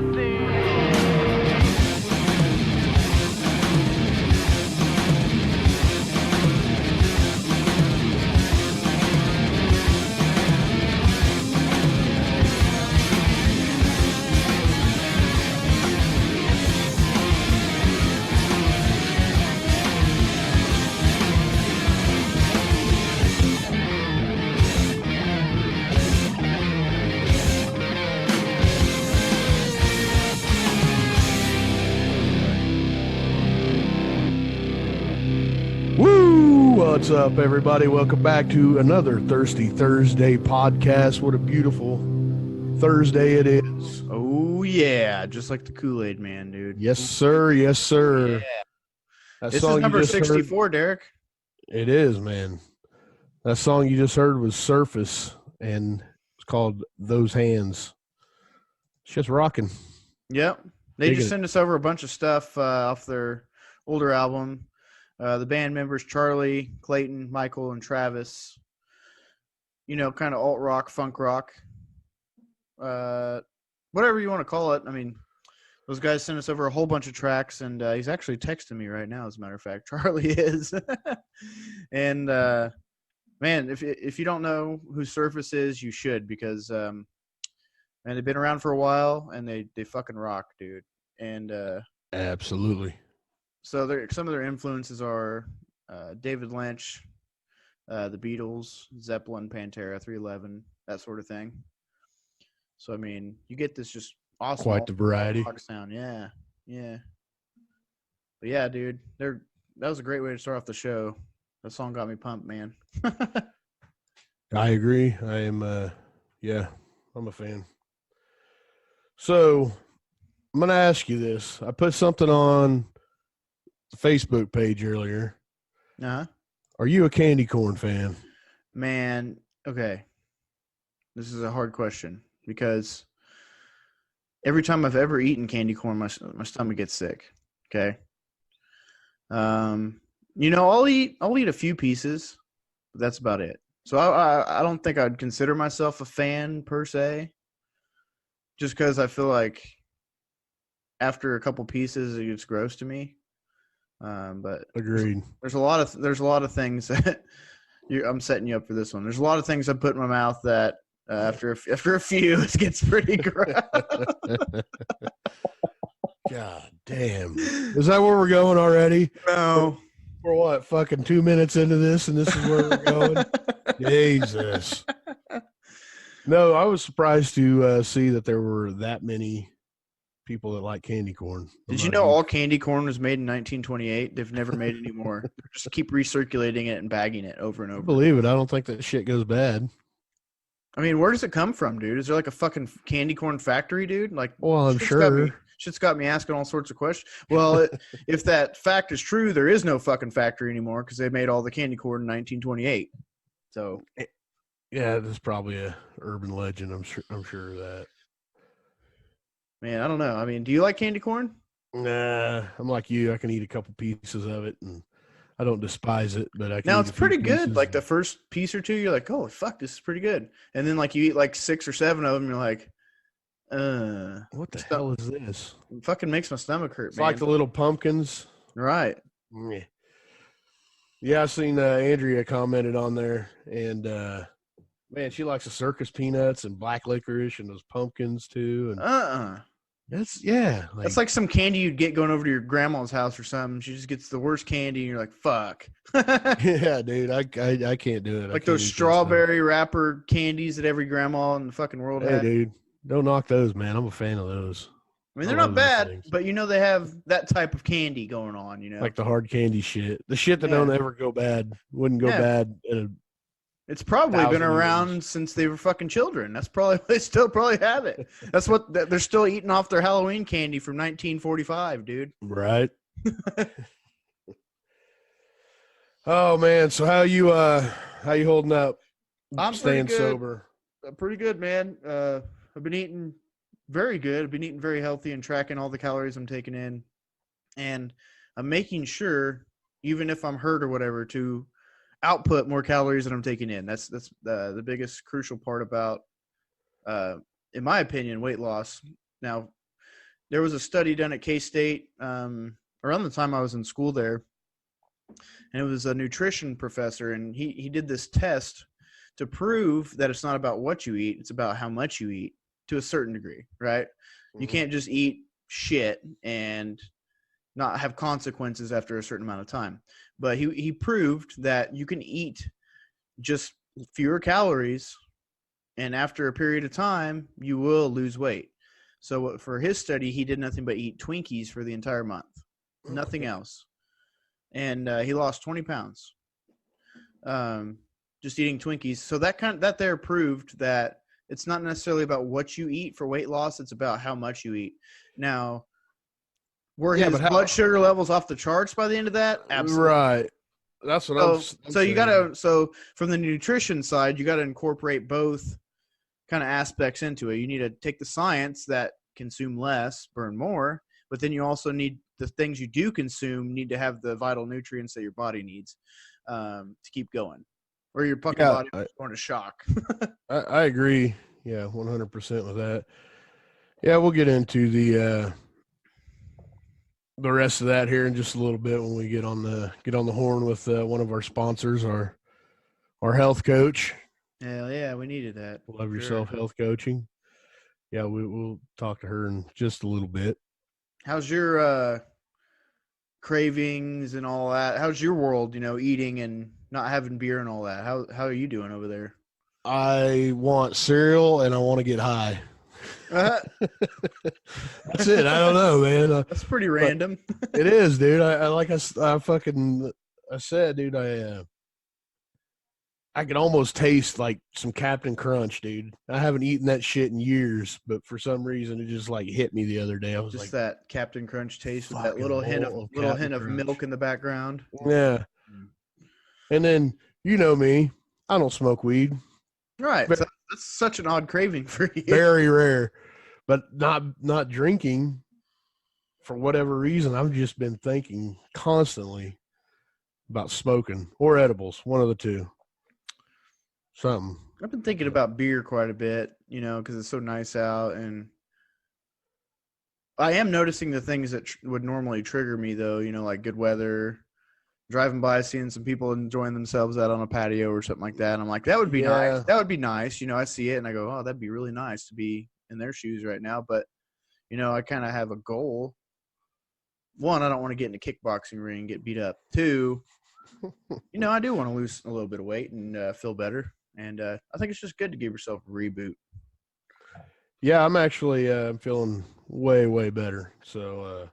nothing. What's up, everybody? Welcome back to another Thirsty Thursday podcast. What a beautiful Thursday it is. Oh, yeah. Just like the Kool-Aid man, dude. Yes, sir. Yes, sir. Yeah. That This song is number you just 64, heard, Derek. it is, man. That song you just heard was Surface, and it's called Those Hands. It's just rocking. Yep. They Digging just it. sent us over a bunch of stuff off their older album. The band members, Charlie, Clayton, Michael, and Travis. You know, kind of alt-rock, funk rock. Whatever you want to call it. I mean, those guys sent us over a whole bunch of tracks, and he's actually texting me right now, as a matter of fact. Charlie is. And, man, if you don't know who Surface is, you should, because, man, they've been around for a while, and they fucking rock, dude. And Absolutely. so some of their influences are David Lynch, the Beatles, Zeppelin, Pantera, 311, that sort of thing. So, I mean, you get this just awesome Quite the variety. rock sound. Yeah, yeah. But, yeah, dude, that was a great way to start off the show. That song got me pumped, man. I agree. I am, I'm a fan. So, I'm going to ask you this. I put something on the Facebook page earlier. Uh-huh. Are you a candy corn fan? Man, okay. This is a hard question because every time I've ever eaten candy corn, my stomach gets sick. Okay. You know, I'll eat a few pieces, but that's about it. So I don't think I'd consider myself a fan per se, just because I feel like after a couple pieces it gets gross to me. But Agreed. there's a lot of things that I'm setting you up for this one. There's a lot of things I put in my mouth that after a few it gets pretty gross. God damn. Is that where we're going already? No. We're what, fucking 2 minutes into this and this is where we're going? Jesus. No, I was surprised to see that there were that many people that like candy corn. Did you know all candy corn was made in 1928? They've never made it anymore. Just keep recirculating it and bagging it over and I over. believe it. I don't think that shit goes bad. I mean, where does it come from, dude? Is there like a fucking candy corn factory, dude? Like, Well, I'm sure. Shit's got me asking all sorts of questions. Well, if that fact is true, there is no fucking factory anymore because they made all the candy corn in 1928. So, Yeah, that's probably a urban legend. I'm sure of that. man, I don't know. I mean, do you like candy corn? Nah, I'm like you. I can eat a couple pieces of it, and I don't despise it. But I can. Now eat it's a few pretty good. pieces. Like the first piece or two, you're like, "Oh fuck, this is pretty good." And then like you eat like 6 or 7 of them, you're like, What the hell is this? it fucking makes my stomach hurt, It's man. like the little pumpkins. Right. Yeah, I seen Andrea commented on there, and man, she likes the circus peanuts and black licorice and those pumpkins too. And that's That's like some candy you'd get going over to your grandma's house or something. She just gets the worst candy, and you're like, "Fuck." yeah, dude, I can't do it. Like those strawberry wrapper candies that every grandma in the fucking world Hey, had. dude, don't knock those, man. I'm a fan of those. I mean, they're love not those bad, things. but you know they have that type of candy going on. You know, Like the hard candy shit, the shit that Yeah. don't ever go bad, wouldn't go Yeah. bad in it's probably been 1,000 around years. since they were fucking children. That's probably they still probably have it. That's what they're still eating off their Halloween candy from 1945, dude. right. Oh man, so how you holding up? I'm Staying pretty good. sober. Pretty good, man. I've been eating very good. I've been eating very healthy and tracking all the calories I'm taking in. And I'm making sure, even if I'm hurt or whatever, to output more calories than I'm taking in. That's the biggest crucial part about, in my opinion, weight loss. Now, there was a study done at K-State around the time I was in school there, and it was a nutrition professor, and he did this test to prove that it's not about what you eat, it's about how much you eat to a certain degree, right? You can't just eat shit and not have consequences after a certain amount of time. But he proved that you can eat just fewer calories, and after a period of time, you will lose weight. So for his study, he did nothing but eat Twinkies for the entire month, nothing else, and he lost 20 pounds, just eating Twinkies. So that there proved that it's not necessarily about what you eat for weight loss; it's about how much you eat. Now, were his blood sugar levels off the charts by the end of that? Absolutely. Right. That's what I'm so you gotta from the nutrition side, you gotta incorporate both kind of aspects into it. You need to take the science that consume less, burn more, but then you also need the things you do consume need to have the vital nutrients that your body needs to keep going, or your fucking body is going to shock. I agree. Yeah, 100% with that. Yeah, we'll get into the rest of that here in just a little bit when we get on the horn with one of our sponsors, our health coach. Hell yeah, we needed that. Love Yourself Health Coaching. Yeah, we'll talk to her in just a little bit. How's your cravings and all that? How's your world, eating and not having beer and all that? How are you doing over there? I want cereal and I want to get high. That's it. I don't know, man. That's pretty random. It is, dude. I said, dude, I could almost taste like some Captain Crunch, dude. I haven't eaten that shit in years, but for some reason it just like hit me the other day. I was just like, that Captain Crunch taste with that little hint of milk in the background. Yeah. And then you know me, I don't smoke weed. Right. So that's such an odd craving for you. Very rare. But not drinking for whatever reason. I've just been thinking constantly about smoking or edibles, one of the two. Something. I've been thinking about beer quite a bit, because it's so nice out, and I am noticing the things that would normally trigger me, though. Like good weather, driving by, seeing some people enjoying themselves out on a patio or something like that. And I'm like, that would be nice. That would be nice. I see it and I go, oh, that'd be really nice to be in their shoes right now. But I kind of have a goal. One, I don't want to get in a kickboxing ring and get beat up. Two, I do want to lose a little bit of weight and feel better. And I think it's just good to give yourself a reboot. Yeah, I'm actually feeling way, way better. So,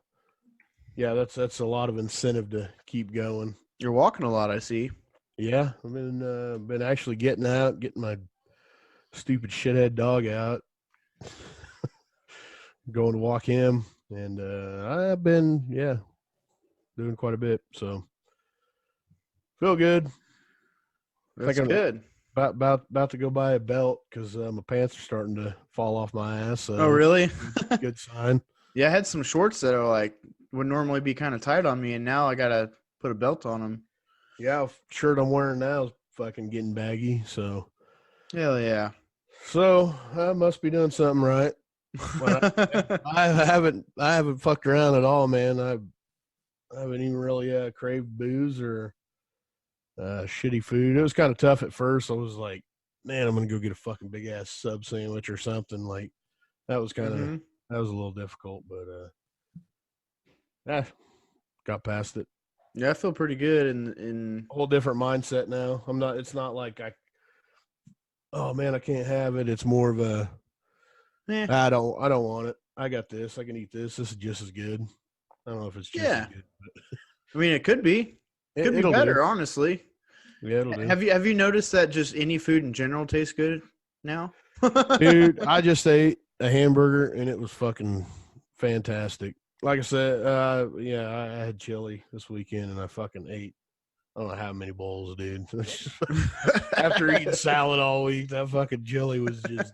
yeah, that's a lot of incentive to keep going. You're walking a lot, I see. Yeah, I've been actually getting out, getting my stupid shithead dog out, going to walk him, and I've been doing quite a bit. So, feel good. That's good. About to go buy a belt because my pants are starting to fall off my ass. So oh, really? Good sign. Yeah, I had some shorts that are would normally be kind of tight on me, and now I gotta put a belt on them. Yeah, shirt I'm wearing now is fucking getting baggy. So hell yeah. So I must be doing something right. I haven't fucked around at all, man. I haven't even really craved booze or shitty food. It was kind of tough at first. I was like, man, I'm gonna go get a fucking big ass sub sandwich or something. Like that was kind of that was a little difficult, but got past it. Yeah, I feel pretty good in a whole different mindset now. It's not like oh man, I can't have it. It's more of a I don't want it. I got this. I can eat this. This is just as good. I don't know if it's just as good. But I mean, it could be. Could be better, honestly. Yeah, it'll do. Have you noticed that just any food in general tastes good now? Dude, I just ate a hamburger and it was fucking fantastic. Like I said, I had chili this weekend and I fucking ate I don't know how many bowls, dude. After eating salad all week, that fucking chili was just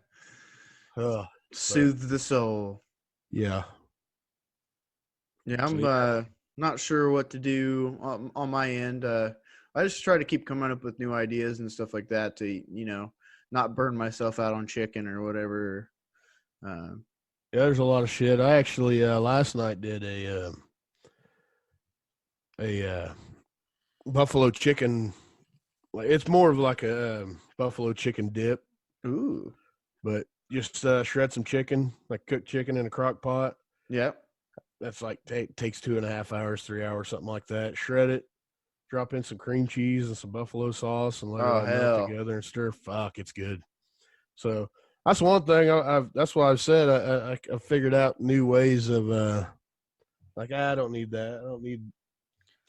soothe the soul. Yeah. Yeah, I'm not sure what to do on my end. I just try to keep coming up with new ideas and stuff like that to, not burn myself out on chicken or whatever. Yeah, there's a lot of shit. I actually last night did a buffalo chicken. It's more of like a buffalo chicken dip, Ooh. but just shred some chicken, like cooked chicken in a crock pot. Yep. That's like takes 2.5 hours, 3 hours, something like that. Shred it, drop in some cream cheese and some buffalo sauce, and let it Oh all melt hell. together and stir. Fuck, it's good. So that's one thing. That's why I've said I figured out new ways of like I don't need that. I don't need.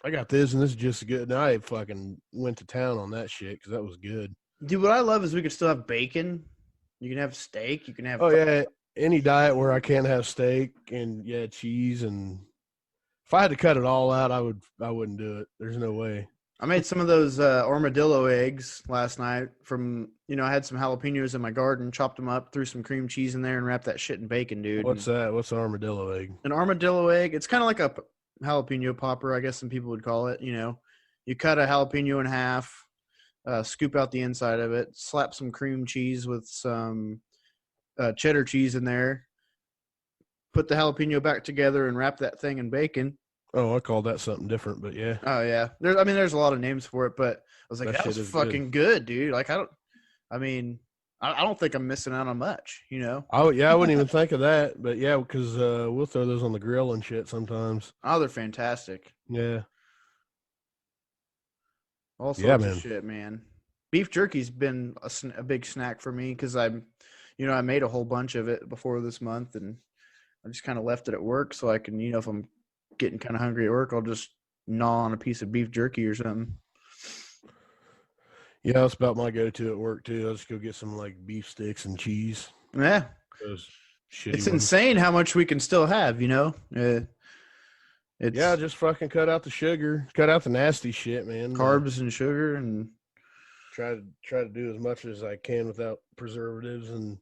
I got this, and this is just good. And I fucking went to town on that shit because that was good. Dude, what I love is we could still have bacon. You can have steak. You can have. Oh yeah, any diet where I can't have steak and cheese, and if I had to cut it all out, I wouldn't do it. There's no way. I made some of those armadillo eggs last night from, I had some jalapenos in my garden, chopped them up, threw some cream cheese in there, and wrapped that shit in bacon, dude. What's that? What's an armadillo egg? An armadillo egg, it's kind of like a jalapeno popper, I guess some people would call it. You cut a jalapeno in half, scoop out the inside of it, slap some cream cheese with some cheddar cheese in there, put the jalapeno back together, and wrap that thing in bacon. Oh, I called that something different, but yeah. Oh yeah, there's a lot of names for it, but I was like, that was fucking good, dude. Like I don't think I'm missing out on much, Oh yeah, I wouldn't even think of that, but yeah, because we'll throw those on the grill and shit sometimes. Oh, they're fantastic. Yeah. All sorts of shit, man. Beef jerky's been a big snack for me because I made a whole bunch of it before this month, and I just kind of left it at work so I can, if I'm getting kind of hungry at work, I'll just gnaw on a piece of beef jerky or something. Yeah, that's about my go-to at work too. I'll just go get some like beef sticks and cheese. Yeah, it's insane how much we can still have. Just fucking cut out the sugar, cut out the nasty shit, man. Carbs and sugar, and try to do as much as I can without preservatives and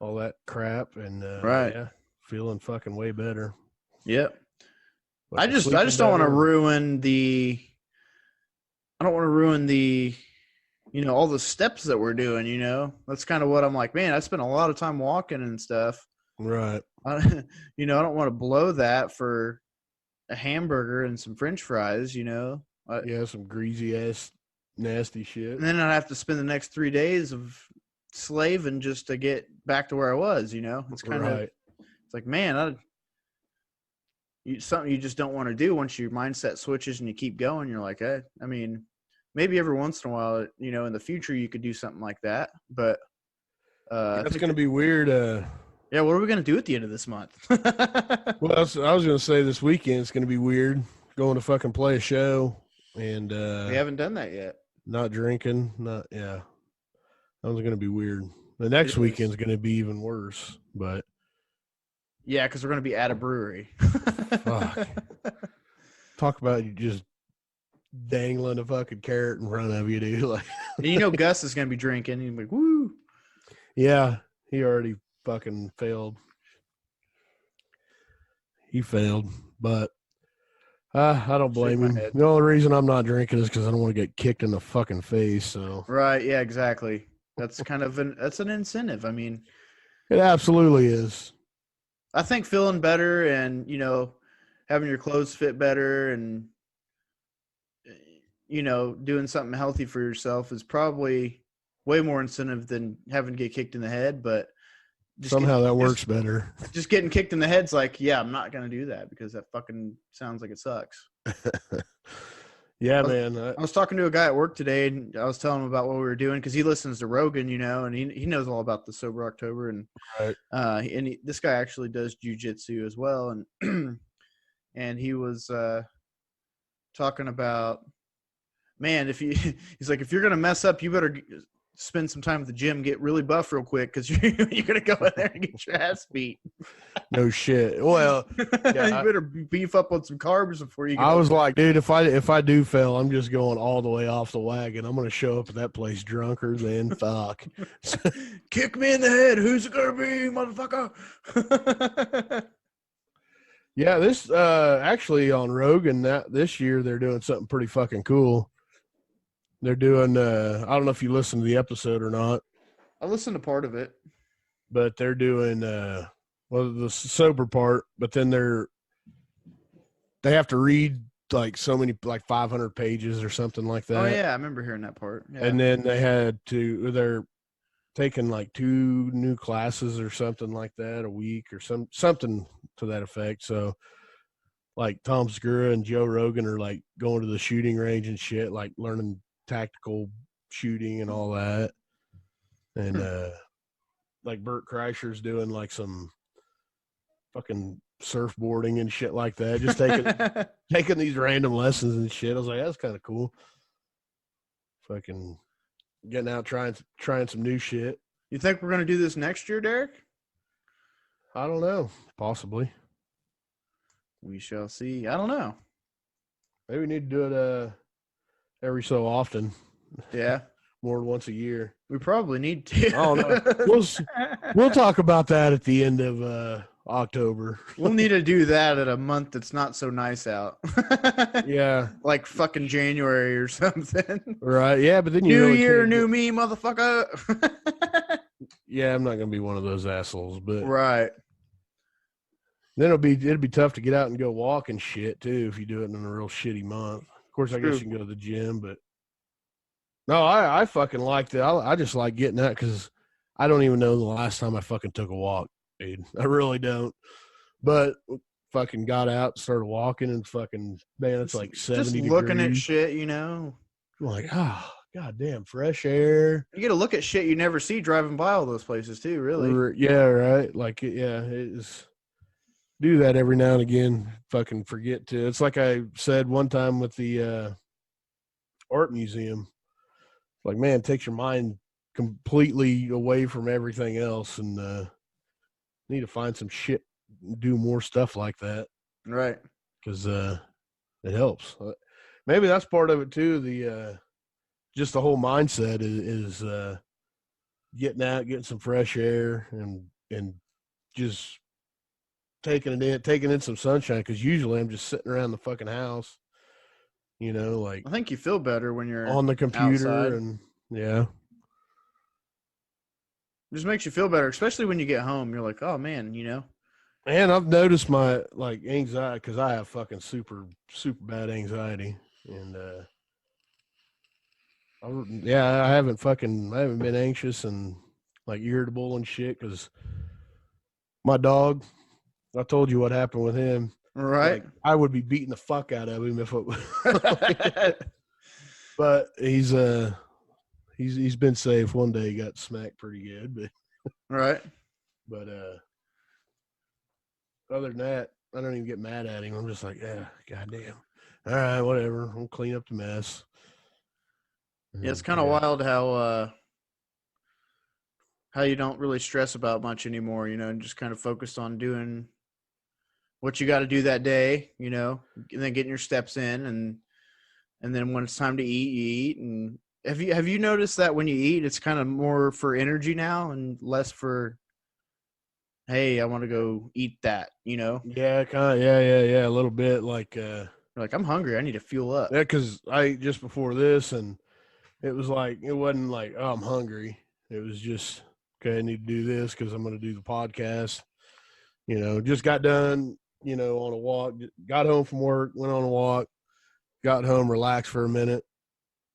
all that crap. And right, feeling fucking way better. Yep. I just don't want to ruin the. I don't want to ruin the, all the steps that we're doing. That's kind of what I'm like. Man, I spent a lot of time walking and stuff. Right. I don't want to blow that for a hamburger and some French fries. Some greasy ass nasty shit. And then I'd have to spend the next 3 days of slaving just to get back to where I was. It's kind of. It's like, man, something you just don't want to do once your mindset switches and you keep going. You're like, maybe every once in a while, in the future you could do something like that. But that's going to be weird. Yeah, what are we going to do at the end of this month? Well, I was going to say this weekend it's going to be weird going to fucking play a show and we haven't done that yet. Not drinking, that was going to be weird. The next weekend's going to be even worse, but. Yeah, because we're going to be at a brewery. Fuck. Talk about you just dangling a fucking carrot in front of you, dude. Like, Gus is going to be drinking. He's like, woo. Yeah, he already fucking failed. He failed, but I don't blame him. The only reason I'm not drinking is because I don't want to get kicked in the fucking face. So right, yeah, exactly. That's kind of that's an incentive. It absolutely is. I think feeling better and, having your clothes fit better and, doing something healthy for yourself is probably way more incentive than having to get kicked in the head. But somehow that works better. Just getting kicked in the head's like, yeah, I'm not going to do that because that fucking sounds like it sucks. Yeah, man. I was talking to a guy at work today, and I was telling him about what we were doing because he listens to Rogan, and he knows all about the Sober October, and right. This guy actually does jujitsu as well, and and he was talking about, man, he's like, if you're gonna mess up, you better spend some time at the gym, get really buff real quick because you're gonna go in there and get your ass beat. No shit. Well, you better beef up on some carbs before you go. I was like, dude, if I do fail, I'm just going all the way off the wagon. I'm gonna show up at that place drunker than fuck. Kick me in the head. Who's it gonna be, motherfucker? Yeah, this actually on Rogan this year they're doing something pretty fucking cool. They're doing I don't know if you listened to the episode or not. I listened to part of it. But they're doing Well, the sober part, but then they have to read like so many, like 500 pages or something like that. Oh yeah, I remember hearing that part. Yeah. And then they're taking like 2 new classes or something like that a week or something to that effect. So like Tom Segura and Joe Rogan are like going to the shooting range and shit, like learning tactical shooting and all that. And like Bert Kreischer's doing like some fucking surfboarding and shit like that. Just taking these random lessons and shit. I was like, that's kind of cool. Fucking getting out, trying some new shit. You think we're gonna do this next year, Derek? I don't know. Possibly. We shall see. I don't know. Maybe we need to do it every so often. Yeah. More than once a year. We probably need to. I don't know. We'll talk about that at the end of October. We'll need to do that at a month that's not so nice out. Yeah. Like fucking January or something. Right. Yeah, but then you New really year, can't new me, motherfucker. Yeah, I'm not gonna be one of those assholes, but Right. then it'd be tough to get out and go walk and shit too if you do it in a real shitty month. Of course, I guess you can go to the gym, but no, I fucking like that. I just like getting out because I don't even know the last time I fucking took a walk, dude. I really don't. But fucking got out, started walking, and fucking man, it's like 70 just looking degrees. at shit, you know. I'm like, goddamn, fresh air. You get to look at shit you never see driving by all those places too, really. Yeah, right. Like, yeah, it is. Do that every now and again. Fucking forget to. It's like I said one time with the art museum. Like, man, it takes your mind completely away from everything else, and need to find some shit, do more stuff like that. Right. Because it helps. Maybe that's part of it too. The just the whole mindset is getting out, getting some fresh air, and just taking in some sunshine. Because usually I'm just sitting around the fucking house, you know, like I think you feel better when you're on the computer outside. and yeah. It just makes you feel better, especially when you get home. You're like, oh man, you know. And I've noticed my like anxiety because I have fucking super bad anxiety, and I haven't been anxious and like irritable and shit because my dog. I told you what happened with him. Right. Like, I would be beating the fuck out of him if it. But he's been safe. One day he got smacked pretty good, but right. But other than that, I don't even get mad at him. I'm just like, yeah, goddamn. All right, whatever. I'll clean up the mess. Yeah, it's kind of wild how you don't really stress about much anymore, you know, and just kind of focused on doing what you got to do that day, you know, and then getting your steps in, and then when it's time to eat, you eat. And have you noticed that when you eat, it's kind of more for energy now and less for, hey, I want to go eat that, you know? Yeah, kind of. Yeah. A little bit like. You're like, I'm hungry. I need to fuel up. Yeah, because I ate just before this, and it wasn't like, oh, I'm hungry. It was just, okay, I need to do this because I'm going to do the podcast. You know, just got done, you know, on a walk, got home from work, went on a walk, got home, relaxed for a minute,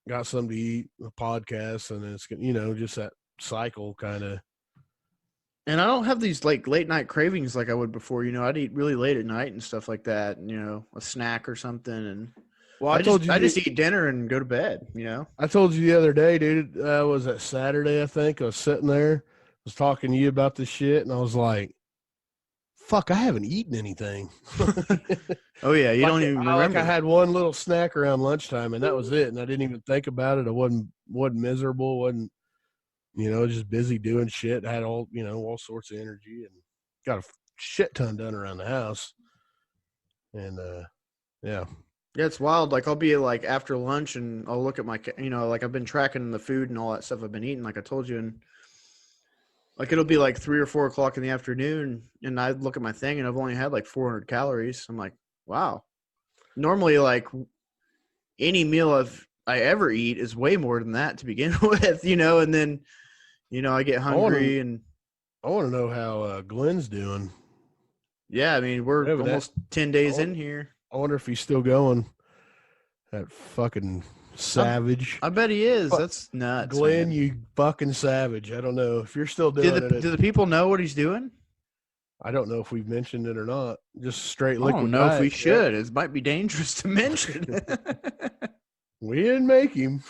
got something to eat, a podcast, and it's, you know, just that cycle kind of. And I don't have these like late night cravings like I would before, you know. I'd eat really late at night and stuff like that, and, you know, a snack or something. And Well, I just eat dinner and go to bed, you know. I told you the other day, dude, was that Saturday, I think. I was sitting there, was talking to you about this shit, and I was like, fuck, I haven't eaten anything. Oh, yeah, you don't even remember. Like I had one little snack around lunchtime, and that was it, and I didn't even think about it. I wasn't miserable, wasn't, you know, just busy doing shit. I had all, you know, all sorts of energy and got a shit ton done around the house. And, yeah. Yeah, it's wild. Like, I'll be like after lunch and I'll look at my, you know, like I've been tracking the food and all that stuff I've been eating, like I told you. And like, it'll be like 3 or 4 o'clock in the afternoon. And I look at my thing and I've only had like 400 calories. I'm like, wow. Normally, like any meal I ever eat is way more than that to begin with, you know, and then, you know, I get hungry and I want to know how Glenn's doing. Yeah, I mean, we're Yeah, but almost 10 days I in here. I wonder if he's still going. That fucking savage. I bet he is. Fuck, That's nuts, Glenn, man. you fucking savage. I don't know if you're still Do doing it. the people know what he's doing? I don't know if we've mentioned it or not. Just straight I don't liquid know if we diet. Yeah. should. It might be dangerous to mention. We didn't make him.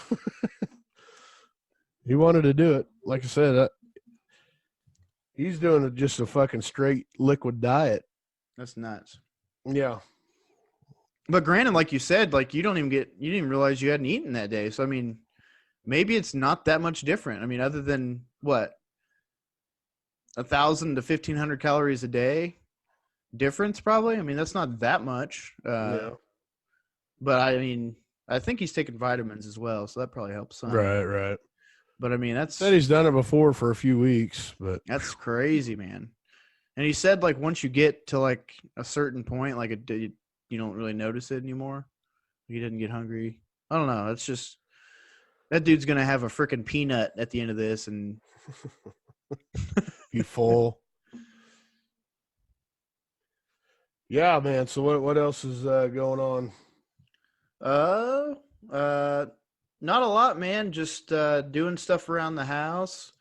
He wanted to do it. Like I said, he's doing just a fucking straight liquid diet. That's nuts. Yeah. But granted, like you said, like you didn't even realize you hadn't eaten that day. So I mean, maybe it's not that much different. I mean, other than what, 1,000 to 1,500 calories a day difference, probably. I mean, that's not that much. Yeah. But I mean, I think he's taking vitamins as well, so that probably helps some. Right. But I mean, Said he's done it before for a few weeks, but that's crazy, man. And he said like once you get to like a certain point, like you don't really notice it anymore. He didn't get hungry. I don't know. It's just that dude's gonna have a freaking peanut at the end of this, and be full. Yeah, man. So what else is going on? not a lot, man. Just doing stuff around the house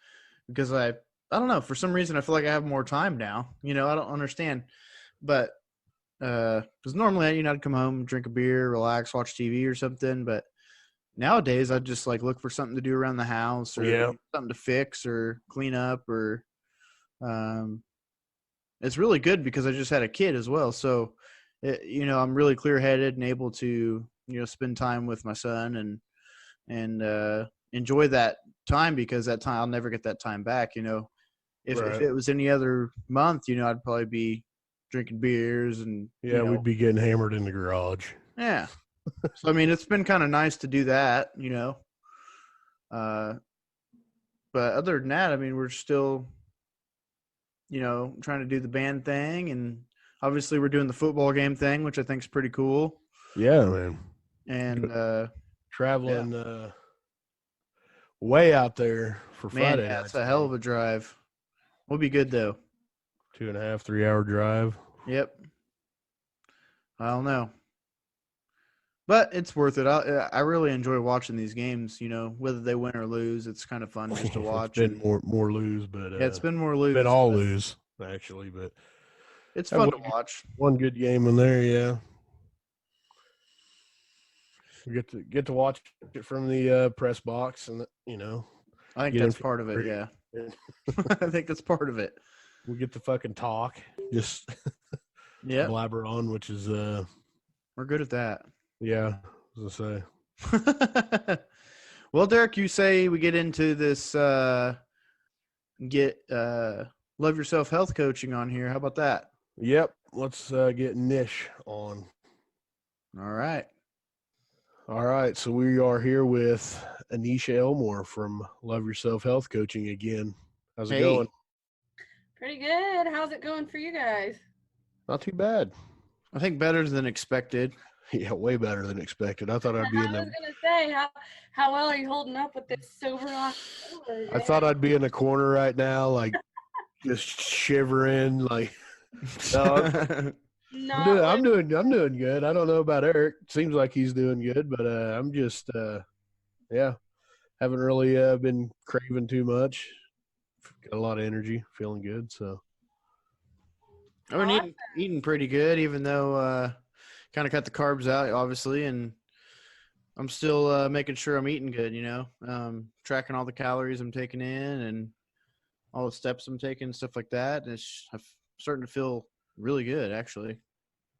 because I don't know. For some reason, I feel like I have more time now. You know, I don't understand, but because normally, you know, I'd come home, drink a beer, relax, watch TV or something. But nowadays, I just like look for something to do around the house or something to fix or clean up or. It's really good because I just had a kid as well, so you know, I'm really clear-headed and able to, you know, spend time with my son and enjoy that time because that time I'll never get that time back. You know, if it was any other month, you know, I'd probably be drinking beers and we'd be getting hammered in the garage. Yeah. So I mean, it's been kind of nice to do that, you know. But other than that, I mean, we're still, you know, trying to do the band thing, and obviously we're doing the football game thing, which I think is pretty cool. Yeah, man. And traveling way out there for Friday. Yeah, it's a hell of a drive. We'll be good though. 2.5, 3 hour drive. Yep. I don't know, but it's worth it. I really enjoy watching these games. You know, whether they win or lose, it's kind of fun just to watch. It's been more lose, but it's been more lose. Been all lose actually, but it's fun to watch. One good game in there, yeah. We get to watch it from the press box, and you know, I think that's part of it. Yeah, I think that's part of it. We get to fucking talk, just blabber on, which is we're good at that. Yeah, I was gonna say. Well, Derek, you say we get into this love yourself health coaching on here. How about that? Yep. Let's get Nish on. All right. So we are here with Anisha Elmore from Love Yourself Health Coaching again. How's it going? Pretty good. How's it going for you guys? Not too bad. I think better than expected. Yeah, way better than expected. I thought I'd be in the. I was gonna say, how well are you holding up with this sober October? I thought I'd be in the corner right now, like just shivering, like. No, I'm doing good. I don't know about Eric. Seems like he's doing good, but I'm just haven't really been craving too much. Got a lot of energy, feeling good. So I've been eating pretty good, even though kind of cut the carbs out, obviously, and I'm still making sure I'm eating good. You know, tracking all the calories I'm taking in and all the steps I'm taking, stuff like that. And I'm starting to feel really good, actually.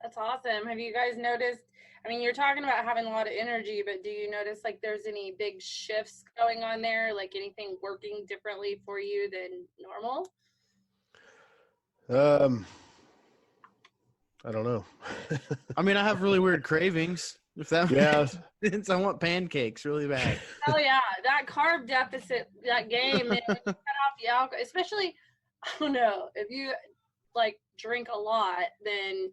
That's awesome. Have you guys noticed? I mean, you're talking about having a lot of energy, but do you notice like there's any big shifts going on there? Like anything working differently for you than normal? I don't know. I mean, I have really weird cravings. If that makes sense, I want pancakes really bad. Oh yeah, that carb deficit, that game, man, cut off the alcohol, especially. I don't know if you like drink a lot, then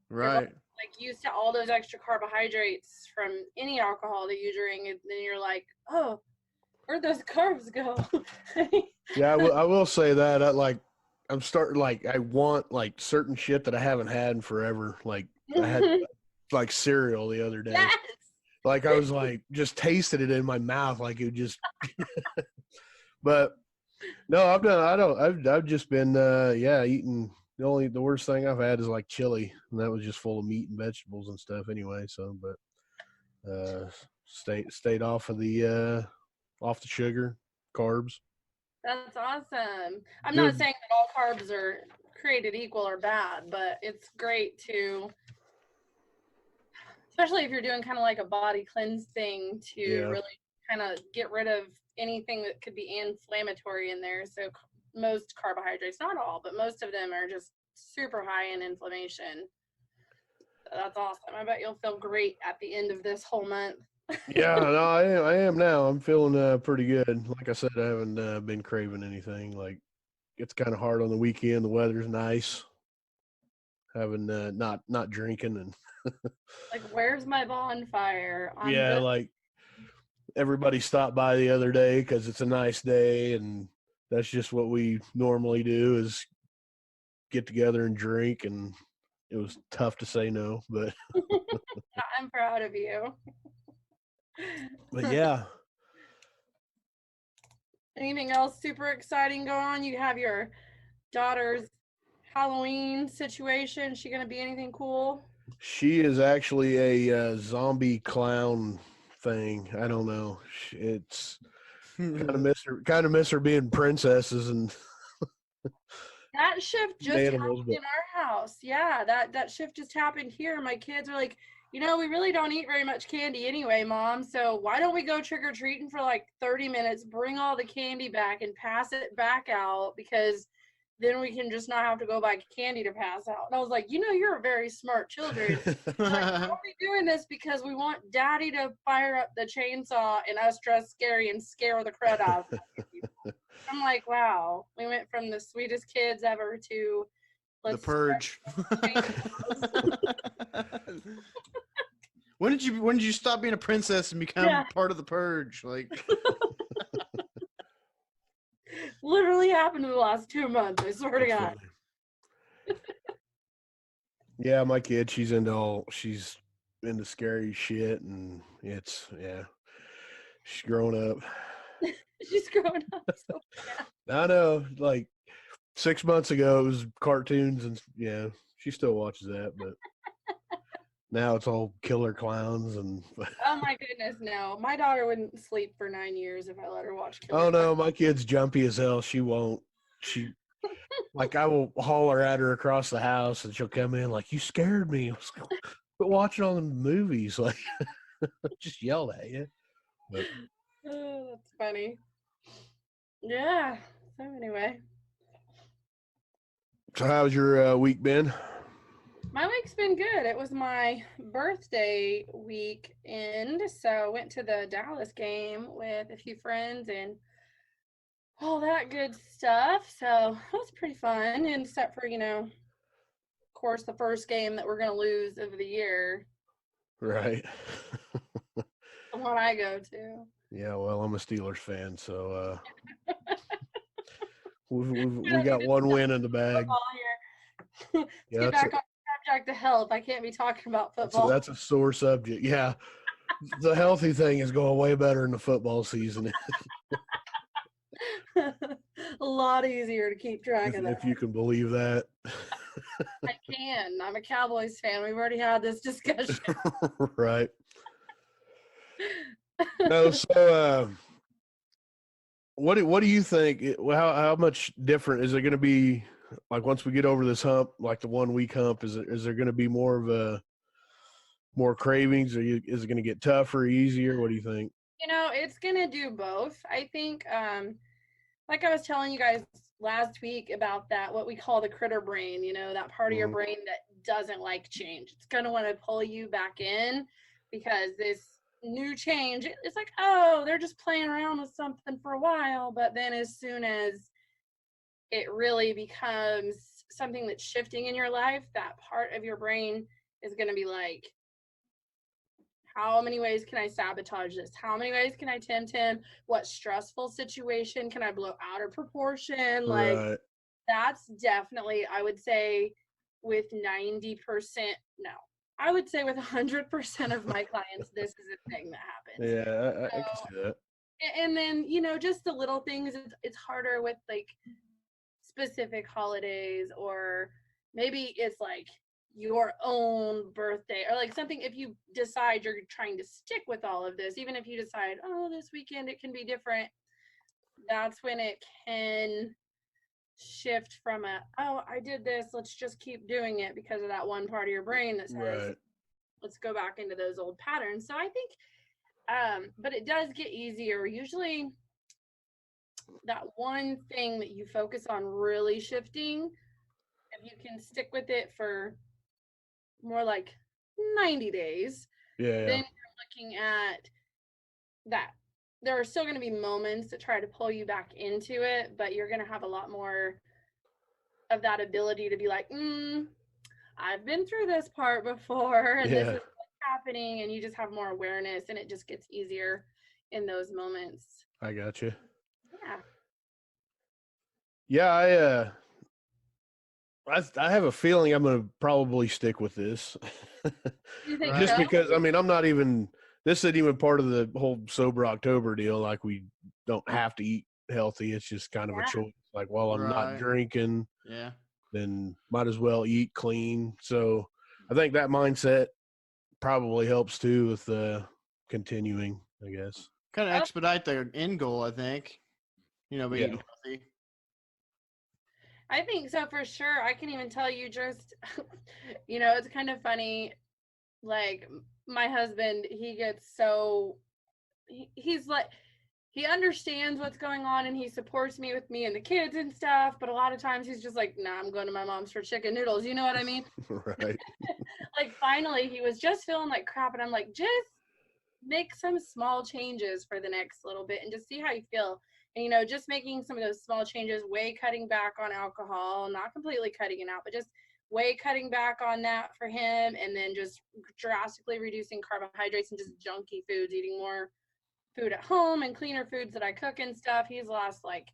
right. Like used to all those extra carbohydrates from any alcohol that you drink, and then you're like, oh, where'd those carbs go? Yeah, I will say that. I'm starting like I want like certain shit that I haven't had in forever. Like I had like cereal the other day. Yes. Like I was like just tasted it in my mouth, like it just. But no, I've done. I don't. I've just been eating. The worst thing I've had is like chili, and that was just full of meat and vegetables and stuff anyway. So, but stayed off of the sugar, carbs. That's awesome. I'm not Good. saying that all carbs are created equal or bad, but it's great to, especially if you're doing kind of like a body cleanse thing, to Yeah. really kind of get rid of anything that could be inflammatory in there. So most carbohydrates, not all, but most of them are just super high in inflammation. So that's awesome. I bet you'll feel great at the end of this whole month. Yeah, no, I am now. I'm feeling pretty good. Like I said, I haven't been craving anything. Like it's kind of hard on the weekend. The weather's nice. Having not drinking and Like, where's my bonfire? yeah, like everybody stopped by the other day because it's a nice day, and that's just what we normally do is get together and drink. And it was tough to say no, but I'm proud of you. but yeah. Anything else super exciting going on? You have your daughter's Halloween situation. Is she gonna be anything cool? She is actually a zombie clown thing. I don't know. It's kind of miss her being princesses and That shift just animals. happened in our house. Yeah, that shift just happened here. My kids are like, we really don't eat very much candy anyway, Mom. So why don't we go trick-or-treating for like 30 minutes, bring all the candy back and pass it back out, because then we can just not have to go buy candy to pass out. And I was like, you're a very smart children. Like, why are we doing this? Because we want Daddy to fire up the chainsaw and us dress scary and scare the crud out of them. I'm like, wow, we went from the sweetest kids ever to The Purge. When did you stop being a princess and become part of the Purge? Like, literally happened in the last 2 months. I swear to God. Yeah, my kid, she's into scary shit, and she's growing up. She's growing up. So I know, like 6 months ago it was cartoons, and she still watches that, but now it's all killer clowns and. Oh my goodness, no! My daughter wouldn't sleep for 9 years if I let her watch killer Oh no, my kid's jumpy as hell. She won't. She like I will holler at her across the house, and she'll come in like, "You scared me." Quit watching all the movies. Like, just yelled at you. But, oh, that's funny. Yeah. So anyway. So how's your week been? My week's been good. It was my birthday weekend, so I went to the Dallas game with a few friends and all that good stuff. So it was pretty fun, and except for, of course, the first game that we're going to lose of the year. Right. The one I go to. Yeah, well, I'm a Steelers fan, so we got one win in the bag. Let's get back on subject to health. I can't be talking about football. That's a sore subject. Yeah, the healthy thing is going way better in the football season. A lot easier to keep track of that. If you can believe that. I can. I'm a Cowboys fan. We've already had this discussion. Right. No, so what do you think? How much different is it going to be? Like once we get over this hump, like the 1 week hump, is there going to be more cravings, or is it going to get tougher, easier? What do you think? It's going to do both. I think, like I was telling you guys last week about that, what we call the critter brain, that part of your brain that doesn't like change. It's going to want to pull you back in because this new change, it's like, oh, they're just playing around with something for a while. But then as soon as it really becomes something that's shifting in your life, that part of your brain is going to be like, how many ways can I sabotage this? How many ways can I tempt him? What stressful situation can I blow out of proportion? Like, Right. That's definitely, I would say, with 90%, no. I would say with 100% of my clients, this is a thing that happens. Yeah, I So, can see that. and then, just the little things, it's harder with like specific holidays, or maybe it's like your own birthday, or like something. If you decide you're trying to stick with all of this, even if you decide, oh, this weekend it can be different, that's when it can shift from I did this, let's just keep doing it, because of that one part of your brain that says, Right. let's go back into those old patterns. So I think but it does get easier. Usually that one thing that you focus on really shifting, if you can stick with it for more like 90 days, Yeah. then you're looking at that. There are still going to be moments that try to pull you back into it, but you're going to have a lot more of that ability to be like, I've been through this part before, and this is what's happening, and you just have more awareness, and it just gets easier in those moments. I got you. Yeah. Yeah, I have a feeling I'm going to probably stick with this. You think Just so? because, I mean, I'm not even, this isn't even part of the whole sober October deal. Like, we don't have to eat healthy. It's just kind of a choice. Like, while I'm not drinking, then might as well eat clean. So I think that mindset probably helps too with continuing, I guess. Kind of expedite the end goal, I think. But eating healthy. I think so, for sure. I can even tell you just, it's kind of funny. Like, my husband, he gets so, he's like, he understands what's going on, and he supports me with me and the kids and stuff. But a lot of times he's just like, nah, I'm going to my mom's for chicken noodles. You know what I mean? Right. Like, finally, he was just feeling like crap. And I'm like, just make some small changes for the next little bit and just see how you feel. And, just making some of those small changes, way cutting back on alcohol, not completely cutting it out, but just way cutting back on that for him. And then just drastically reducing carbohydrates and just junky foods, eating more food at home and cleaner foods that I cook and stuff. He's lost like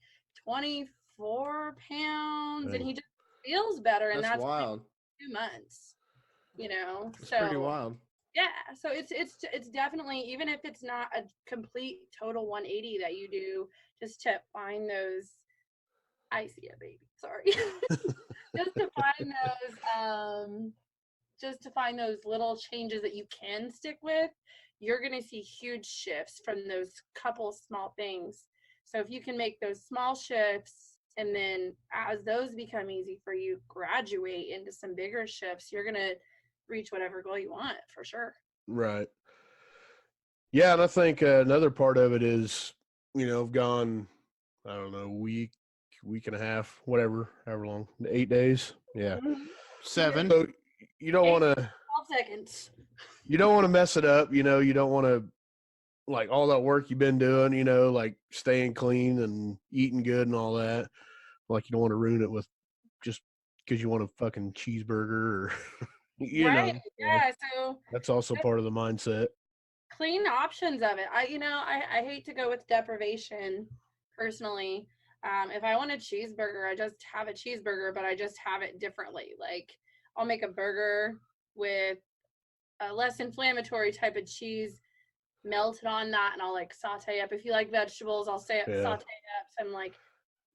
24 pounds, and he just feels better. And that's wild. Like 2 months, It's so pretty wild. yeah, so it's definitely, even if it's not a complete total 180 that you do, just to find those, I see a baby, sorry. Just to find those little changes that you can stick with, you're going to see huge shifts from those couple small things. So if you can make those small shifts, and then as those become easy for you, graduate into some bigger shifts, you're going to reach whatever goal you want, for sure. Right. Yeah, and I think another part of it is, I've gone, I don't know, week and a half, however long, 8 days. Yeah. 7. So you don't want to 12 seconds. You don't want to mess it up. You don't want to, like, all that work you've been doing, like staying clean and eating good and all that. Like, you don't want to ruin it with just because you want a fucking cheeseburger or, Right. Yeah. So that's also part of the mindset. Clean options of it. I hate to go with deprivation personally. If I want a cheeseburger, I just have a cheeseburger, but I just have it differently. Like, I'll make a burger with a less inflammatory type of cheese melted on that, and I'll like saute up. If you like vegetables, I'll saute up some like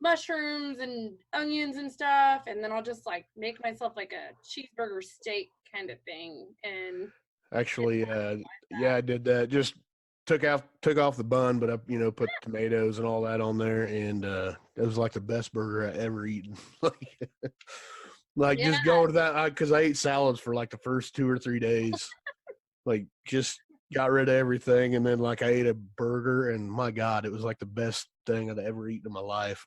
mushrooms and onions and stuff, and then I'll just like make myself like a cheeseburger steak kind of thing. And actually, I did that. Just took off the bun, but I put tomatoes and all that on there, and it was like the best burger I ever eaten. Just going to that, because I ate salads for like the first 2 or 3 days. Like, just got rid of everything, and then like I ate a burger, and my God, it was like the best thing I'd ever eaten in my life.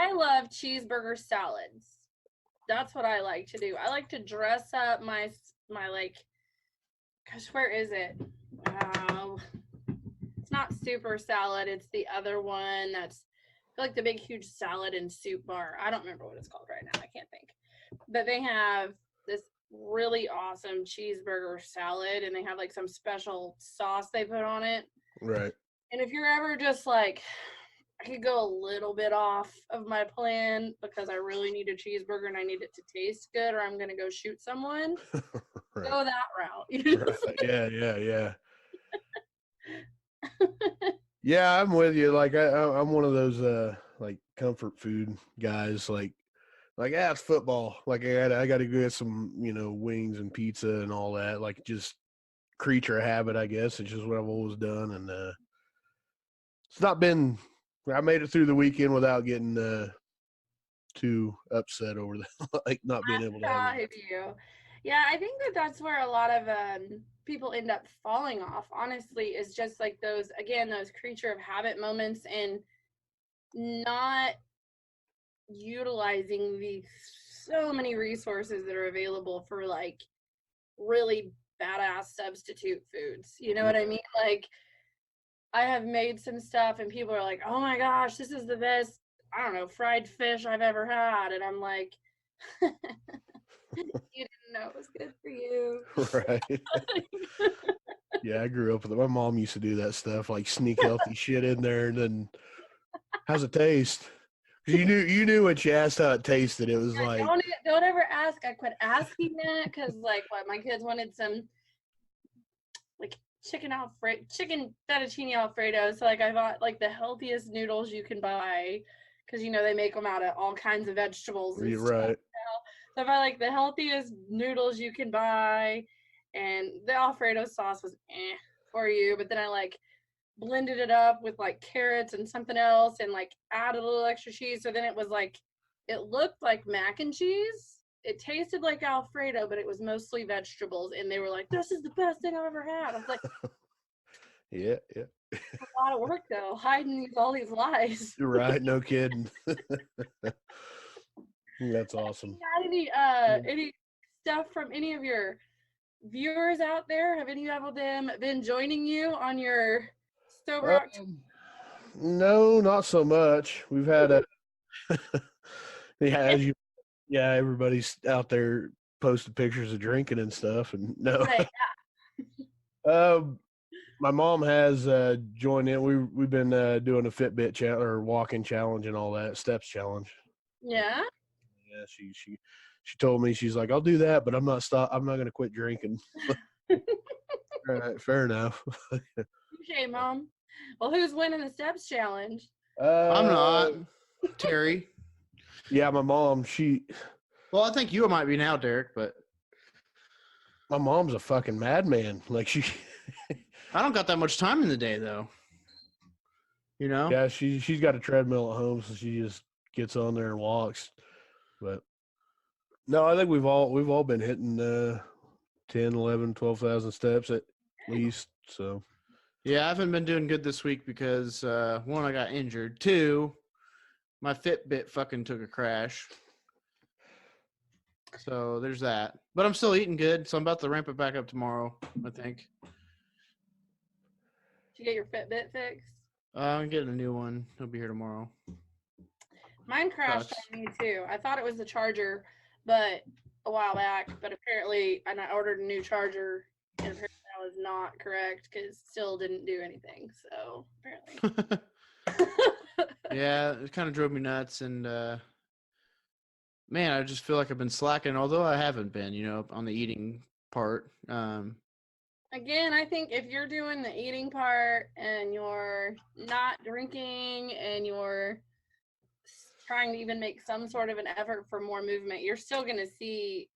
I love cheeseburger salads. That's what I like to do. I like to dress up my like, gosh, where is it? It's not super salad. It's the other one that's like the big, huge salad and soup bar. I don't remember what it's called right now. I can't think. But they have this really awesome cheeseburger salad, and they have like some special sauce they put on it. Right. And if you're ever just like, I could go a little bit off of my plan because I really need a cheeseburger and I need it to taste good, or I'm gonna go shoot someone. Right. Go that route. Right. Yeah. Yeah, I'm with you. Like I'm one of those like comfort food guys. Like it's football. Like I got to get some wings and pizza and all that. Like just creature of habit, I guess. It's just what I've always done, and it's not been. I made it through the weekend without getting too upset over that, like not being able to have I it. do. Yeah, I think that's where a lot of people end up falling off, honestly, is just like those creature of habit moments and not utilizing the so many resources that are available for like really badass substitute foods. You know what I mean? Like, I have made some stuff and people are like, oh my gosh, this is the best, I don't know, fried fish I've ever had. And I'm like, you didn't know it was good for you. Right. Yeah, I grew up with it. My mom used to do that stuff, like sneak healthy shit in there, and then how's it taste? Because you knew when she asked how it tasted, it was like, don't ever ask. I quit asking that because like what my kids wanted some like chicken fettuccine alfredo. So like I bought like the healthiest noodles you can buy because they make them out of all kinds of vegetables and stuff. right. So I bought like the healthiest noodles you can buy, and the alfredo sauce was for you. But then I like blended it up with like carrots and something else and like added a little extra cheese. So then it was like, it looked like mac and cheese. It tasted like Alfredo, but it was mostly vegetables. And they were like, this is the best thing I've ever had. I was like, Yeah. it's a lot of work though, hiding all these lies. You're right. No kidding. That's awesome. Any stuff from any of your viewers out there? Have any of them been joining you on your sober October? No, not so much. We've had a everybody's out there posting pictures of drinking and stuff, and no. Right, My mom has joined in. We've been doing a Fitbit challenge or walking challenge and all that, steps challenge. yeah. Yeah, she told me, she's like, I'll do that, but I'm not going to quit drinking. All right, fair enough. Okay, Mom. Well, who's winning the steps challenge? I'm not. Terry. Yeah, my mom. Well, I think you might be now, Derek, but my mom's a fucking madman. Like I don't got that much time in the day, though. Yeah, she's got a treadmill at home, so she just gets on there and walks. But no, I think we've all been hitting 10, 11, 12,000 steps at least. So yeah, I haven't been doing good this week because one, I got injured. Two, my Fitbit fucking took a crash. So there's that. But I'm still eating good, so I'm about to ramp it back up tomorrow, I think. Did you get your Fitbit fixed? I'm getting a new one. It'll be here tomorrow. Mine crashed on me too. I thought it was the charger, but a while back. But apparently, and I ordered a new charger, and apparently that was not correct because it still didn't do anything. So apparently, yeah, it kind of drove me nuts, and man, I just feel like I've been slacking. Although I haven't been, on the eating part. Again, I think if you're doing the eating part and you're not drinking and you're trying to even make some sort of an effort for more movement, you're still going to see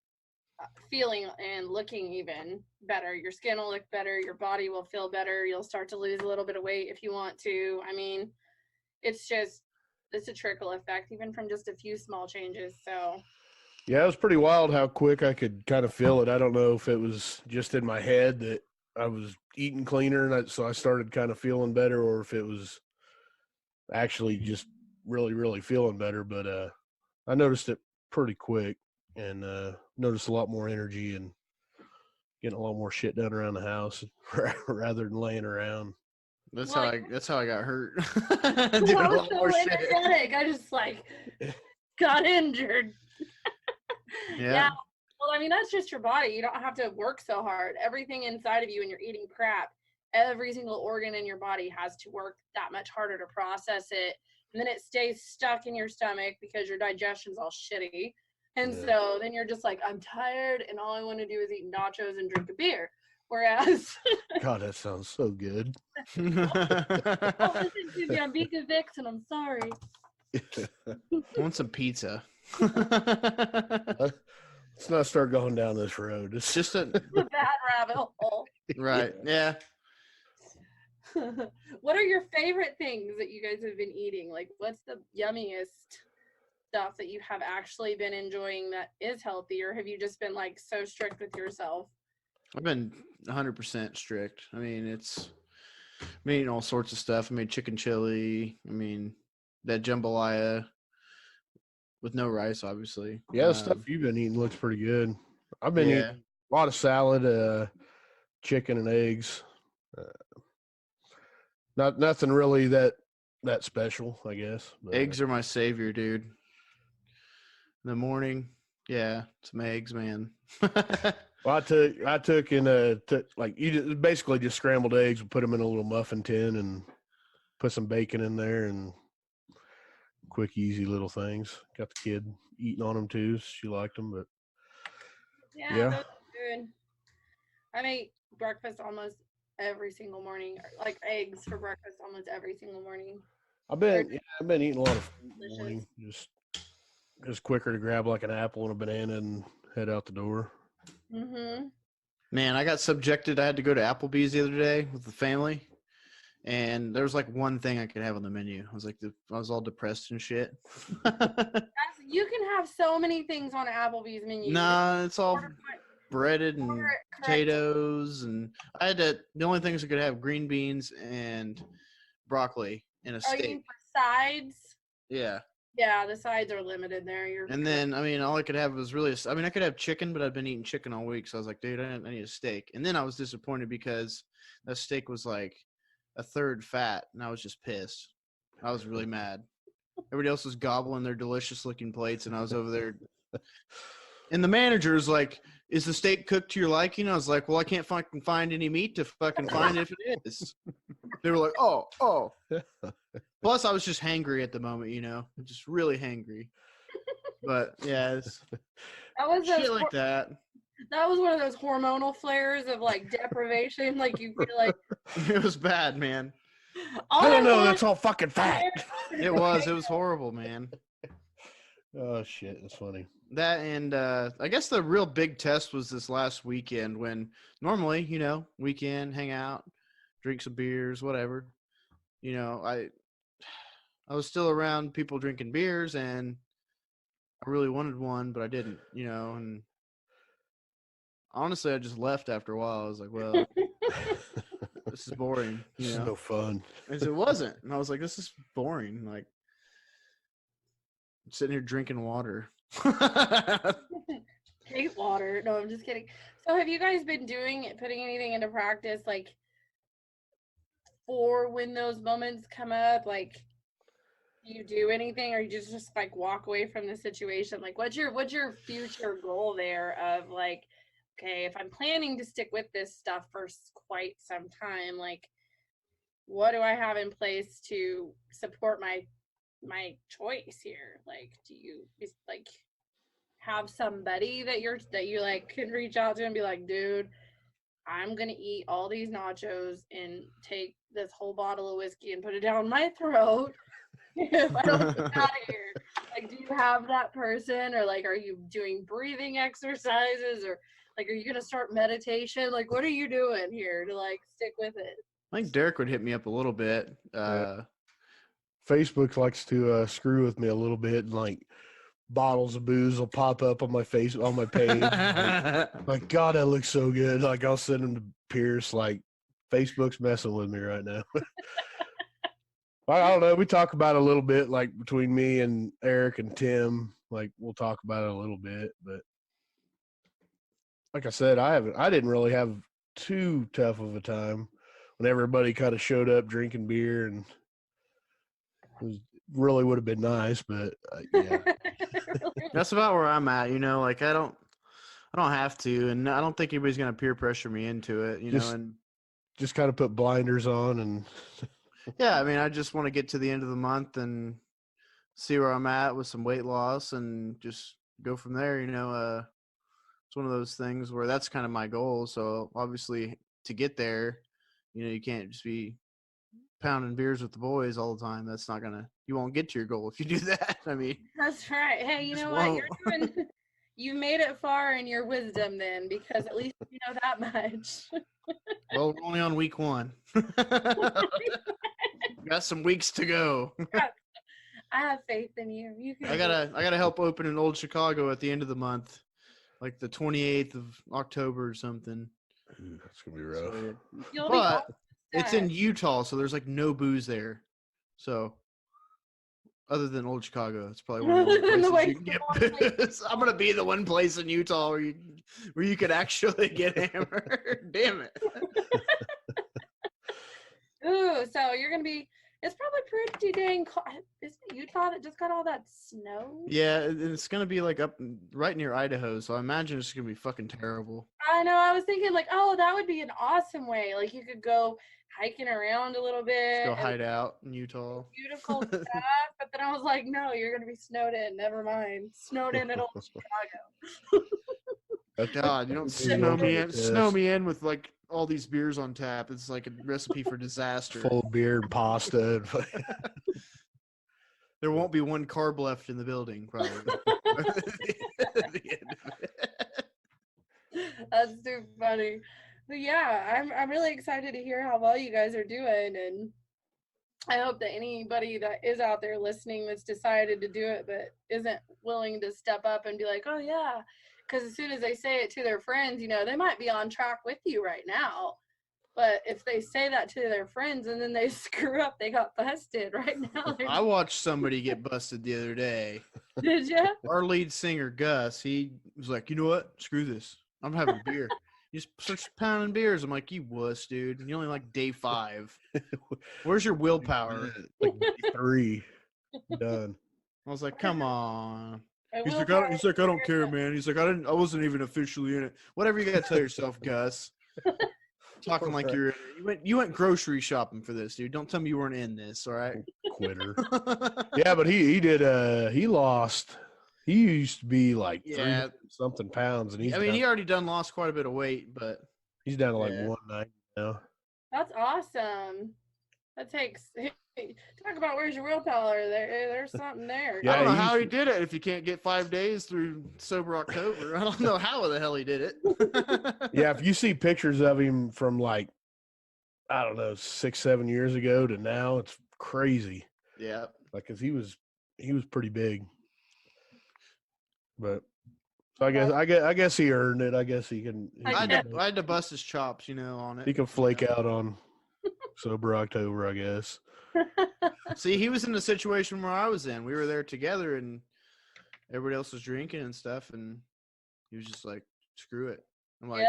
feeling and looking even better. Your skin will look better. Your body will feel better. You'll start to lose a little bit of weight if you want to. I mean, it's a trickle effect, even from just a few small changes. So yeah, it was pretty wild how quick I could kind of feel it. I don't know if it was just in my head that I was eating cleaner, and so I started kind of feeling better, or if it was actually just really, really feeling better. But I noticed it pretty quick, and noticed a lot more energy and getting a lot more shit done around the house rather than laying around. That's how I got hurt. I was so energetic. I just got injured. Yeah. Well, I mean, that's just your body. You don't have to work so hard. Everything inside of you, and you're eating crap, every single organ in your body has to work that much harder to process it and then it stays stuck in your stomach because your digestion's all shitty. And Yeah. so then you're just like, I'm tired and all I want to do is eat nachos and drink a beer. Whereas God, that sounds so good. oh, listen to me, I'm being a vixen, I'm sorry. I want some pizza. Let's not start going down this road. It's Just a It's a bad rabbit hole. right. Yeah. What are your favorite things that you guys have been eating? Like, what's the yummiest stuff that you have actually been enjoying that is healthy, or have you just been like so strict with yourself? I've been 100% strict. I mean, I'm eating all sorts of stuff. I made chicken chili. I mean, that jambalaya with no rice, obviously. Yeah, the stuff you've been eating looks pretty good. I've been Yeah. eating a lot of salad, chicken and eggs. Nothing really that special, I guess. But, Eggs are my savior, dude. In the morning, yeah, some eggs, man. well, I took in like basically just scrambled eggs and put them in a little muffin tin and put some bacon in there and quick, easy little things. Got the kid eating on them too. She liked them, but Yeah, yeah. those are good. I make breakfast almost every single morning, like eggs for breakfast almost every single morning. I've been eating a lot of fruit in the Delicious. morning. Just quicker to grab like an apple and a banana and head out the door. Mm-hmm. Man, I got subjected. I had to go to Applebee's the other day with the family, and there was like one thing I could have on the menu. I was all depressed and shit. You can have so many things on Applebee's menu. Nah, it's all Order- breaded and order it correct. potatoes, and the only things I could have green beans and broccoli and a Are you steak. for sides? Yeah. Yeah, the sides are limited there. And then, I mean, all I could have was I could have chicken, but I'd been eating chicken all week. So I was like, dude, I need a steak. And then I was disappointed because that steak was like a third fat, and I was just pissed. I was really mad. Everybody else was gobbling their delicious looking plates, and I was over there. And the manager was like, is the steak cooked to your liking? I was like, well, I can't fucking find any meat to fucking find if it is. They were like, oh. Plus, I was just hangry at the moment, just really hangry. But yeah, that was shit like that. That was one of those hormonal flares of like deprivation. Like you feel like it was bad, man. I don't know. That's all fucking fat. It was horrible, man. Oh shit, that's funny. That and I guess the real big test was this last weekend when normally, weekend, hang out, drink some beers, whatever. I was still around people drinking beers, and I really wanted one, but I didn't, and honestly, I just left after a while. I was like, well, this is boring. This is no fun. It wasn't. And I was like, this is boring. Like, I'm sitting here drinking water. Hate water. No, I'm just kidding. So have you guys been putting anything into practice, like, for when those moments come up? Like, do you do anything, or you just like walk away from the situation? Like, what's your future goal there of like, okay, if I'm planning to stick with this stuff for quite some time, like, what do I have in place to support my choice here? Like, do you like have somebody that you like can reach out to and be like, dude, I'm gonna eat all these nachos and take this whole bottle of whiskey and put it down my throat if I don't get out of here? Like, do you have that person, or like, are you doing breathing exercises, or like, are you gonna start meditation? Like, what are you doing here to like stick with it? I think Derek would hit me up a little bit. Facebook likes to screw with me a little bit, and like bottles of booze will pop up on my page. Like, God, that looks so good. Like, I'll send them to Pierce. Like, Facebook's messing with me right now. I don't know. We talk about it a little bit, like between me and Eric and Tim. Like, we'll talk about it a little bit, but like I said, I didn't really have too tough of a time when everybody kind of showed up drinking beer, and it really would have been nice, but yeah. That's about where I'm at. Like, I don't have to, and I don't think anybody's gonna peer pressure me into it. And just kind of put blinders on, and yeah, I mean, I just want to get to the end of the month and see where I'm at with some weight loss and just go from there. It's one of those things where that's kind of my goal. So obviously, to get there, you can't just be pounding beers with the boys all the time. That's not gonna. You won't get to your goal if you do that. I mean, That's right. Hey, you know what? You've made it far in your wisdom then, because at least you know that much. Well, we're only on week 1. Got some weeks to go. I have faith in you. I gotta help open in Old Chicago at the end of the month, like the 28th of October or something. Ooh, that's gonna be rough. But it's in Utah, so there's like no booze there. So other than Old Chicago, it's probably one of the only places you can get booze. I'm gonna be the one place in Utah where you could actually get hammered. Damn it. Ooh, so you're gonna be. It's probably pretty dang cold. Isn't it Utah that just got all that snow? Yeah, it's gonna be like up right near Idaho, so I imagine it's gonna be fucking terrible. I know. I was thinking like, oh, that would be an awesome way. Like you could go hiking around a little bit. Let's go hide out in Utah. Beautiful stuff. But then I was like, no, you're gonna be snowed in. Never mind. Snowed in at Old Chicago. God, you don't snow me in with like all these beers on tap. It's like a recipe for disaster. Full of beer and pasta. There won't be one carb left in the building, probably. That's too funny. But yeah, I'm really excited to hear how well you guys are doing, and I hope that anybody that is out there listening that's decided to do it but isn't willing to step up and be like, oh yeah, because as soon as they say it to their friends, they might be on track with you right now. But if they say that to their friends and then they screw up, they got busted right now. I watched somebody get busted the other day. Did you? Our lead singer, Gus, he was like, you know what? Screw this. I'm having a beer. You just start pounding beers. I'm like, you wuss, dude. And you're only like day 5. Where's your willpower? Like 3. Done. I was like, come on. He's like, I don't care, man. He's like, I wasn't even officially in it. Whatever you gotta tell yourself, Gus. Talking like you went grocery shopping for this, dude. Don't tell me you weren't in this, all right? Quitter. Yeah, but he did he lost. He used to be like 300 something pounds, and he already lost quite a bit of weight, but he's down to like 190 now. That's awesome. That takes talk about where's your willpower. There's something there. Yeah, I don't know how he did it if you can't get 5 days through sober October. I don't know how the hell he did it. Yeah, if you see pictures of him from like, I don't know, 6-7 years ago to now, it's crazy. Yeah, like cause he was pretty big. But so I guess he earned it. I guess he can. I had to bust his chops, on it. He can flake out on sober October, I guess. See, he was in the situation where I was in. We were there together, and everybody else was drinking and stuff, and he was just like, "Screw it." I'm like,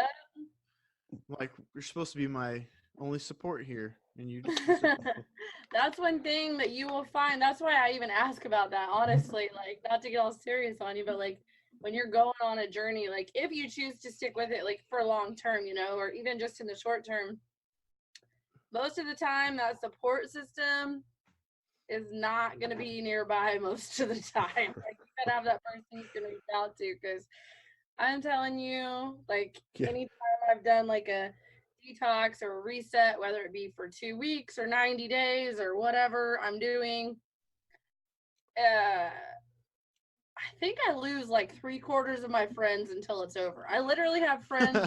"You're supposed to be my only support here," and you. That's one thing that you will find. That's why I even ask about that. Honestly, like not to get all serious on you, but like when you're going on a journey, like if you choose to stick with it, like for long term, or even just in the short term. Most of the time, that support system is not going to be nearby most of the time. Like, you got to have that person you can reach out to, because I'm telling you, like, anytime I've done, like, a detox or a reset, whether it be for 2 weeks or 90 days or whatever I'm doing, I think I lose, like, 3/4 of my friends until it's over. I literally have friends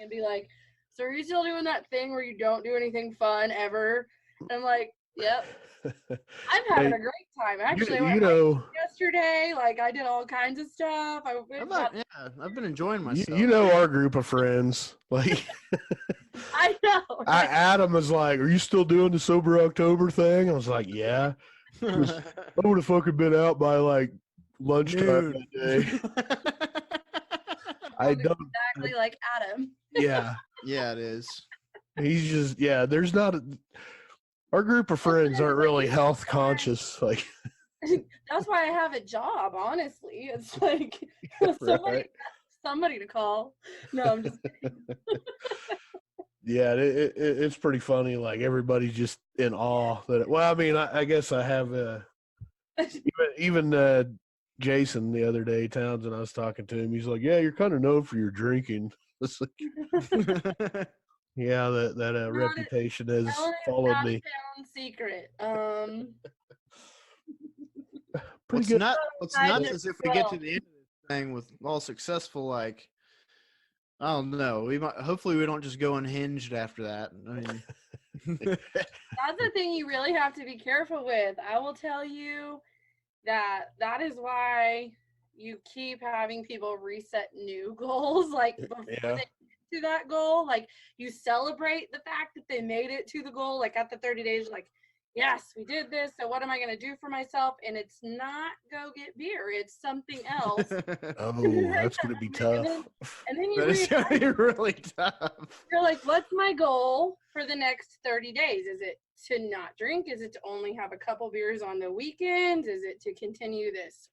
and be like, so are you still doing that thing where you don't do anything fun ever? And I'm like, yep. I'm having a great time. Actually, I went yesterday. Like I did all kinds of stuff. I've been enjoying myself. Our group of friends. Like I know. Right? Adam was like, "Are you still doing the sober October thing?" I was like, "Yeah." I would have fucking been out by like lunchtime that day. I don't exactly like Adam. Yeah. Yeah, it is. He's just there's not our group of friends aren't really health conscious. Like that's why I have a job, honestly. It's like somebody to call. No, I'm just kidding. Yeah, it's pretty funny. Like everybody's just in awe that. Well, I mean, I guess I have Even Jason the other day, Townsend, I was talking to him. He's like, "Yeah, you're kind of known for your drinking." It's like, yeah, that reputation has Telling it followed out of me. town secret. Pretty good. What's Hide nuts it is if we get well. to the end of this thing with all successful, like, I don't know. Hopefully we don't just go unhinged after that. I mean, That's the thing you really have to be careful with. I will tell you that is why you keep having people reset new goals, like before Yeah. they get to that goal. Like you celebrate the fact that they made it to the goal, like at the 30 days, like, yes, we did this. So what am I going to do for myself? And it's not go get beer. It's something else. Oh, that's gonna be tough. And then you that is gonna be really tough. you're like, what's my goal for the next 30 days? Is it to not drink? Is it to only have a couple beers on the weekends? Is it to continue this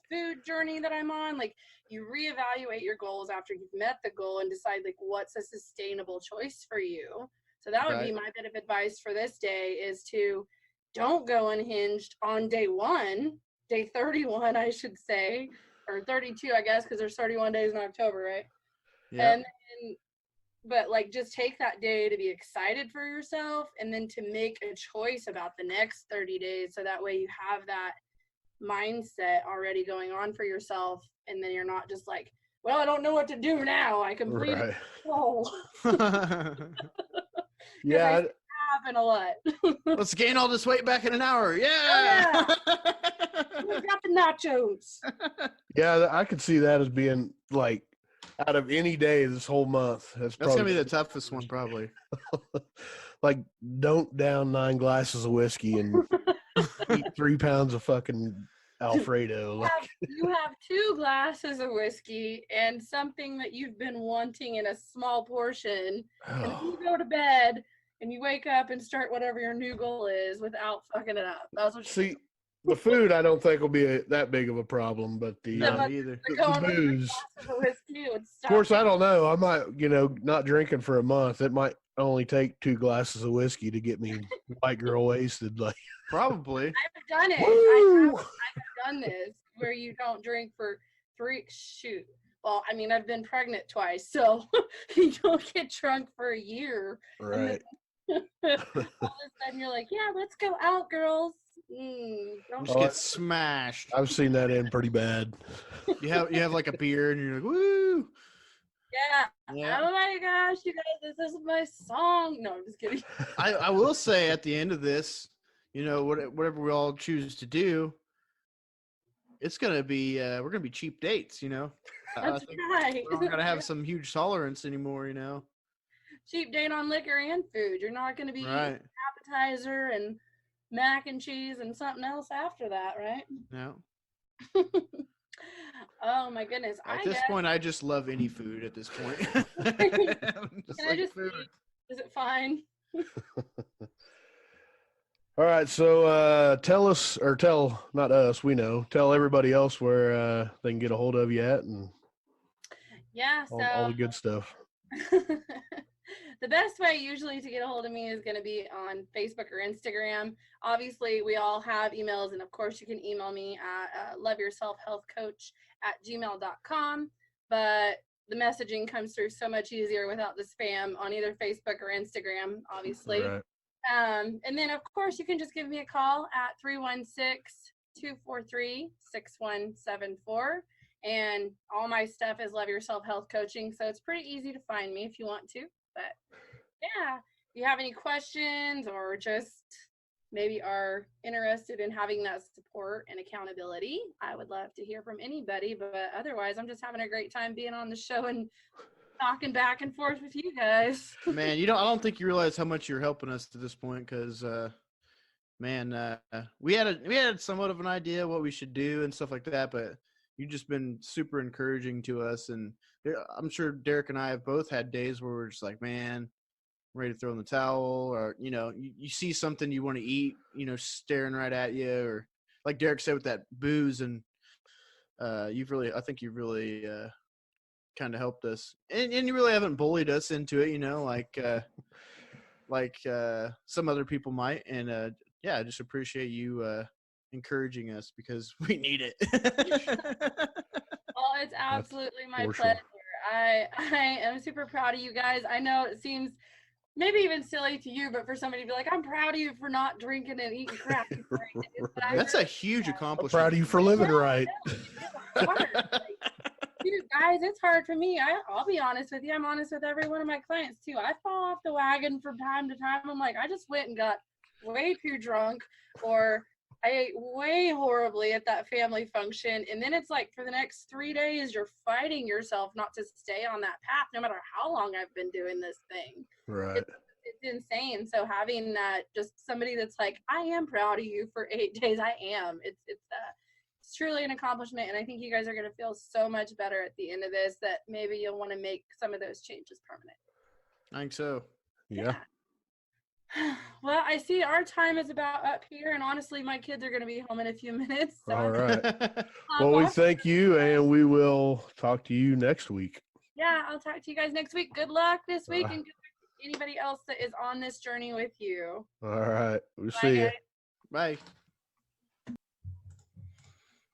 food journey that I'm on? Like you reevaluate your goals after you've met the goal and decide like what's a sustainable choice for you. So that would be my bit of advice for this day is to don't go unhinged on day 31, I should say, or 32, I guess, because there's 31 days in October, right? Yeah. And then, but like just take that day to be excited for yourself and then to make a choice about the next 30 days. So that way you have that mindset already going on for yourself. And then you're not just like, well, I don't know what to do now. I completed Right. the goal. Yeah. Happen a lot. Let's gain all this weight back in an hour. Yeah. Oh, we got the nachos. Yeah, I could see that as being like out of any day this whole month. That's gonna be the toughest one, probably. Like, don't down 9 glasses of whiskey and eat 3 pounds of fucking Alfredo. You have 2 glasses of whiskey and something that you've been wanting in a small portion, and then you go to bed and you wake up and start whatever your new goal is without fucking it up. That's what See, the food I don't think will be that big of a problem, but the either. the booze. Of course, I don't know. I might, not drinking for a month. It might only take 2 glasses of whiskey to get me white girl wasted. Like probably. I've done it. I have done this where you don't drink for 3. Well, I mean, I've been pregnant twice, so you don't get drunk for a year. Right. All of a sudden, you're like, yeah, let's go out, girls. Don't Just get smashed. I've seen that end pretty bad. You have like a beer and you're like, woo. Yeah. Oh my gosh, you guys, this is my song. No, I'm just kidding. I will say at the end of this, whatever we all choose to do, it's gonna be we're gonna be cheap dates. That's right. We're not gonna have some huge tolerance anymore. Cheap date on liquor and food. You're not gonna be eating appetizer and mac and cheese and something else after that, right? No. Oh my goodness. At this point, I just love any food at this point. Can I just food. Is it fine? All right, so tell not us, we know. Tell everybody else where they can get a hold of you at and all the good stuff. The best way usually to get a hold of me is going to be on Facebook or Instagram. Obviously, we all have emails, and of course, you can email me at loveyourselfhealthcoach@gmail.com. But the messaging comes through so much easier without the spam on either Facebook or Instagram, obviously. Right. And then, of course, you can just give me a call at 316-243-6174. And all my stuff is Love Yourself Health Coaching, so it's pretty easy to find me if you want to. But yeah, if you have any questions or just maybe are interested in having that support and accountability, I would love to hear from anybody. But otherwise, I'm just having a great time being on the show and talking back and forth with you guys. Man, I don't think you realize how much you're helping us to this point because, we had somewhat of an idea what we should do and stuff like that, but you've just been super encouraging to us. And I'm sure Derek and I have both had days where we're just like, man, I'm ready to throw in the towel, or, you see something you want to eat, staring right at you, or like Derek said with that booze. And I think you've really kind of helped us, and you really haven't bullied us into it, like some other people might. And I just appreciate you encouraging us because we need it. Well, it's absolutely my for pleasure. sure. I am super proud of you guys. I know it seems maybe even silly to you, but for somebody to be like, I'm proud of you for not drinking and eating crap. That's a huge I'm accomplishment. proud of you for living right. It's hard. Like, dude, guys, it's hard for me. I'll be honest with you. I'm honest with every one of my clients too. I fall off the wagon from time to time. I'm like, I just went and got way too drunk, or I ate way horribly at that family function. And then it's like for the next 3 days, you're fighting yourself not to stay on that path, no matter how long I've been doing this thing. Right. It's insane. So having that, just somebody that's like, I am proud of you for 8 days. I am. It's truly an accomplishment, and I think you guys are going to feel so much better at the end of this that maybe you'll want to make some of those changes permanent. I think so. Yeah. Well, I see our time is about up here, and honestly, my kids are going to be home in a few minutes. So All right. Well, we thank you, and we will talk to you next week. Yeah, I'll talk to you guys next week. Good luck this week, and good luck to anybody else that is on this journey with you. All right. We'll Bye, see you. guys. Bye.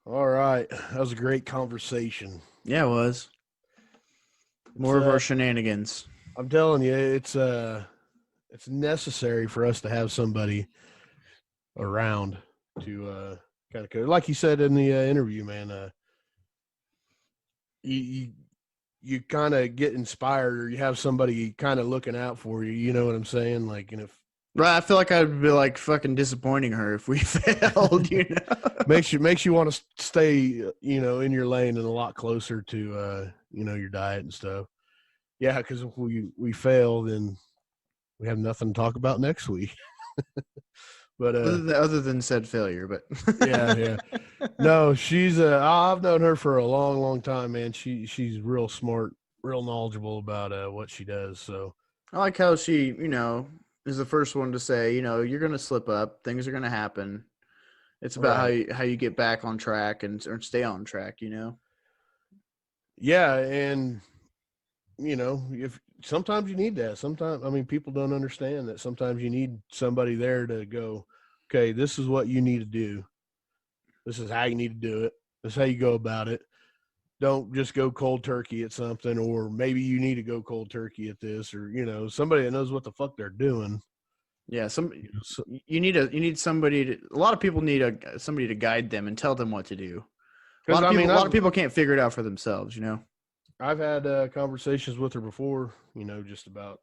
All right. That was a great conversation. Yeah, it was. More of our shenanigans. I'm telling you, it's necessary for us to have somebody around to kind of, like you said in the interview, man. You kind of get inspired, or you have somebody kind of looking out for you. You know what I'm saying? Like, and if Right, I feel like I'd be like fucking disappointing her if we failed. You know, makes you want to stay, you know, in your lane and a lot closer to, you know, your diet and stuff. Yeah, because if we fail, then we have nothing to talk about next week. But other than said failure, but yeah. No, she's I've known her for a long time, man. She's real smart, real knowledgeable about what she does. So I like how she, you know, is the first one to say, you know, you're going to slip up, things are going to happen. It's about how you get back on track or stay on track, you know. Yeah, and you know, if sometimes you need that. Sometimes, I mean, people don't understand that sometimes you need somebody there to go, okay, this is what you need to do. This is how you need to do it. This is how you go about it. Don't just go cold turkey at something, or maybe you need to go cold turkey at this, or, you know, somebody that knows what the fuck they're doing. Yeah, you need somebody to, a lot of people need somebody to guide them and tell them what to do. A lot of people can't figure it out for themselves, you know. I've had conversations with her before, you know, just about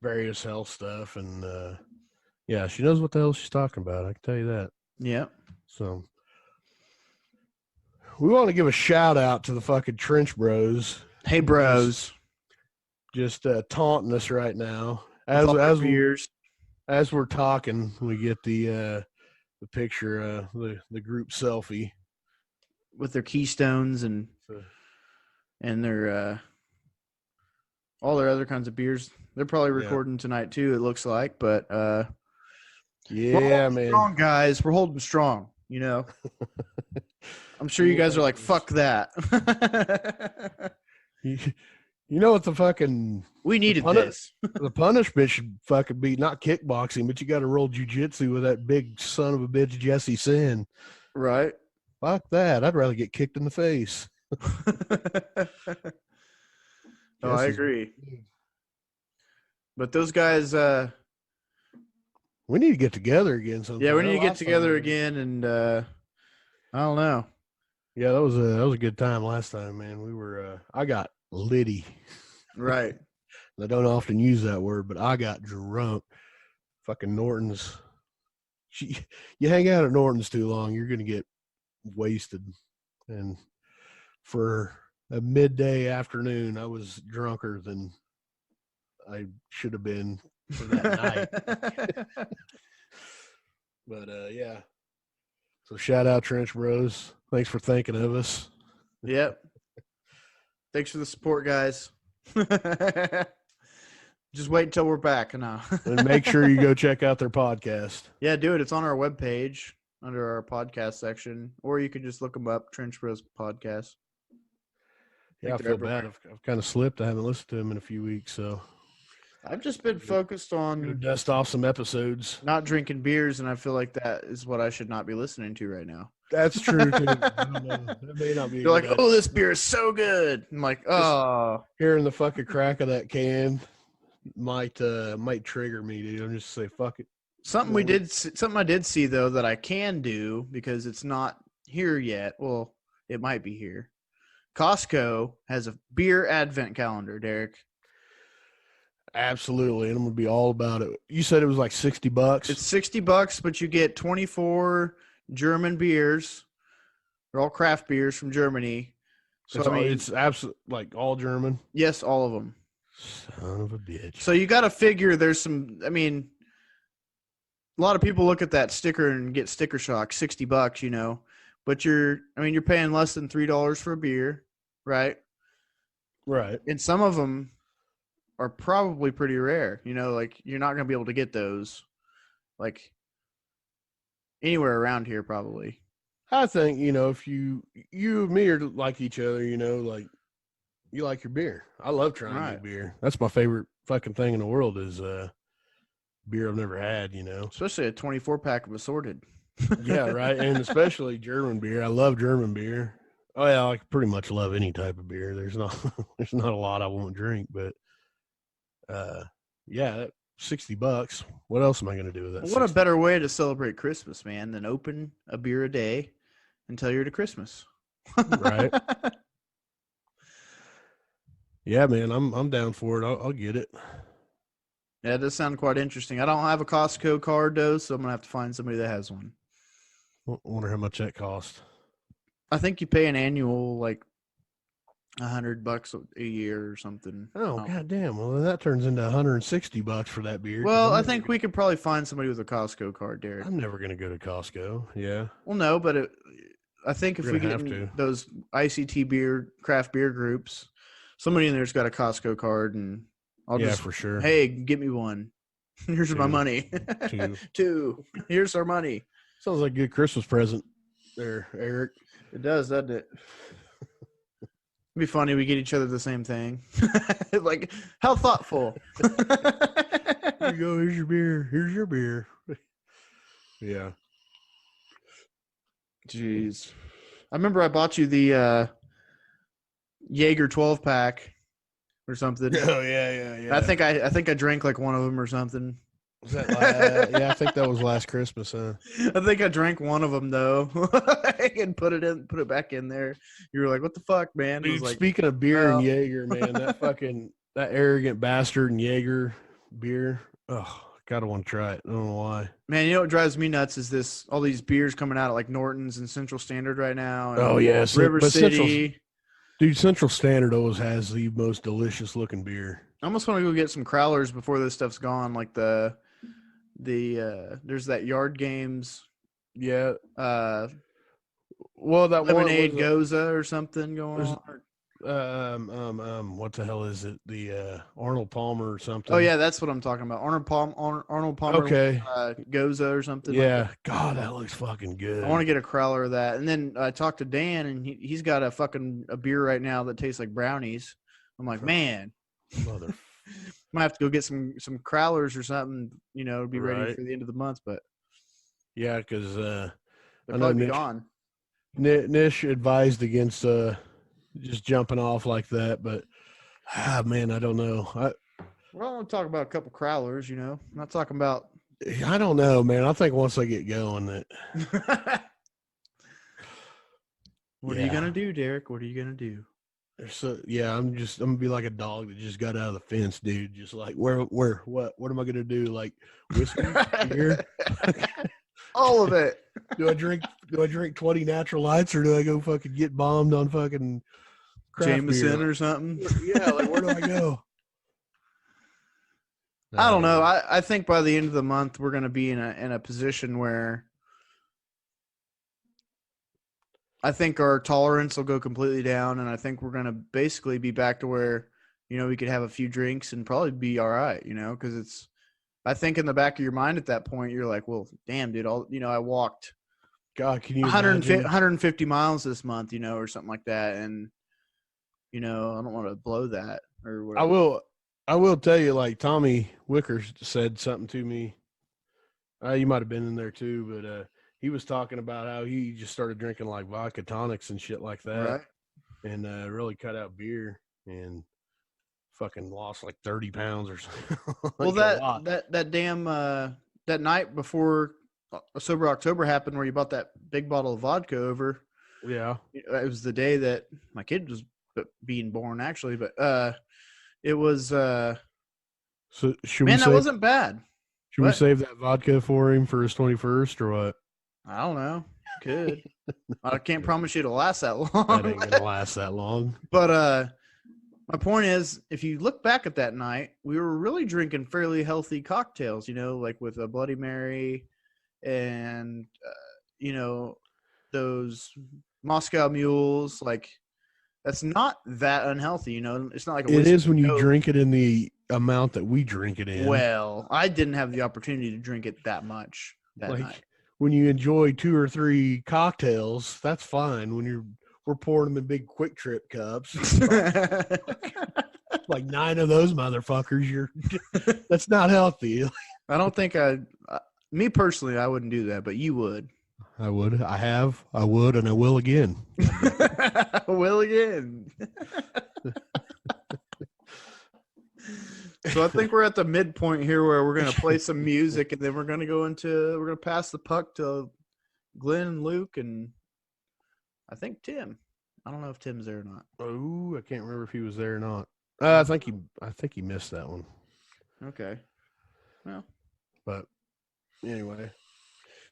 various health stuff, and yeah, she knows what the hell she's talking about. I can tell you that. Yeah. So we want to give a shout out to the fucking Trench Bros. Hey, bros. Just taunting us right now. As we're talking, we get the picture, the group selfie with their Keystones and their all their other kinds of beers. They're probably recording tonight too, it looks like, but yeah, man. Strong, guys. We're holding strong, you know. I'm sure you guys are like, fuck that. You know what the fucking we needed this. The punishment should fucking be not kickboxing, but you got to roll jujitsu with that big son of a bitch Jesse Sin. Right. Fuck that. I'd rather get kicked in the face. Oh, I agree. But those guys, we need to get together again sometime. Yeah, we need to get together again, and I don't know. Yeah, that was a good time last time, man. We were I got litty. Right. I don't often use that word, but I got drunk. Fucking Norton's. You hang out at Norton's too long, you're gonna get wasted. And for a midday afternoon, I was drunker than I should have been for that night. But yeah. So shout out Trench Bros. Thanks for thinking of us. Yep. Thanks for the support, guys. Just wait until we're back now. And make sure you go check out their podcast. Yeah, do it. It's on our webpage under our podcast section, or you could just look them up, Trench Bros Podcast. Yeah, I feel bad. I've kind of slipped. I haven't listened to them in a few weeks, so I've just been focused Go on dust off some episodes. not drinking beers, and I feel like that is what I should not be listening to right now. That's true too. I don't know. That may not be. You're like, oh, this beer is so good. I'm like, oh, Hearing the fucking crack of that can might trigger me, dude. I'm just say fuck it. something I did see though that I can do because it's not here yet. Well, it might be here. Costco has a beer advent calendar, Derek. Absolutely, and I'm gonna be all about it. You said it was like $60. It's $60, but you get 24 German beers. They're all craft beers from Germany. So it's absolutely like all German. Yes, all of them. Son of a bitch. So you got to figure there's some. I mean, a lot of people look at that sticker and get sticker shock. $60, you know, but you're paying less than $3 for a beer, right? Right. And some of them are probably pretty rare. You know, like you're not going to be able to get those, like anywhere around here, probably. I think, if you and me are like each other, like you like your beer. I love trying new beer. That's my favorite fucking thing in the world is beer I've never had, Especially a 24-pack of assorted. Yeah, right. And especially German beer. I love German beer. Oh yeah, I pretty much love any type of beer. There's not a lot I won't drink, but yeah, $60. What else am I going to do with that? Well, what a better way to celebrate Christmas, man, than open a beer a day until you're to Christmas. Right. Yeah, man, I'm down for it. I'll get it. Yeah, it does sound quite interesting. I don't have a Costco card though, so I'm gonna have to find somebody that has one. I wonder how much that cost. I think you pay an annual like $100 a year or something. Oh, goddamn! Well, then that turns into $160 for that beer. Well, I think we could probably find somebody with a Costco card, Derek. I'm never gonna go to Costco. Yeah. Well, no, but I think if we get those ICT beer craft beer groups, somebody in there's got a Costco card, and I'll just for sure. Hey, get me one. Here's my money. Two. Here's our money. Sounds like a good Christmas present, there, Eric. It does, doesn't it? It'd be funny. We get each other the same thing. Like, how thoughtful. Here you go. Here's your beer. Here's your beer. Yeah. Jeez. I remember I bought you the Jaeger 12-pack or something. Oh, yeah. I think I drank like one of them or something. Was that yeah, I think that was last Christmas, huh? I think I drank one of them though, and put it back in there. You were like, "What the fuck, man?" Dude, like, speaking of beer and Jaeger, man, that arrogant bastard and Jaeger beer. Oh, gotta want to try it. I don't know why. Man, you know what drives me nuts is all these beers coming out at like Norton's and Central Standard right now. And oh yes, River City. Central Standard always has the most delicious looking beer. I almost want to go get some crowlers before this stuff's gone. Like there's that Yard Games. Yeah. Well, that lemonade Goza or something going on. What the hell is it? The Arnold Palmer or something. Oh yeah, that's what I'm talking about. Arnold Palmer. Okay. Goza or something. Yeah. Like that. God, that looks fucking good. I want to get a crowler of that. And then I talked to Dan, and he's got a beer right now that tastes like brownies. I'm like, man, mother. Might have to go get some crowlers or something, to be ready for the end of the month. But yeah, because they'll probably be gone. Nish advised against just jumping off like that, but man, I don't know. I want to talk about a couple crowlers. I'm not talking about. I don't know, man. I think once they get going, that. What are you gonna do, Derek? What are you gonna do? So yeah, I'm gonna be like a dog that just got out of the fence, dude. Just like where, what am I gonna do? Like whiskey, beer, all of it. Do I drink 20 natural lights, or do I go fucking get bombed on fucking Jameson or something? Yeah, like where do I go? I don't know. I think by the end of the month we're gonna be in a position where I think our tolerance will go completely down, and I think we're going to basically be back to where, we could have a few drinks and probably be all right, because I think in the back of your mind at that point, you're like, well, damn, dude, I walked God, can you 150 miles this month, or something like that. And, I don't want to blow that or whatever. I will tell you, like Tommy Wicker said something to me. You might have been in there too, but he was talking about how he just started drinking like vodka tonics and shit like that, Right. and really cut out beer and fucking lost like 30 pounds or something. Well, Like that damn that night before Sober October happened, where you bought that big bottle of vodka over. Yeah. It was the day that my kid was being born, actually, but it was So should man, we that wasn't bad. Should we save that vodka for him for his 21st or what? I don't know. Could. I can't promise you it'll last that long. That ain't gonna last that long. But my point is, if you look back at that night, we were really drinking fairly healthy cocktails, like with a Bloody Mary and, those Moscow Mules. Like, that's not that unhealthy, It's not like it is when you drink it in the amount that we drink it in. Well, I didn't have the opportunity to drink it that much that night. When you enjoy 2 or 3 cocktails, that's fine. When we're pouring them in big Quick Trip cups, like 9 of those motherfuckers, that's not healthy. I don't think me personally, I wouldn't do that, but you would. I would. I would, and I will again. I will again. So I think we're at the midpoint here where we're going to play some music, and then we're going to pass the puck to Glenn and Luke, and I think Tim. I don't know if Tim's there or not. Oh, I can't remember if he was there or not. I think he missed that one. Okay. Well, but anyway,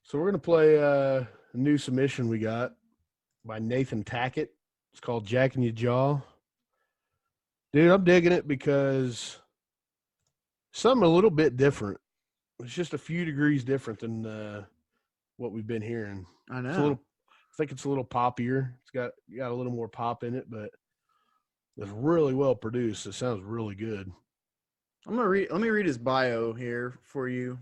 so we're going to play a new submission we got by Nathan Tackett. It's called Jackin' Your Jaw. Dude, I'm digging it because something a little bit different. It's just a few degrees different than what we've been hearing. I know. I think it's a little poppier. It's got a little more pop in it, but it's really well produced. It sounds really good. Let me read his bio here for you.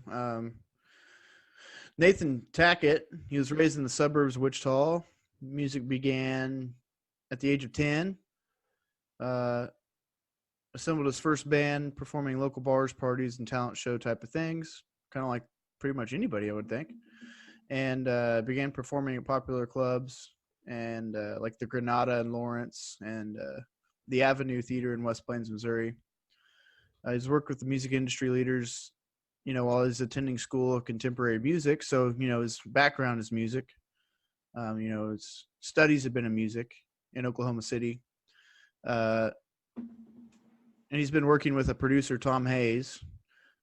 Nathan Tackett, he was raised in the suburbs of Wichita. Music began at the age of 10. Assembled his first band, performing local bars, parties, and talent show type of things, kind of like pretty much anybody, I would think. And began performing at popular clubs and like the Granada in Lawrence and the Avenue Theater in West Plains, Missouri. He's worked with the music industry leaders, while he's attending School of Contemporary Music. So, his background is music. His studies have been in music in Oklahoma City. And he's been working with a producer, Tom Hayes.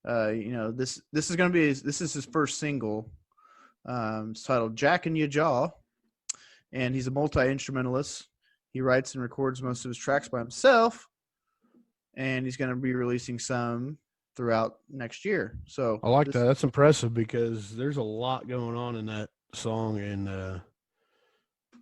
This is going to be this is his first single. It's titled Jackin' Your Jaw, and he's a multi-instrumentalist. He writes and records most of his tracks by himself, and he's going to be releasing some throughout next year. So I like that. That's impressive because there's a lot going on in that song, and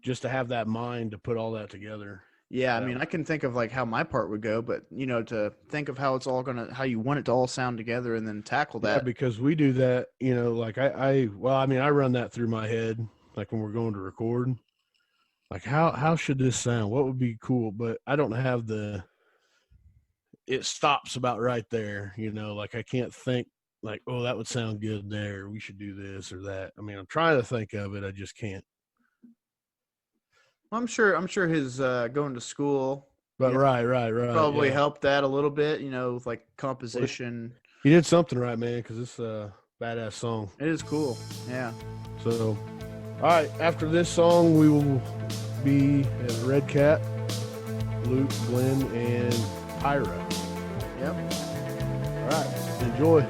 just to have that mind to put all that together. Yeah, I mean, I can think of like how my part would go, but to think of how it's all how you want it to all sound together and then tackle that. Yeah, because we do that, like I run that through my head, like when we're going to record, like how should this sound? What would be cool? But I don't have it stops about right there, like I can't think like, oh, that would sound good there. We should do this or that. I mean, I'm trying to think of it. I just can't. I'm sure his going to school, but right, probably helped that a little bit, with like composition. He did something right, man, because it's a badass song. It is cool, yeah. So, all right, after this song, we will be at Red Cat, Luke, Glenn, and Pyra. Yep. All right, enjoy.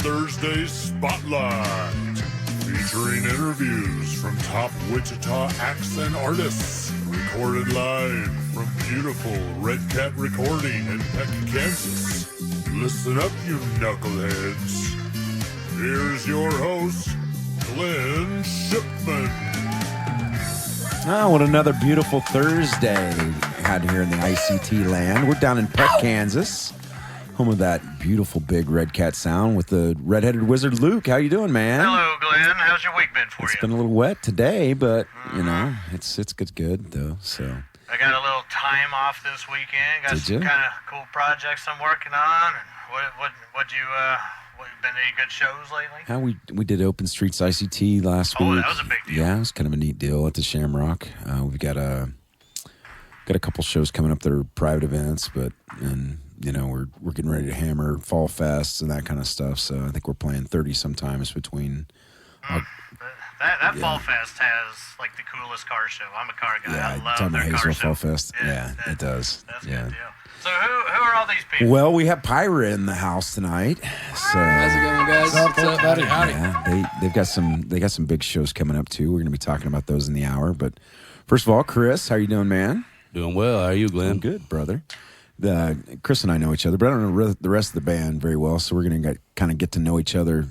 Thursday Spotlight, featuring interviews from top Wichita acts and artists, recorded live from beautiful Red Cat Recording in Peck, Kansas. Listen up, you knuckleheads. Here's your host, Glenn Shipman. Oh, what another beautiful Thursday out here in the ICT land. We're down in Peck, Kansas, home of that beautiful big Red Cat sound with the redheaded wizard Luke. How you doing, man? Hello, Glenn. How's your week been for It's you? been a little wet today, but you know, it's good though. So I got a little time off this weekend. Got Did some you? kind of cool projects I'm working on. And what been any good shows lately? how we did Open Streets ICT last week. Oh, that was a big deal. Yeah, it was kind of a neat deal at the Shamrock. We've got a couple shows coming up that are private events, and you know we're getting ready to hammer Fall Fests and that kind of stuff. So I think we're playing 30 sometimes between. That Fall Fest has like the coolest car show. I'm a car guy. I love talking their about car Hazel show. Fall Fest. Yeah, it does. That's yeah. a good deal. So who are all these people? Well, we have Pyra in the house tonight. So How's it going, guys? What's up, buddy? yeah, they got some big shows coming up too. We're going to be talking about those in the hour. But first of all, Chris, how you doing, man? Doing well. How are you, Glenn? I'm good, brother. Chris and I know each other, but I don't know the rest of the band very well. So we're going to kind of get to know each other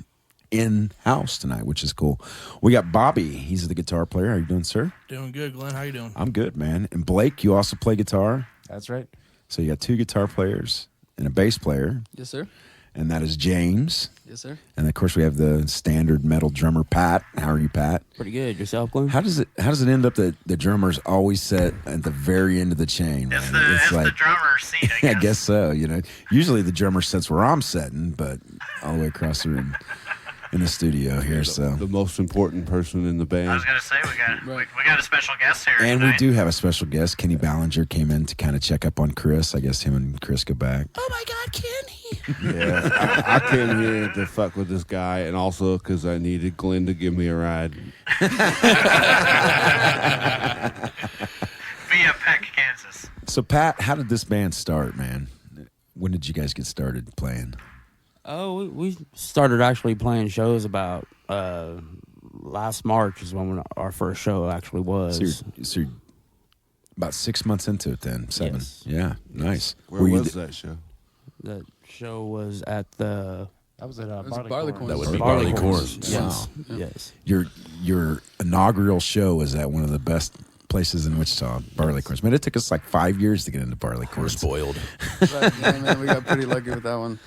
in house tonight, which is cool. We got Bobby. He's the guitar player. How you doing, sir? Doing good, Glenn. How you doing? I'm good, man. And Blake, you also play guitar. That's right. So you got two guitar players and a bass player, Yes, sir. and that is James. Yes, sir. And of course, we have the standard metal drummer, Pat. How are you, Pat? Pretty good. Yourself, Glenn? How does it end up that the drummer's always set at the very end of the chain? It's man? the drummer's seat, I guess. I guess so. You know, usually the drummer sits where I'm sitting, but all the way across the room in the studio here. So, The most important person in the I was band. gonna say we got a special guest here and we tonight. do have a special guest. Kenny Ballinger came in to kind of check up on Chris. I guess him and Chris go back. Oh, my God, Kenny. Yeah, I came here to fuck with this guy, and also because I needed Glenn to give me a ride. Via Peck, Kansas. So, Pat, how did this band start, man? When did you guys get started playing? Oh, we started actually playing shows about last March is when our first show actually was. So you're about 6 months into it then? 7. Yes. Yeah, nice. Where was that show? The show was at the That was at Barleycorn. That would be Barleycorn. Yes. Wow. Yes. Your inaugural show was at one of the best places in Wichita, Barleycorns. Man, it took us like 5 years to get into We're Barleycorns. spoiled. Right, yeah, man, we got pretty lucky with that one.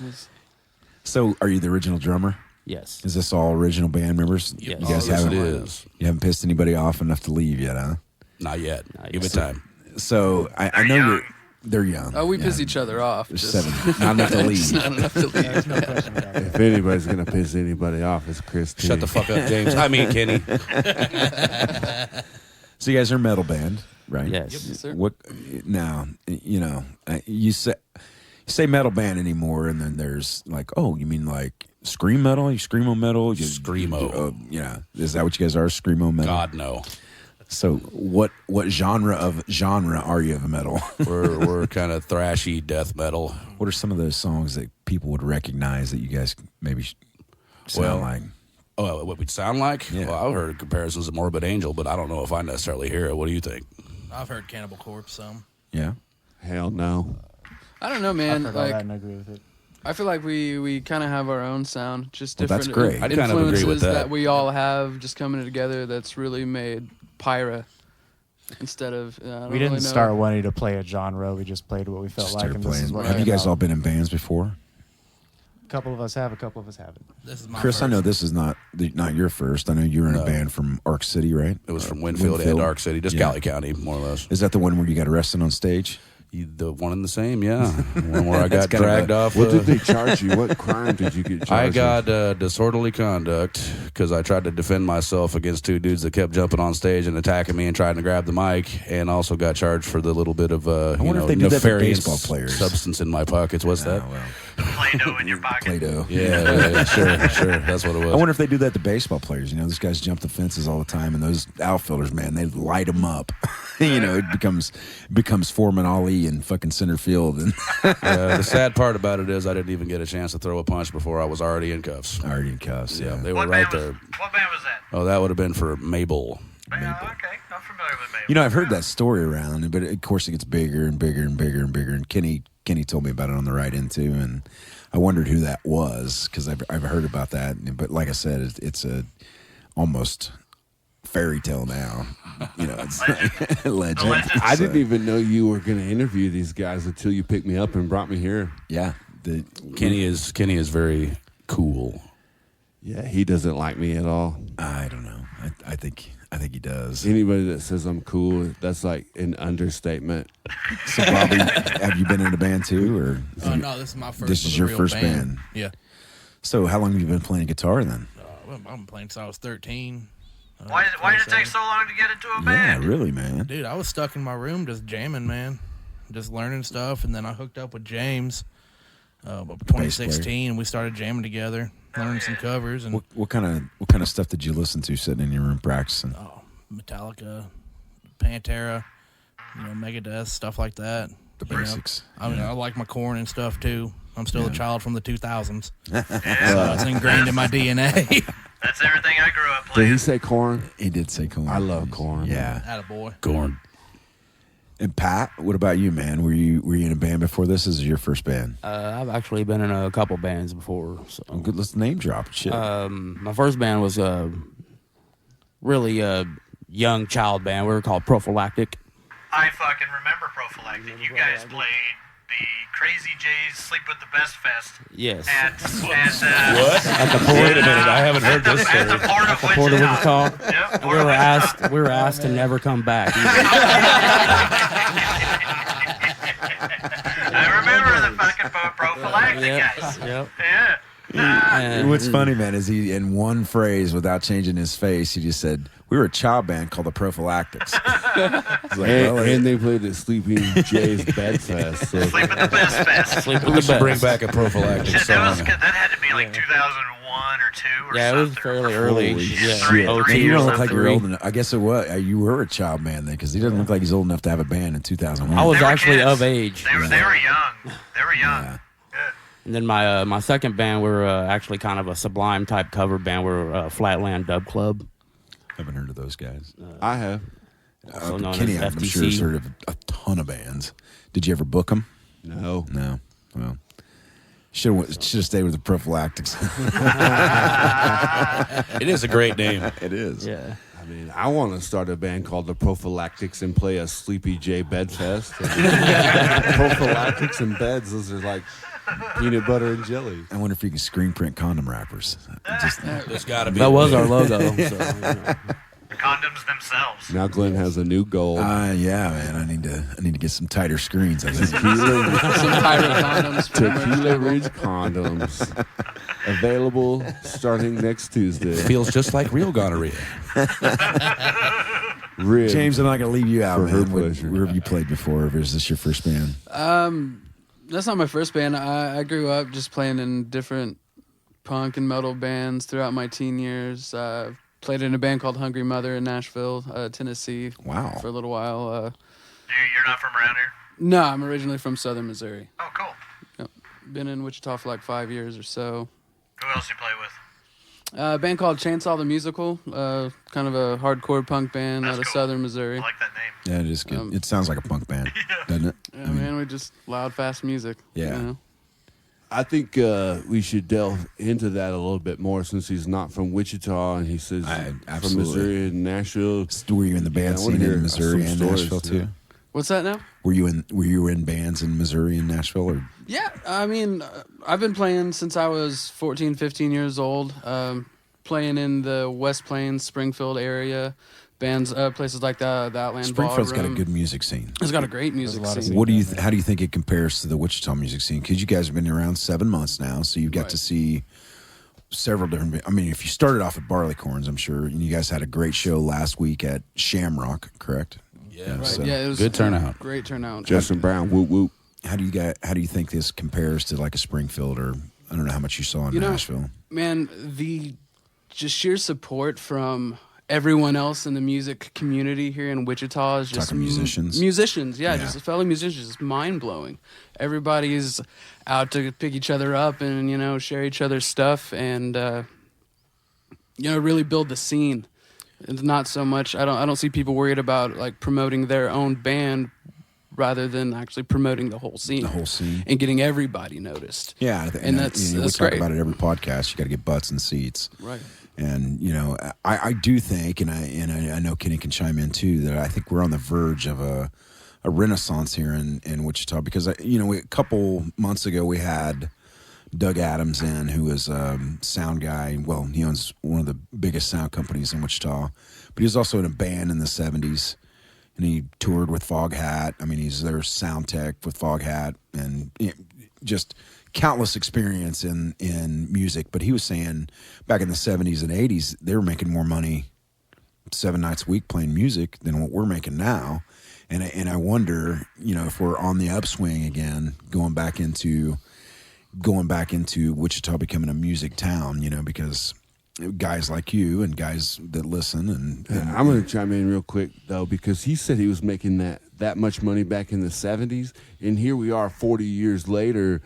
So, are you the original drummer? Yes. Is this all original band members? Yes. You guys Yes, haven't it is. You haven't pissed anybody off enough to leave yet, huh? Not yet. Not Give yet. it time. So I know they're young. Oh, we yeah. piss each other off. There's just- 7, not enough to Just leave. not enough to leave. If anybody's gonna piss anybody off, it's Chris. Shut the fuck up, James. I mean, Kenny. So you guys are a metal band, right? Yes. Yes, sir. What now? You know, you say metal band anymore, and then there's like, oh, you mean like scream metal? You screamo metal? You, Screamo. Yeah, is that what you guys are? Screamo metal. God, no. So what genre are you of metal? We're kind of thrashy death metal. What are some of those songs that people would recognize that you guys maybe sound like? Oh, what we sound like? Yeah. Well, I've heard comparisons of Morbid Angel, but I don't know if I necessarily hear it. What do you think? I've heard Cannibal Corpse some. Yeah. Hell no. I don't know, I've man. heard all that Like, and agree with it. I feel like we kind of have our own sound, just Well, different that's great. I'd kind of agree influences with that. we all have just coming together. That's really made Pyra instead of. I don't We didn't really know. start wanting to play a genre. We just played what we felt like, Started and this is playing. what Have you came guys out. all been in bands before? A couple of us have, a couple of us haven't. This is my Chris, I know this is not your first. I know you were in a No. band from Arc City, right? It was from Winfield and Arc City, just Yeah. Cali County, more or less. Is that the one where you got arrested on stage? The one and the same, yeah. One where I That's got kind of dragged a- off. What did they charge you? What crime did you get charged I with? got disorderly conduct because I tried to defend myself against two dudes that kept jumping on stage and attacking me and trying to grab the mic, and also got charged for the little bit of wonder if they do that for nefarious baseball players. substance in my pockets. What's that? Oh, well. Play-Doh in your pocket. Play-Doh. Yeah, sure. That's what it was. I wonder if they do that to baseball players. You know, those guys jump the fences all the time, and those outfielders, man, they light them up. You know, it becomes Foreman Ali in fucking center field. And the sad part about it is I didn't even get a chance to throw a punch before I was already in cuffs. Yeah, they were What right band there. What band was that? Oh, that would have been for Mabel. Okay, I'm familiar with Mabel. You know, I've heard that story around, but of course it gets bigger and bigger and bigger and bigger. And Kenny told me about it on the ride in too, and I wondered who that was because I've heard about that. But like I said, it's a almost fairy tale now. You know, it's legend. I didn't even know you were going to interview these guys until you picked me up and brought me here. Yeah, Kenny is very cool. Yeah, he doesn't like me at all. I don't know. I think he does. Anybody that says I'm cool, that's like an understatement. So, Bobby, have you been in a band too, or? No, this is my first. This is your first band. Yeah. So, how long have you been playing guitar then? I've been playing since I was 13. Why did it take so long to get into a band? Yeah, really, man. Dude, I was stuck in my room just jamming, man, just learning stuff, and then I hooked up with James. 2016, and we started jamming together, learning some covers. And what kind of stuff did you listen to sitting in your room practicing? Metallica, Pantera, Megadeth, stuff like that. The basics. I mean, I like my Korn and stuff too. I'm still a child from the 2000s. So it's ingrained in my DNA. That's everything I grew up playing. Did he say Korn? He did say Korn. I love Korn. Yeah. Attaboy. Korn. And Pat, what about you, man? Were you in a band before this? This is your first band? I've actually been in a couple bands before. So. Good, let's name drop shit. My first band was a really young child band. We were called Prophylactic. I fucking remember Prophylactic. You guys played the Crazy J's Sleep with the Best Fest. Yes. At what? At the port? Wait a minute, I haven't heard this story. At the Port of Wichita. Yep, We were asked to never come back. I remember the fucking Prophylactic guys. Yep. Yeah. What's funny, man, is he in one phrase without changing his face, he just said, "We were a child band called the Prophylactics." Like, and they played at Sleeping Jay's Bed Fest. So. Sleep with the Best Fest. Sleep with the best. Bring back a Prophylactic Shit, song. that had to be like 2001 or 2 or yeah, something. it was fairly early. So you don't look like you're old enough. I guess it was. You were a child band then, because he doesn't look like he's old enough to have a band in 2001. I was actually kids. of age. They were young. They were young. Yeah. And then my second band, we were actually kind of a Sublime type cover band. We were Flatland Dub Club. Haven't heard of those guys. I have. Also known Kenny, as I'm FTC. sure, has heard of a ton of bands. Did you ever book them? No. Well, should have stayed with the Prophylactics. It is a great name. It is. Yeah. I mean, I want to start a band called the Prophylactics and play a Sleepy J Bed Fest. Prophylactics and beds, those are like peanut butter and jelly. I wonder if you can screen print condom wrappers. There's got to be. That was our logo. So, Condoms themselves. Now Glenn has a new goal. Yeah, man. I need to get some tighter screens. I think. Some pirate condoms. Tequila Ridge condoms. Available starting next Tuesday. Feels just like real gonorrhea. James, I'm not going to leave you out, For her man. pleasure. Where have you played before? Or is this your first band? That's not my first band. I grew up just playing in different punk and metal bands throughout my teen years. Played in a band called Hungry Mother in Nashville, Tennessee. Wow. For a little while. You're not from around here? No, I'm originally from Southern Missouri. Oh, cool. Yep. Been in Wichita for like 5 years or so. Who else you play with? A band called Chainsaw the Musical, kind of a hardcore punk band out of Southern Missouri. I like that name. Yeah, it is good. It sounds like a punk band, doesn't it? Yeah, man, we just loud, fast music. Yeah. You know? I think we should delve into that a little bit more since he's not from Wichita and he says from absolutely. Missouri and Nashville. Were you in the band scene in Missouri and Nashville too? What's that now? Were you in bands in Missouri and Nashville? Or? Yeah, I mean, I've been playing since I was 14, 15 years old. Playing in the West Plains, Springfield area, bands, places like the Outland Springfield's Ballroom. got a good music scene. It's got a great music scene. What do you? How do you think it compares to the Wichita music scene? Because you guys have been around 7 months now, so you've got to see several different. I mean, if you started off at Barleycorns, I'm sure, and you guys had a great show last week at Shamrock, correct? Yeah, Right. So. Yeah, it was good turnout. Great turnout. Justin Brown, whoop whoop. How do you think this compares to like a Springfield, or I don't know how much you saw in Nashville? Man, the just sheer support from everyone else in the music community here in Wichita is just talking musicians. Musicians, just fellow musicians, just mind blowing. Everybody's out to pick each other up and share each other's stuff and really build the scene. It's not so much. I don't see people worried about like promoting their own band rather than actually promoting the whole scene. And getting everybody noticed. Yeah, and that's we great. talk about it every podcast. You got to get butts and seats. Right. And I do think, and I know Kenny can chime in too, that I think we're on the verge of a renaissance here in Wichita, because a couple months ago we had Doug Adams in, who is a sound guy. Well, he owns one of the biggest sound companies in Wichita, but he was also in a band in the 70s, and he toured with Foghat. I mean, he's their sound tech with Foghat, and just countless experience in music. But he was saying back in the 70s and 80s, they were making more money 7 nights a week playing music than what we're making now. And I wonder, if we're on the upswing again, going back into Wichita becoming a music town, because guys like you and guys that listen and I'm going to chime in real quick though, because he said he was making that much money back in the 70s, and here we are 40 years later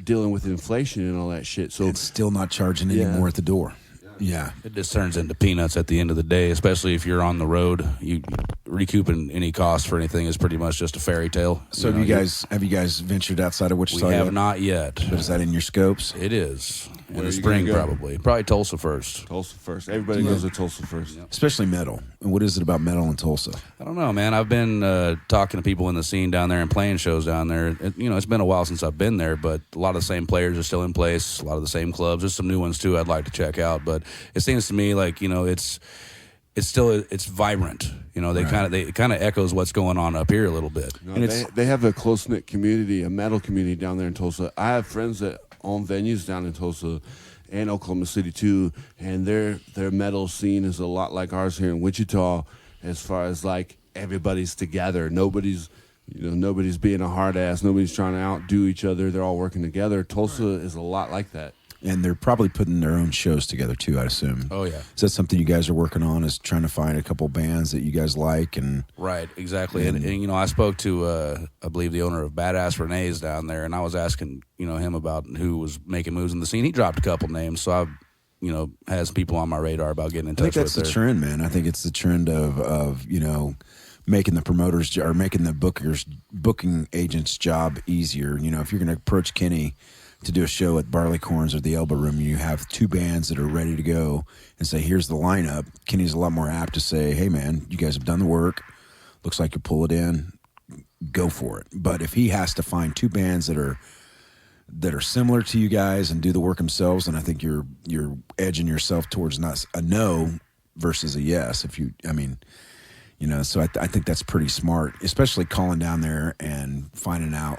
dealing with inflation and all that shit. So it's still not charging any more at the door. Yeah. It just turns into peanuts at the end of the day, especially if you're on the road. You recouping any cost for anything is pretty much just a fairy tale. So have you guys ventured outside of Wichita? We have not yet. But is that in your scopes? It is. In the spring, probably Tulsa first. Everybody goes to Tulsa first. Especially metal. And what is it about metal in Tulsa? I don't know, man. I've been talking to people in the scene down there and playing shows down there. It's been a while since I've been there, but a lot of the same players are still in place. A lot of the same clubs. There's some new ones too I'd like to check out, but it seems to me like it's vibrant. It kind of echoes what's going on up here a little bit. No, and they have a close knit community, a metal community down there in Tulsa. I have friends that own venues down in Tulsa and Oklahoma City too, and their metal scene is a lot like ours here in Wichita, as far as like everybody's together. Nobody's being a hard ass. Nobody's trying to outdo each other. They're all working together. Tulsa is a lot like that. And they're probably putting their own shows together too, I assume. Oh yeah. Is that something you guys are working on? Is trying to find a couple bands that you guys like and right, exactly. And I spoke to I believe the owner of Badass Renee's down there, and I was asking him about who was making moves in the scene. He dropped a couple names, so I've has people on my radar about getting in touch with. I think that's the trend, man. I think it's the trend of making the promoters or making the booking agents' job easier. If you're going to approach Kenny to do a show at Barleycorns or the Elbow Room, and you have two bands that are ready to go and say, here's the lineup, Kenny's a lot more apt to say, hey man, you guys have done the work, looks like you pull it in, go for it. But if he has to find two bands that are similar to you guys and do the work themselves, then I think you're edging yourself towards not a no versus a yes. So I think that's pretty smart, especially calling down there and finding out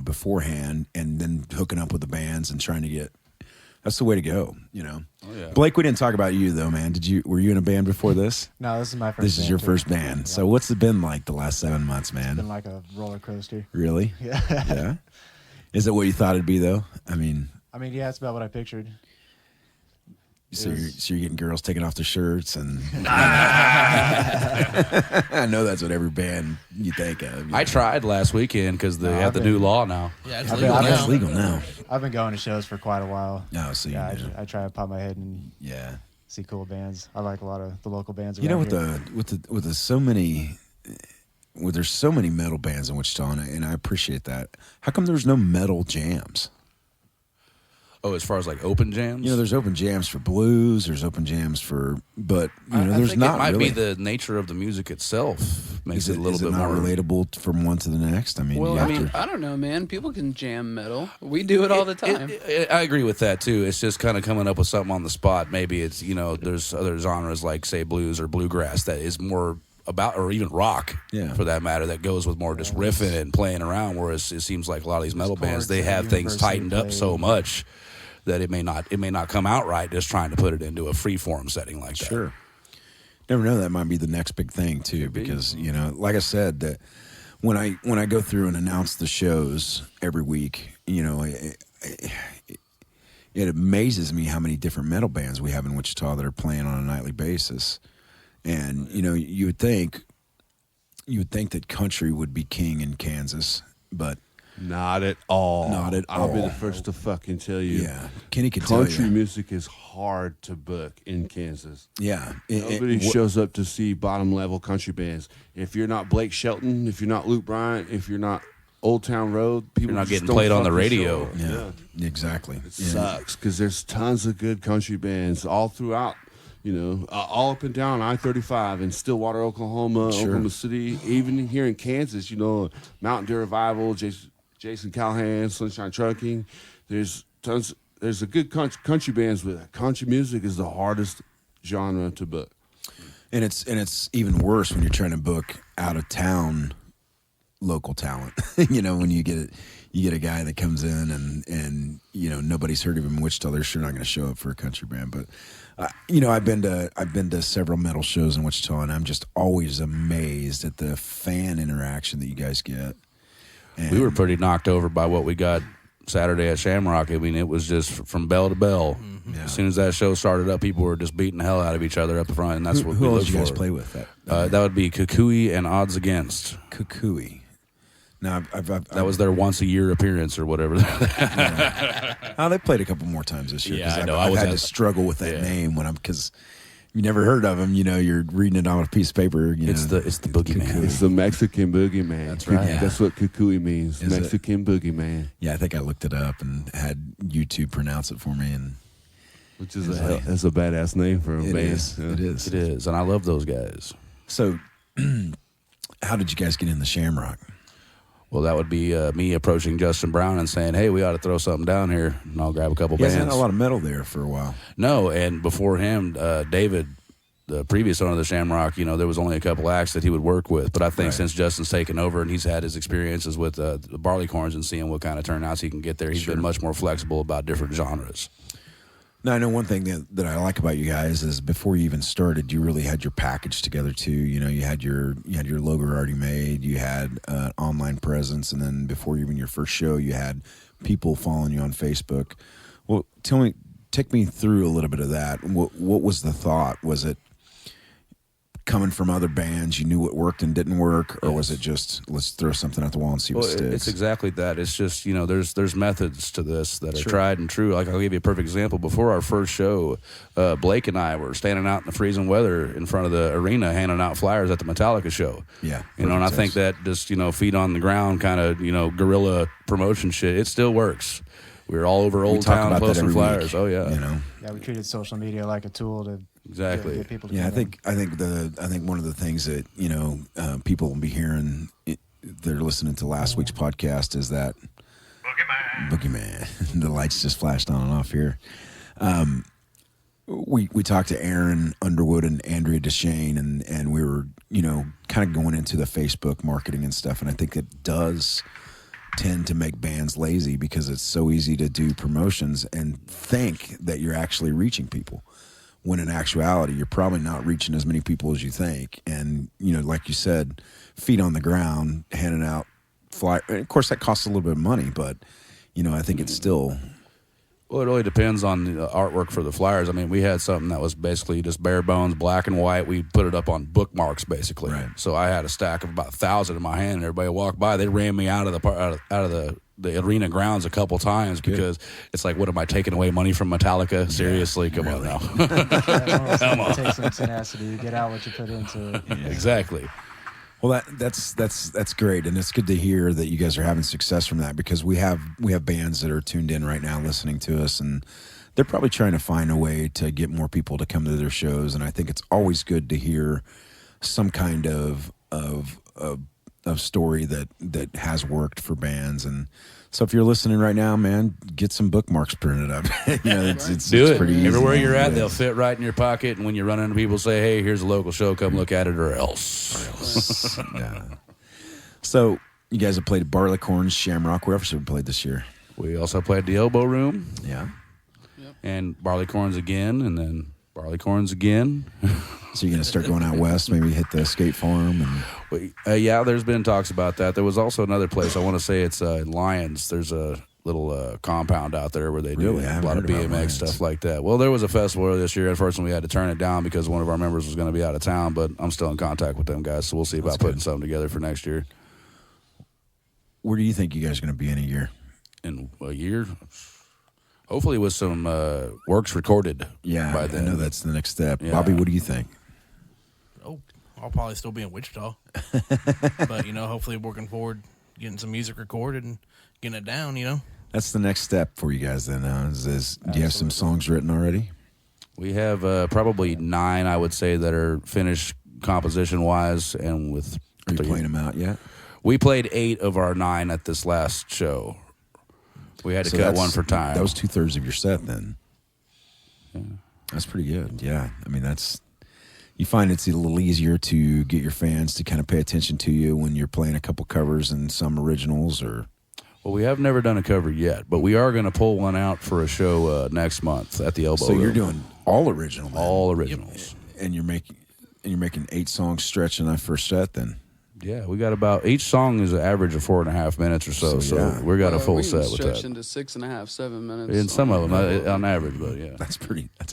beforehand and then hooking up with the bands and trying to get, that's the way to go, Oh, yeah. Blake, we didn't talk about you though, man. Were you in a band before this? No, this is my first. This is your first band. Yeah. So what's it been like the last 7 months, man? It's been like a roller coaster. Really? Yeah. Yeah. Is it what you thought it'd be though? I mean, yeah, it's about what I pictured. So you're getting girls taking off their shirts and I know that's what every band you think of. I tried last weekend because they have the new law now. Yeah, it's legal now. It's legal now. I've been going to shows for quite a while. No, so I try to pop my head and see cool bands. I like a lot of the local bands. With so many metal bands in Wichita, and I appreciate that. How come there's no metal jams? Oh, as far as like open jams? There's open jams for blues, there's open jams but there's not. It might really. be the nature of the music itself makes it a little bit not more relatable from one to the next. I don't know, man. People can jam metal. We do it all the time. I agree with that too. It's just kind of coming up with something on the spot. Maybe it's there's other genres like say blues or bluegrass that is more about, or even rock for that matter, that goes with more just riffing and playing around. Whereas it seems like a lot of these metal bands, they have things tightened up so much that it may not come out right just trying to put it into a free form setting like that. Sure. Never know, that might be the next big thing too, because like I said, that when I go through and announce the shows every week, you know, it amazes me how many different metal bands we have in Wichita that are playing on a nightly basis. And, you know, you would think that country would be king in Kansas, but not at all. Not at all. I'll be the first to fucking tell you. Yeah. Kenny can tell you. Country music is hard to book in Kansas. Yeah. Nobody shows up to see bottom level country bands. If you're not Blake Shelton, if you're not Luke Bryant, if you're not Old Town Road, people you're not just getting don't played on the fucking radio. show up. Yeah, exactly. It sucks because there's tons of good country bands all throughout, you know, all up and down I-35 in Stillwater, Oklahoma, Oklahoma City, even here in Kansas, you know, Mountain Dew Revival, Jason Callahan, Sunshine Trucking. There's tons. There's a good country bands, but country music is the hardest genre to book. And it's even worse when you're trying to book out of town local talent. You know, when you get a guy that comes in and you know nobody's heard of him in Wichita, they're sure not going to show up for a country band. But you know, I've been to several metal shows in Wichita, and I'm just always amazed at the fan interaction that you guys get. And we were pretty knocked over by what we got Saturday at Shamrock. I mean, it was just from bell to bell. Yeah. As soon as that show started up, people were just beating the hell out of each other up front, and that's what who we else looked did you guys for. play with? That would be Kukui and Odds Against. Kukui. Now, that was their once-a-year appearance or whatever. Oh, they played a couple more times this year. Yeah, I know. I've had to struggle with that name because you never heard of him. You know, you're reading it on a piece of paper. It's the boogeyman. It's the Mexican boogeyman. That's right. Yeah. That's what Kukui means. Is Mexican boogeyman. Yeah, I think I looked it up and had YouTube pronounce it for me, and which is that's a badass name for a band. It is, and I love those guys. So, how did you guys get in the Shamrock? Well, that would be me approaching Justin Brown and saying, hey, we ought to throw something down here, and I'll grab a couple bands. He hasn't had a lot of metal there for a while. No, and before him, David, the previous owner of the Shamrock, you know, there was only a couple acts that he would work with. But I think since Justin's taken over and he's had his experiences with the Barleycorns and seeing what kind of turnouts he can get there, he's been much more flexible about different genres. Now, I know one thing that I like about you guys is before you even started, you really had your package together too. You know, you had your logo already made, you had an online presence, and then before even your first show, you had people following you on Facebook. Well, take me through a little bit of that. What was the thought? Was it coming from other bands, you knew what worked and didn't work, or was it just let's throw something at the wall and see what sticks? It's exactly that. It's just, you know, there's methods to this that are tried and true. Like, I'll give you a perfect example. Before our first show, Blake and I were standing out in the freezing weather in front of the arena handing out flyers at the Metallica show. Yeah, you know, and I think that just, you know, feet on the ground kind of, you know, guerrilla promotion shit, it still works. We were all over Old Town posting flyers. Week, oh yeah, you know. Yeah, we treated social media like a tool to get people to I think one of the things that, you know, people will be hearing, they're listening to last week's podcast, is that Boogeyman. The lights just flashed on and off here. We talked to Aaron Underwood and Andrea Deshane, and we were, you know, kind of going into the Facebook marketing and stuff, and I think it does tend to make bands lazy because it's so easy to do promotions and think that you're actually reaching people, when in actuality you're probably not reaching as many people as you think. And, you know, like you said, feet on the ground, handing out flyers. Of course, that costs a little bit of money, but, you know, I think it's still... Well, it really depends on the artwork for the flyers. I mean, we had something that was basically just bare bones, black and white. We put it up on bookmarks, basically. Right. So I had a stack of about 1,000 in my hand, and everybody walked by. They ran me out of the arena grounds a couple times because it's like, what am I taking away money from Metallica? Seriously, come on now. Come on. Take some tenacity. Get out what you put into it. Yeah. Exactly. Well, that's great, and it's good to hear that you guys are having success from that, because we have bands that are tuned in right now listening to us, and they're probably trying to find a way to get more people to come to their shows. And I think it's always good to hear some kind of story that has worked for bands. And so if you're listening right now, man, get some bookmarks printed up. You know, it's pretty easy. Everywhere you're at, they'll fit right in your pocket. And when you run into people, say, hey, here's a local show. Come look at it, or else. Yeah. So you guys have played Barleycorns, Shamrock. Where else have we played this year? We also played the Elbow Room. Yeah. And Barleycorns again, and then Barleycorns again. So you're gonna start going out west, maybe hit the skate farm, and yeah, there's been talks about that. There was also another place. I want to say it's in Lyons. There's a little compound out there where they do a lot of BMX stuff like that. Well, there was a festival this year. Unfortunately, we had to turn it down because one of our members was going to be out of town. But I'm still in contact with them guys, so we'll see about putting something together for next year. Where do you think you guys are going to be in a year? In a year? Hopefully with some works recorded. Yeah, by then. I know that's the next step. Yeah. Bobby, what do you think? Oh, I'll probably still be in Wichita. But, hopefully working forward, getting some music recorded and getting it down, That's the next step for you guys then. Do you have some songs written already? We have probably 9, I would say, that are finished composition-wise. And with Are you playing them out yet? We played 8 of our 9 at this last show. We had to cut one for time. That was 2/3 of your set then. Yeah. That's pretty good. Yeah. I mean, you find it's a little easier to get your fans to kind of pay attention to you when you're playing a couple covers and some originals, or... Well, we have never done a cover yet, but we are going to pull one out for a show next month at the Elbow. So you're doing all original, then? All originals. Yep. And you're making 8 songs stretch in that first set then? Yeah, we got about, each song is an average of 4.5 minutes or so. So we got a full set with that. Stretch into 6.5, 7 minutes. In some of them, on average, but yeah. That's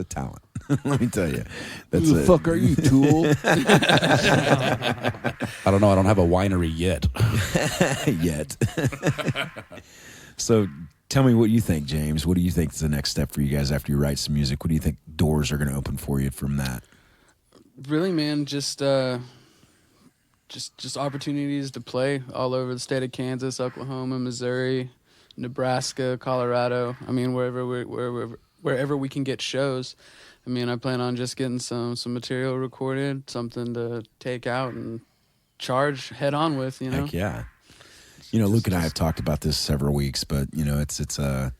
a talent. Let me tell you. Who the fuck are you, Tool? I don't know. I don't have a winery yet. Yet. So tell me what you think, James. What do you think is the next step for you guys after you write some music? What do you think doors are going to open for you from that? Really, man, just opportunities to play all over the state of Kansas, Oklahoma, Missouri, Nebraska, Colorado. I mean, wherever we can get shows. I mean, I plan on just getting some material recorded, something to take out and charge head on with, Heck yeah. Luke and I have talked about this several weeks, but it's the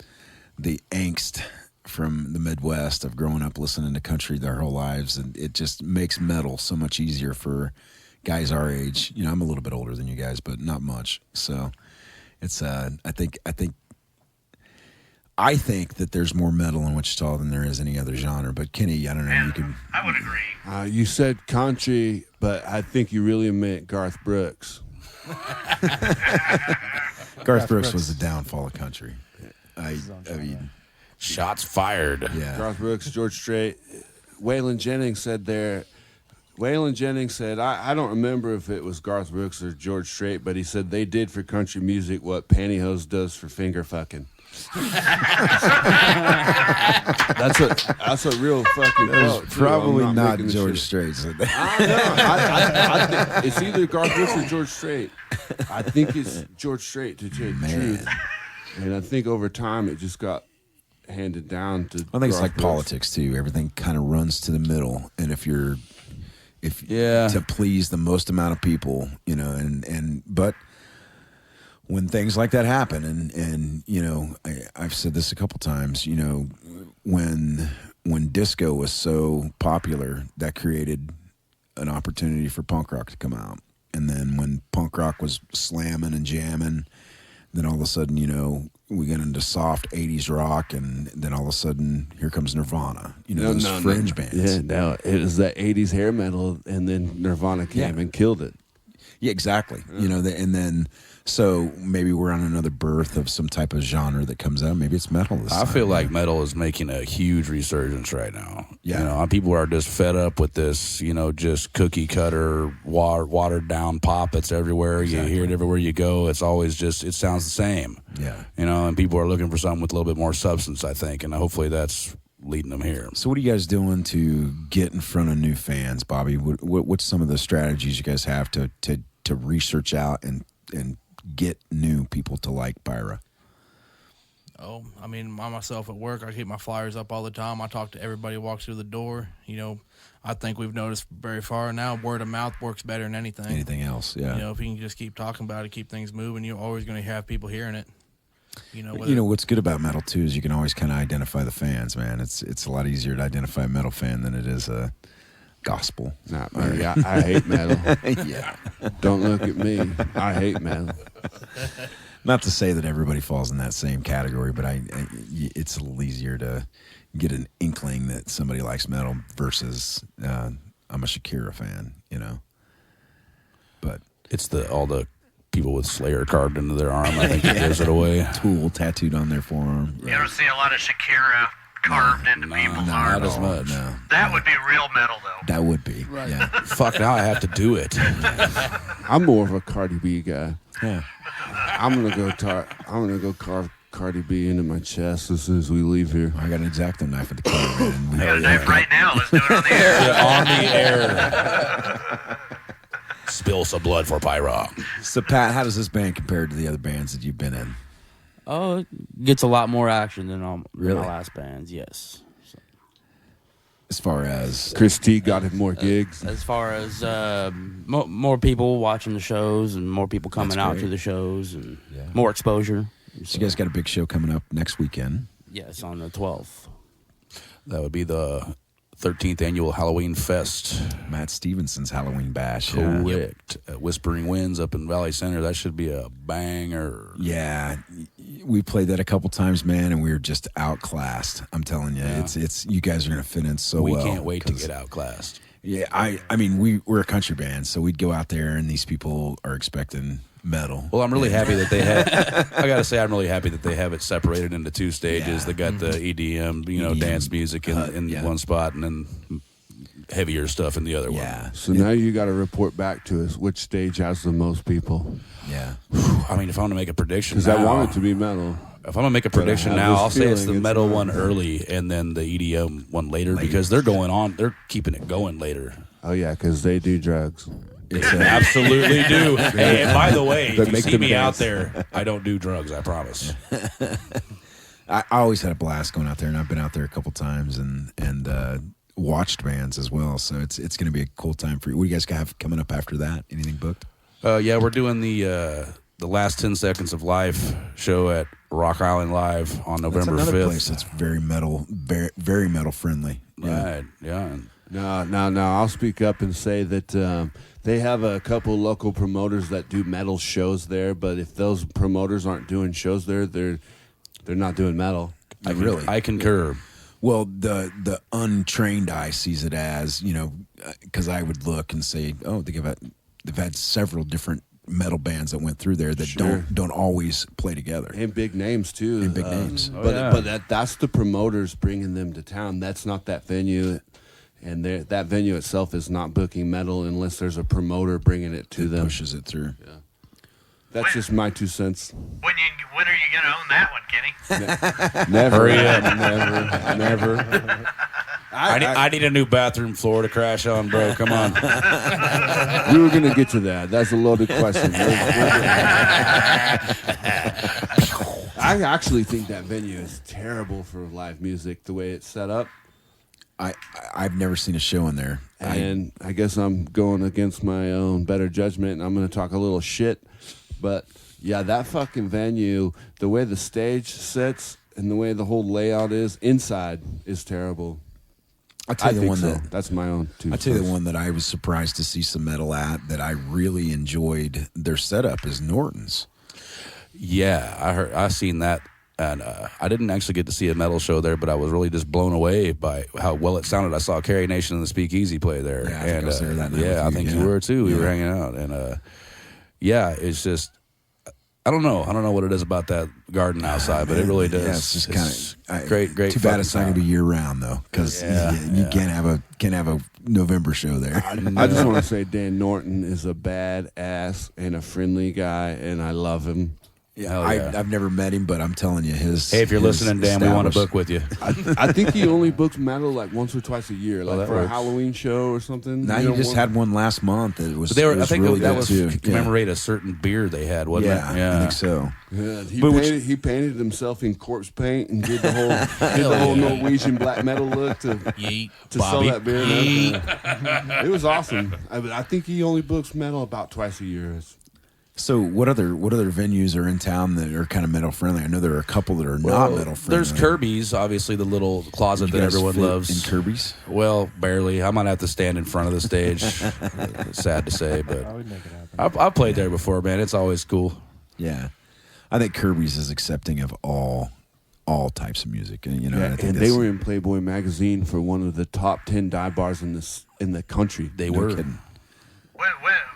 angst from the Midwest of growing up listening to country their whole lives, and it just makes metal so much easier for guys our age. I'm a little bit older than you guys, but not much. So it's I think that there's more metal in Wichita than there is any other genre. But Kenny, I don't know. I would agree. You said country, but I think you really meant Garth Brooks. Garth Brooks was the downfall of country. I mean, shots fired. Yeah. Garth Brooks, George Strait. Waylon Jennings said I don't remember if it was Garth Brooks or George Strait, but he said they did for country music what Pantyhose does for finger fucking. That's a real fucking quote. Probably not George Strait said that. I think it's either Garth Brooks or George Strait. I think it's George Strait, to tell you the truth. And I think over time it just got handed down to I think it's like politics too. Everything kind of runs to the middle, and if to please the most amount of people, but when things like that happen, and I've said this a couple times, when disco was so popular, that created an opportunity for punk rock to come out, and then when punk rock was slamming and jamming, then all of a sudden, we get into soft 80s rock, and then all of a sudden, here comes Nirvana. Those fringe bands. Yeah, now it was that 80s hair metal, and then Nirvana came and killed it. Yeah, exactly. And then so maybe we're on another birth of some type of genre that comes out. Maybe it's metal this time. I feel like metal is making a huge resurgence right now. Yeah. People are just fed up with this, just cookie cutter, watered down pop that's everywhere. Exactly. You hear it everywhere you go. It's always it sounds the same. Yeah. And people are looking for something with a little bit more substance, I think. And hopefully that's leading them here. So what are you guys doing to get in front of new fans, Bobby? What's some of the strategies you guys have to research out and get new people to like Pyra? Oh, I mean, myself at work, I keep my flyers up all the time. I talk to everybody who walks through the door. I think we've noticed very far now, word of mouth works better than anything. Anything else, yeah. If you can just keep talking about it, keep things moving, you're always going to have people hearing it. What's good about metal too is you can always kind of identify the fans, man. It's a lot easier to identify a metal fan than it is a gospel. Not me. I hate metal. Yeah. Don't look at me. I hate metal. Not to say that everybody falls in that same category, but it's a little easier to get an inkling that somebody likes metal versus I'm a Shakira fan, But it's all the people with Slayer carved into their arm. I think it gives it away. Tool tattooed on their forearm. You ever see a lot of Shakira carved into people's arms? Not as much. No. That would be real metal, though. That would be. Right. Yeah. Fuck, now I have to do it. I'm more of a Cardi B guy. Yeah. I'm gonna go carve Cardi B into my chest as soon as we leave here. I got an X-Acto knife at the car, man. I got a knife right now. Let's do it on the air. On the air. Spill some blood for Pyro. So, Pat, how does this band compare to the other bands that you've been in? Oh, it gets a lot more action than all Really? my last bands, yes. So, As far as Chris T got him more gigs. as far as more people watching the shows and more people coming That's out great. to the shows and more exposure. So you guys got a big show coming up next weekend. Yes, on the 12th. That would be the 13th annual Halloween Fest. Matt Stevenson's Halloween Bash. Yeah. Correct. At Whispering Winds up in Valley Center. That should be a banger. Yeah, we played that a couple times, man, and we were just outclassed. I'm telling you, it's you guys are gonna fit in so we well. We can't wait to get outclassed. Yeah, I mean we're a country band, so we'd go out there and these people are expecting metal. Well, I'm really happy that they have. I gotta say, I'm really happy that they have it separated into two stages. They got the EDM, EDM, dance music in one spot, and then heavier stuff in the other one. So now you got to report back to us which stage has the most people. Yeah. I mean, if I'm gonna make a prediction, Because I want it to be metal. If I'm gonna make a prediction now, I'll say it's the metal one early and then the EDM one later because they're going on. They're keeping it going later. Oh yeah, because they do drugs. They absolutely do. Hey, and by the way, That if you make see them me out dance. there, I don't do drugs. I promise. I always had a blast going out there, and I've been out there a couple times and watched bands as well. So it's going to be a cool time for you. What do you guys have coming up after that? Anything booked? Yeah, we're doing the last 10 seconds of life show at Rock Island Live on November 5th. That's another place that's very metal, very metal friendly. Right, yeah. No, I'll speak up and say that they have a couple local promoters that do metal shows there, but if those promoters aren't doing shows there, they're not doing metal. I concur. Well, the untrained eye sees it as, because I would look and say, oh, they've had several different metal bands that went through there that don't always play together, and big names too. And big names. But that's the promoters bringing them to town. That's not that venue. And that venue itself is not booking metal unless there's a promoter bringing it to them. Pushes it through. Yeah. That's just my 2 cents. When are you going to own that one, Kenny? Never. Hurry up. Never. I need a new bathroom floor to crash on, bro. Come on. We were going to get to that. That's a loaded question. I actually think that venue is terrible for live music, the way it's set up. I've never seen a show in there. And I guess I'm going against my own better judgment, and I'm going to talk a little shit. But, yeah, that fucking venue, the way the stage sits and the way the whole layout is, inside is terrible. I'll tell you the one so. That's my own 2 I'll tell you the one that I was surprised to see some metal at that I really enjoyed their setup is Norton's. Yeah, I seen that. And I didn't actually get to see a metal show there, but I was really just blown away by how well it sounded. I saw Carrie Nation and the Speakeasy play there. Yeah, I think I was there that night yeah, I with think you, you were too. We were hanging out. And it's just, I don't know. I don't know what it is about that garden outside, but it really does. Yeah, it's just kind of great. Too bad it's not going to be year round though, because you can't have a November show there. I just want to say Dan Norton is a badass and a friendly guy, and I love him. Yeah, I've never met him, but I'm telling you, Hey, if you're listening, Dan, we want to book with you. I think he only books metal like once or twice a year, like for a Halloween show or something. Now you just had one last month. It was. I think really that good was too. to commemorate a certain beer they had, wasn't it? Yeah, I think so. Yeah, he painted himself in corpse paint and did the whole Norwegian black metal look to sell that beer. It was awesome. I think he only books metal about twice a year. So what other venues are in town that are kind of metal friendly? I know there are a couple that are not metal friendly. There's Kirby's, obviously the little closet that everyone loves. In Kirby's? Well, barely. I might have to stand in front of the stage. Sad to say, but I've played there before, man. It's always cool. Yeah, I think Kirby's is accepting of all all types of music. And, you know, Yeah, and they were in Playboy magazine for one of the top 10 dive bars in the country. They no were. kidding.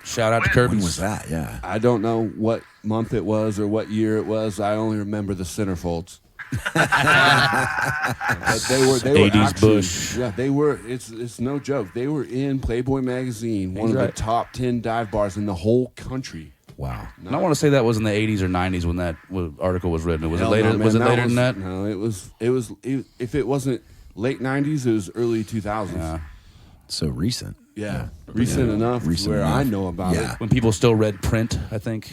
Shout out to Kirby's. When was that? Yeah. I don't know what month it was or what year it was. I only remember the centerfolds. But they were 80s actually, Bush. Yeah, they were. It's no joke. They were in Playboy magazine, one of the top 10 dive bars in the whole country. Wow. And I want to say that was in the 80s or 90s when that article was written. Was it later? No, man, was it later than that? No, it was. If it wasn't late 90s, it was early 2000s. Yeah. So recent. Yeah, recent enough where I know about it. When people still read print, I think.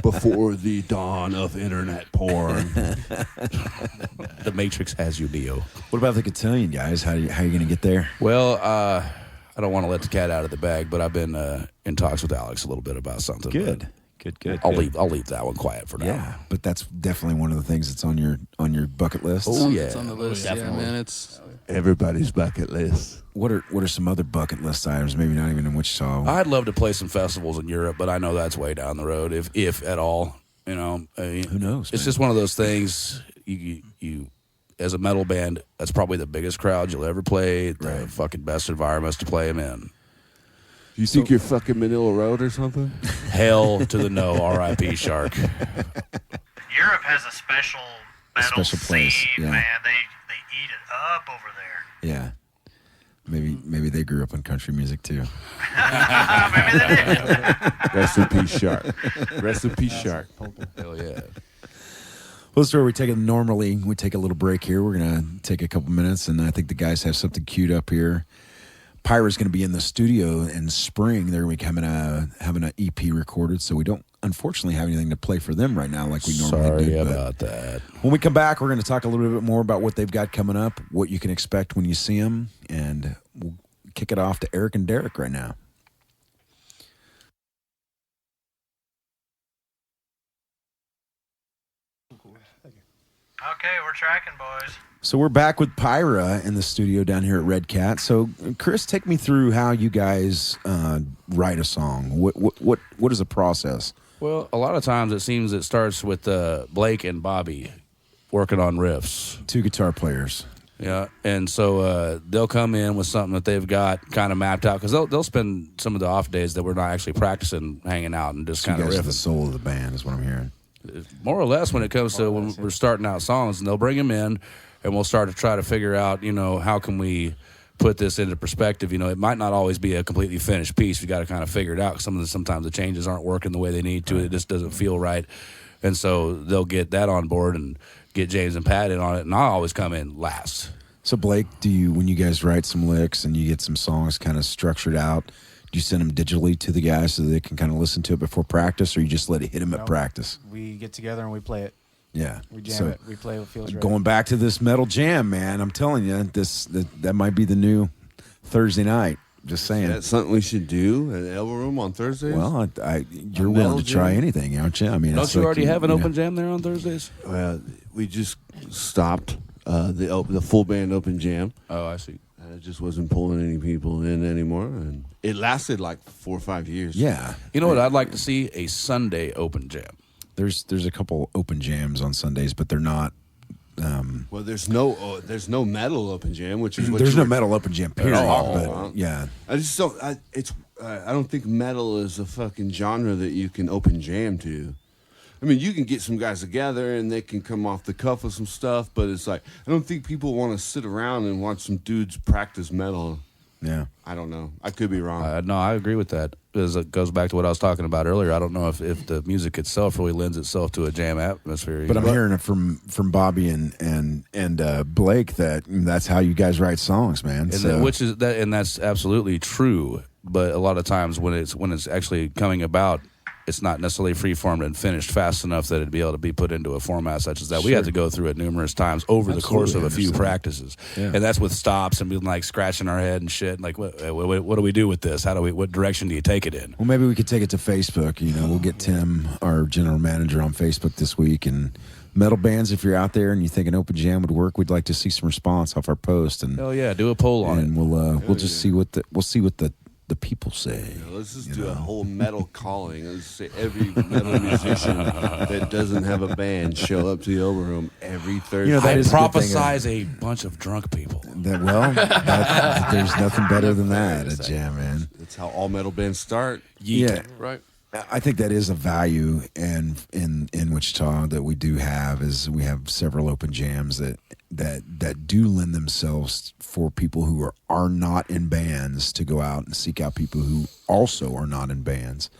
Before the dawn of internet porn. The Matrix has you, Neo. What about the cotillion, guys? How are you going to get there? Well, I don't want to let the cat out of the bag, but I've been in talks with Alex a little bit about something. Good. I'll leave that one quiet for now. Yeah, but that's definitely one of the things that's on your bucket list. Oh yeah, it's on the list. Yeah, man, it's everybody's bucket list. What are some other bucket list items? Maybe not even in Wichita. I'd love to play some festivals in Europe, but I know that's way down the road, if at all. You know, who knows? It's just one of those things. You as a metal band, that's probably the biggest crowd you'll ever play. The fucking best environments to play them in. You think you're fucking Manila Road or something? Hell to the no, R.I.P. Shark. Europe has a special metal place, scene, yeah. man. They eat it up over there. Yeah. Maybe they grew up on country music too. Maybe they did. Rest in peace, Shark. Rest in peace, Shark. Hell yeah. Well, this is where we take it normally. We take a little break here. We're going to take a couple minutes, and I think the guys have something queued up here. Pyra's going to be in the studio in spring. They're going to be having an EP recorded, so we don't, unfortunately, have anything to play for them right now like we normally do. Sorry about that. When we come back, we're going to talk a little bit more about what they've got coming up, what you can expect when you see them, and we'll kick it off to Eric and Derek right now. Okay, we're tracking, boys. So we're back with Pyra in the studio down here at Red Cat. So, Chris, take me through how you guys write a song. What is the process? Well, a lot of times it seems it starts with Blake and Bobby working on riffs. Two guitar players. Yeah, and so they'll come in with something that they've got kind of mapped out because they'll spend some of the off days that we're not actually practicing, hanging out and just kind of riffing. riffing. The soul of the band is what I'm hearing. More or less when it comes to when we're starting out songs, and they'll bring them in, and we'll start to try to figure out, how can we put this into perspective. It might not always be a completely finished piece. We got to kind of figure it out. Sometimes the changes aren't working the way they need to. It just doesn't feel right, and so they'll get that on board and get James and Pat in on it, and I'll always come in last. So Blake, when you guys write some licks and you get some songs kind of structured out, do you send them digitally to the guys so they can kind of listen to it before practice, or you just let it hit them at practice? We get together and we play it. Yeah, we jam it. We play what feels right. Going back to this metal jam, man, I'm telling you, that might be the new Thursday night. Just saying. That's something we should do at the Elbow Room on Thursdays? Well, you're willing to try anything, aren't you? I mean, don't you already have an open jam there on Thursdays? Well, we just stopped the full band open jam. Oh, I see. It just wasn't pulling any people in anymore, and it lasted like 4 or 5 years. Yeah. You know what I'd like to see? A Sunday open jam. There's a couple open jams on Sundays, but they're not. Well, there's no metal open jam, which is what there's no metal open jam. Period. But, yeah, I just don't. I don't think metal is a fucking genre that you can open jam to. I mean, you can get some guys together and they can come off the cuff with some stuff, but it's like I don't think people want to sit around and watch some dudes practice metal. Yeah, I don't know. I could be wrong. No, I agree with that. Because it goes back to what I was talking about earlier. I don't know if the music itself really lends itself to a jam atmosphere. But I'm hearing it from Bobby and Blake that's how you guys write songs, man. And that's absolutely true. But a lot of times when it's actually coming about, it's not necessarily free-formed and finished fast enough that it'd be able to be put into a format such as that. Sure. We had to go through it numerous times over the course of a few practices. Yeah. And that's with stops and being like scratching our head and shit. Like, what do we do with this? What direction do you take it in? Well, maybe we could take it to Facebook. We'll get Tim, our general manager, on Facebook this week. And metal bands, if you're out there and you think an open jam would work, we'd like to see some response off our post. And hell yeah, do a poll on it. And we'll just see what the the people say. Let's just do a whole metal calling. Let's say every metal musician that doesn't have a band show up to the Overroom every Thursday. I prophesize a bunch of drunk people. There's nothing better than that, a jam, man. That's how all metal bands start. Yeah, right. I think that is a value in Wichita that we do have is we have several open jams that do lend themselves for people who are not in bands to go out and seek out people who also are not in bands.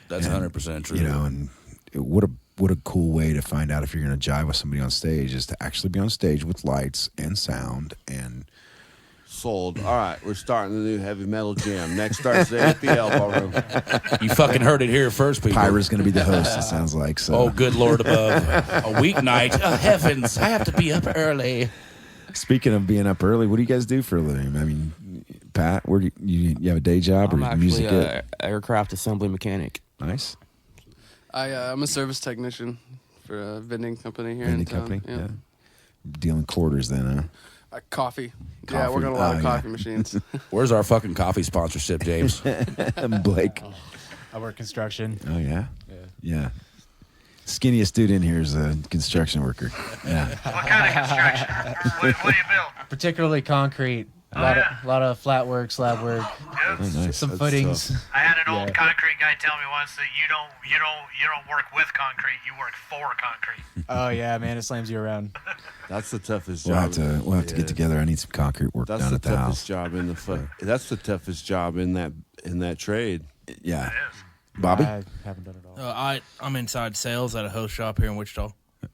That's 100% true. And what a cool way to find out if you're going to jive with somebody on stage is to actually be on stage with lights and sound and. Sold. All right, we're starting the new heavy metal jam. Next starts the FPL ballroom. You fucking heard it here first, people. Pyra's going to be the host, it sounds like. So. Oh, good Lord above. A weeknight. Oh, heavens, I have to be up early. Speaking of being up early, what do you guys do for a living? I mean, Pat, where do you have a day job or I'm music? actually an aircraft assembly mechanic. Nice. I'm a service technician for a vending company here in town. Yeah. Dealing quarters then, huh? Coffee. Yeah, we're going a lot of coffee machines. Where's our fucking coffee sponsorship, James? Blake. I work construction. Oh, yeah? Yeah. Skinniest dude in here is a construction worker. Yeah. What kind of construction? What do you build? Particularly concrete. A lot of flat work, slab work, Yep. Oh, nice. some That's footings. tough. I had an old concrete guy tell me once that you don't work with concrete, you work for concrete. Oh yeah, man, it slams you around. That's the toughest We'll job. have to get together. I need some concrete work That's done the at the toughest house. job in That's the toughest job in that trade. Yeah. Bobby? I haven't done it all. I'm inside sales at a hose shop here in Wichita.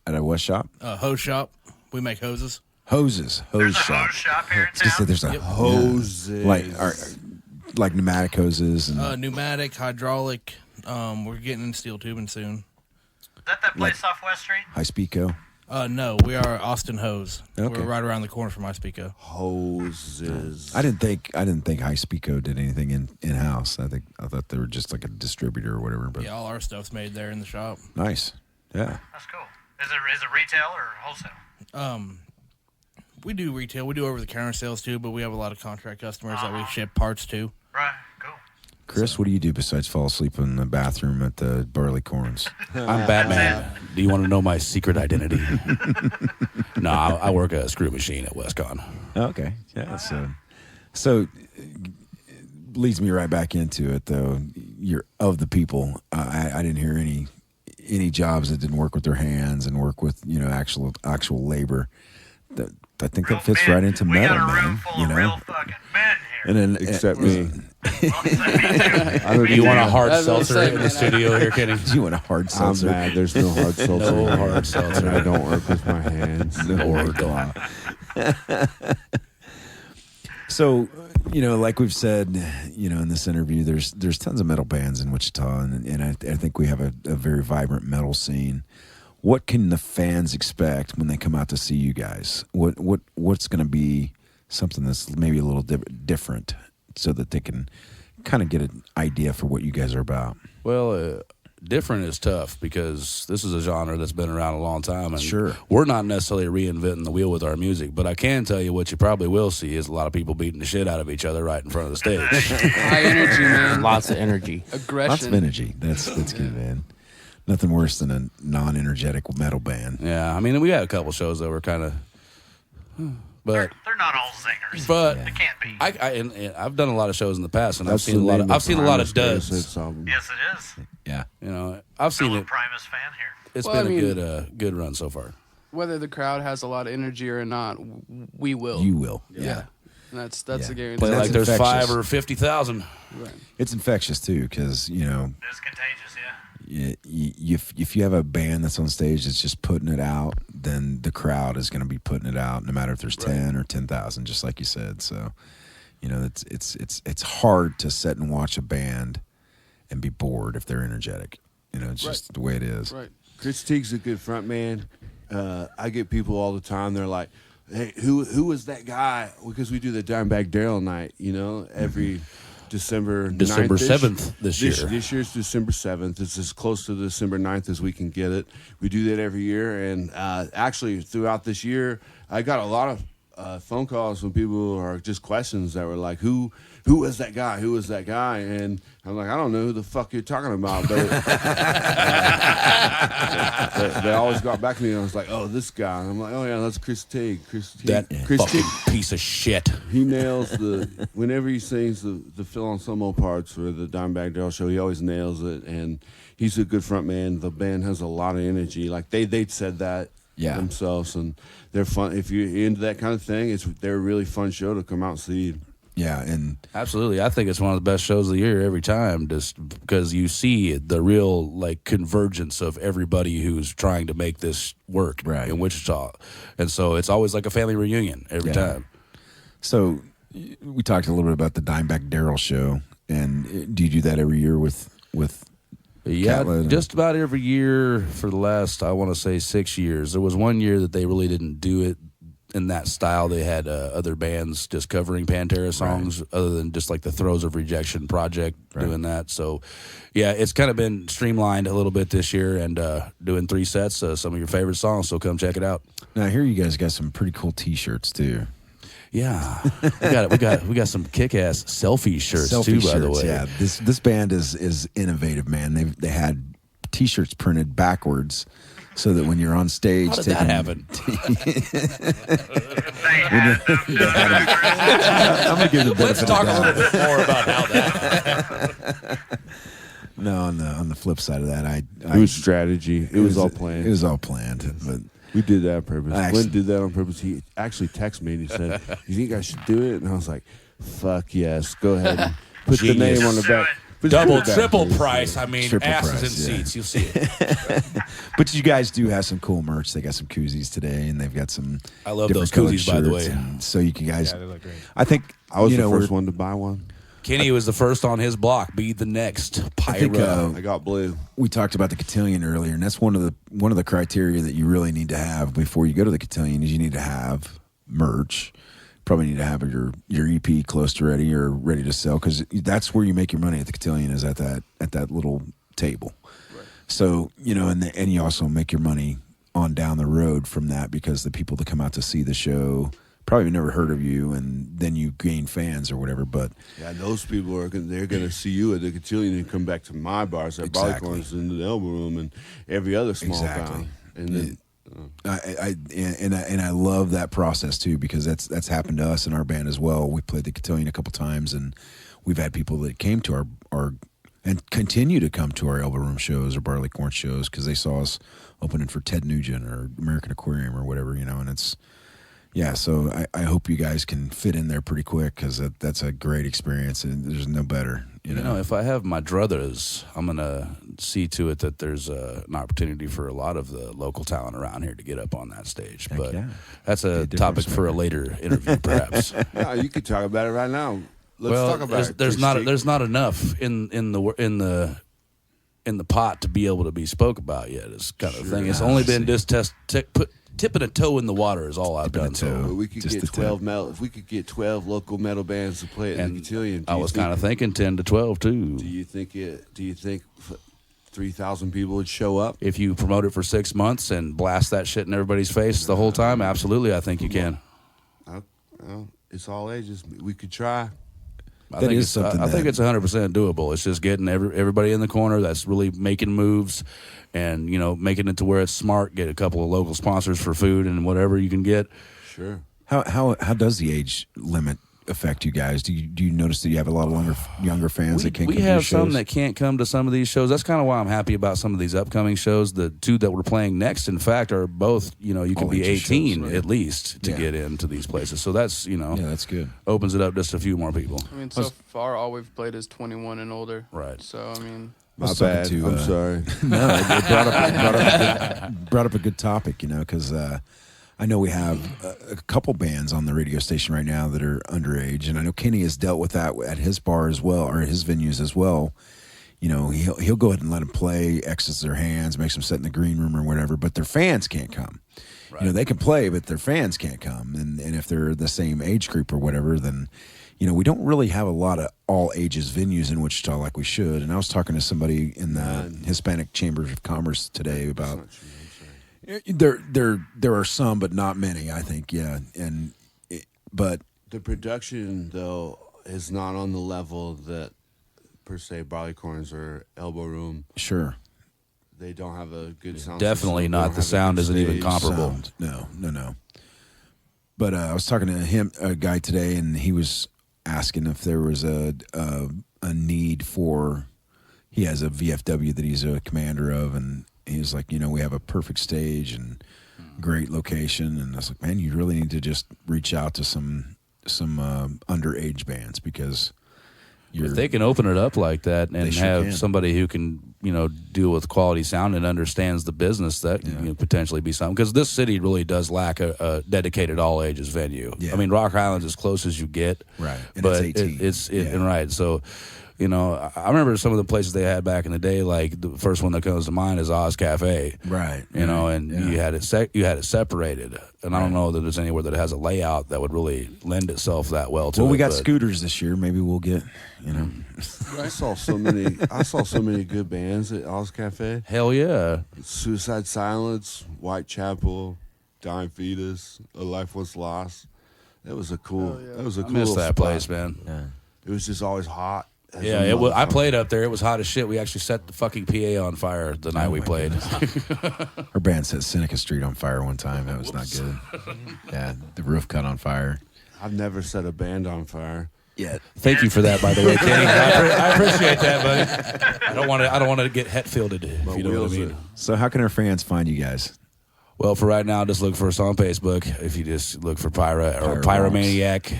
At a what shop? Hose shop. We make hoses. Hose There's shop. a hose shop here in Just town. said there's a Hoses. like pneumatic hoses and Pneumatic, hydraulic. We're getting in steel tubing soon. Is that place off West Street? high speedco. No, we are Austin Hose. Okay. We're right around the corner from Ispico. Hoses. I didn't think high speedco did anything in house. I thought they were just like a distributor or whatever. But Yeah, all our stuff's made there in the shop. nice. Yeah. That's cool. Is it retail or wholesale? We do retail. We do over-the-counter sales too, but we have a lot of contract customers that we ship parts to. Right, cool. Chris, what do you do besides fall asleep in the bathroom at the Barley Corns? I'm Batman. Do you want to know my secret identity? No, I work a screw machine at WestCon. Okay. Yeah. So leads me right back into it though. You're of the people. I didn't hear any jobs that didn't work with their hands and work with actual labor. I think that fits right into metal, man. Full of real fucking men here. And then Except me. You want a hard seltzer in the studio here, Kenny? You want a hard I'm seltzer? mad. There's no hard seltzer. No hard seltzer. And I don't work with my hands. So, like we've said, in this interview, there's tons of metal bands in Wichita, and I think we have a very vibrant metal scene. What can the fans expect when they come out to see you guys? What's going to be something that's maybe a little different, so that they can kind of get an idea for what you guys are about? Well, different is tough because this is a genre that's been around a long time, and Sure. we're not necessarily reinventing the wheel with our music. But I can tell you what you probably will see is a lot of people beating the shit out of each other right in front of the stage. High energy, man. Lots of energy. Aggression. Lots of energy. That's good, man. Nothing worse than a non-energetic metal band. Yeah, I mean, we had a couple shows that were kind of, but They're not all zingers. but They can't be. and I've done a lot of shows in the past, and That's I've seen a lot the of name I've seen a lot of Primus duds. Hits album. Yes, it is. Yeah. I've seen Fellow it. Primus fan here. It's Well, been I a good run so far. Whether the crowd has a lot of energy or not, we will. You will. Yeah. And that's Yeah. a guarantee. Play That's like there's infectious. 5 or 50,000. Right. It's infectious too, because It's contagious, yeah. if you have a band that's on stage that's just putting it out, then the crowd is going to be putting it out, no matter if there's 10 or 10,000, just like you said. So, it's hard to sit and watch a band and be bored if they're energetic. It's just the way it is. Right. Chris Teague's a good front man. I get people all the time. They're like, "Hey, who was that guy?" Because we do the Dimebag Daryl night, every December 9th-ish. 7th this year. This year's December 7th. It's as close to December 9th as we can get it. We do that every year, and actually throughout this year, I got a lot of phone calls from people or just questions that were like, who was that guy? Who was that guy? And I'm like, I don't know who the fuck you're talking about. But they always got back to me, and I was like, oh, this guy. And I'm like, oh, yeah, that's Chris Teague. Chris fucking piece of shit. He nails whenever he sings the Phil Anselmo parts or the Dimebag Darrell show, he always nails it. And he's a good front man. The band has a lot of energy. Like, they said that themselves, and they're fun. If you're into that kind of thing, they're a really fun show to come out and see. Yeah, and absolutely, I think it's one of the best shows of the year every time, just because you see the real like convergence of everybody who's trying to make this work in Wichita, and so it's always like a family reunion every time. So we talked a little bit about the Dimebag Darrell show, and do you do that every year with? Yeah, Catlett? just about every year for the last, I want to say, 6 years. There was one year that they really didn't do it in that style. They had other bands just covering Pantera songs, other than just like the Throes of Rejection project doing that. So, yeah, it's kind of been streamlined a little bit this year, and doing 3 sets, some of your favorite songs. So come check it out. Now, I hear you guys got some pretty cool T-shirts too. Yeah, we got some kick-ass selfie shirts too. By the way, yeah, this band is innovative, man. They had T-shirts printed backwards, so that when you're on stage, how did that happen? I'm gonna give the benefit. Let's talk a little bit more about how that happened. No, on the flip side of that, it was strategy. It was all planned. It was all planned, but. We did that on purpose. Glenn did that on purpose. He actually texted me and he said, "You think I should do it?" And I was like, "Fuck yes, go ahead and put the name on the back." Double, triple price. I mean, triple asses price, in seats. You'll see it. But you guys do have some cool merch. They got some koozies today, and they've got some. I love those koozies, by the way. So you can guys. Yeah, they look great. I think I was the first one to buy one. Kenny was the first on his block. Be the next pyro. I got blue. We talked about the cotillion earlier, and that's one of the criteria that you really need to have before you go to the cotillion is you need to have merch. Probably need to have your EP close to ready or ready to sell, because that's where you make your money at the cotillion, is at that little table. Right. So and you also make your money on down the road from that, because the people that come out to see the show probably never heard of you, and then you gain fans or whatever. But yeah, those people they're going to see you at the cotillion and come back to my bars at Barleycorns in the Elbow Room and every other small town. And then, I love that process too, because that's happened to us in our band as well. We played the cotillion a couple times, and we've had people that came to our and continue to come to our Elbow Room shows or Barleycorn shows because they saw us opening for Ted Nugent or American Aquarium or whatever, and it's. Yeah, so I hope you guys can fit in there pretty quick, because that's a great experience, and there's no better. If I have my druthers, I'm going to see to it that there's an opportunity for a lot of the local talent around here to get up on that stage. But that's a topic for a later interview, perhaps. Yeah, you could talk about it right now. Let's talk about it. There's not enough in the pot to be able to be spoke about yet. Is kind of thing. It's only been just tipping a toe in the water is all I've done. So we could get 12 if we could get 12 local metal bands to play at the cotillion. I was kind of thinking 10 to 12 too. Do you think 3,000 people would show up if you promote it for 6 months and blast that shit in everybody's face the whole time? Absolutely, I think you can. It's all ages. We could try. I think it's 100% doable. It's just getting everybody in the corner that's really making moves, and making it to where it's smart. Get a couple of local sponsors for food and whatever you can get. Sure. How does the age limit affect you guys? Do you notice that you have a lot of younger fans that can't come to these shows? We have some that can't come to some of these shows. That's kind of why I'm happy about some of these upcoming shows. The 2 that we're playing next, in fact, are both, you can be 18 at least to get into these places. So that's, that's good. Opens it up just a few more people. I mean, so far, all we've played is 21 and older. Right. So, I mean... My bad. I'm sorry. No, it brought up a good topic, because I know we have a couple bands on the radio station right now that are underage, and I know Kenny has dealt with that at his bar as well, or his venues as well. He'll go ahead and let them play, exits their hands, makes them sit in the green room or whatever, but their fans can't come. Right. They can play, but their fans can't come, and if they're the same age group or whatever, then. We don't really have a lot of all ages venues in Wichita like we should. And I was talking to somebody in the Hispanic Chamber of Commerce today about there are some, but not many, I think. Yeah. And But the production though is not on the level that per se Barleycorns or Elbow Room. Sure. They don't have a good sound. Definitely system. not. The sound isn't even comparable. No. But I was talking to a guy today, and he was asking if there was a need for. He has a VFW that he's a commander of, and he was like, we have a perfect stage and great location, and I was like, man, you really need to just reach out to some underage bands because. If they can open it up like that and have somebody who can, deal with quality sound and understands the business, that can potentially be something. Because this city really does lack a dedicated all ages venue. Yeah. I mean, Rock Island's as close as you get, right? And but it's 18. Right. So, I remember some of the places they had back in the day. Like the first one that comes to mind is Oz Cafe, right? And you had it separated. And I don't know that there's anywhere that has a layout that would really lend itself that well to it. Well, we got scooters this year. Maybe we'll get, I saw so many good bands at Oz Cafe. Hell yeah. Suicide Silence, Whitechapel, Dying Fetus, A Life Was Lost. That was a cool. That was a cool. I miss that spot. place, man. Yeah. It was just always hot. Yeah, I played up there. It was hot as shit. We actually set the fucking PA on fire the night we played. Our band set Seneca Street on fire one time. That was not good. Yeah, the roof caught on fire. I've never set a band on fire. Yeah. Thank you for that, by the way, Kenny. I appreciate that, buddy. I don't want to get Hetfielded, if you know what I mean. So how can our fans find you guys? Well, for right now, just look for us on Facebook. If you just look for Pyra or Pyromaniac.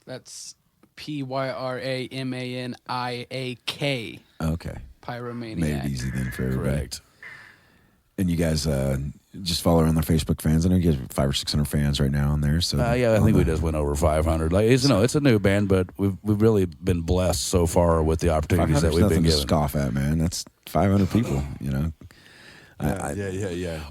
That's Pyramaniak. Okay. Pyromaniac. Made it easy then for everybody. Correct. And you guys just follow her on their Facebook fans. I know you guys have 500 or 600 fans right now on there. So I think we just went over 500. Like it's a new band, but we've really been blessed so far with the opportunities that we've been given. To scoff at, man. That's 500 people. Yeah.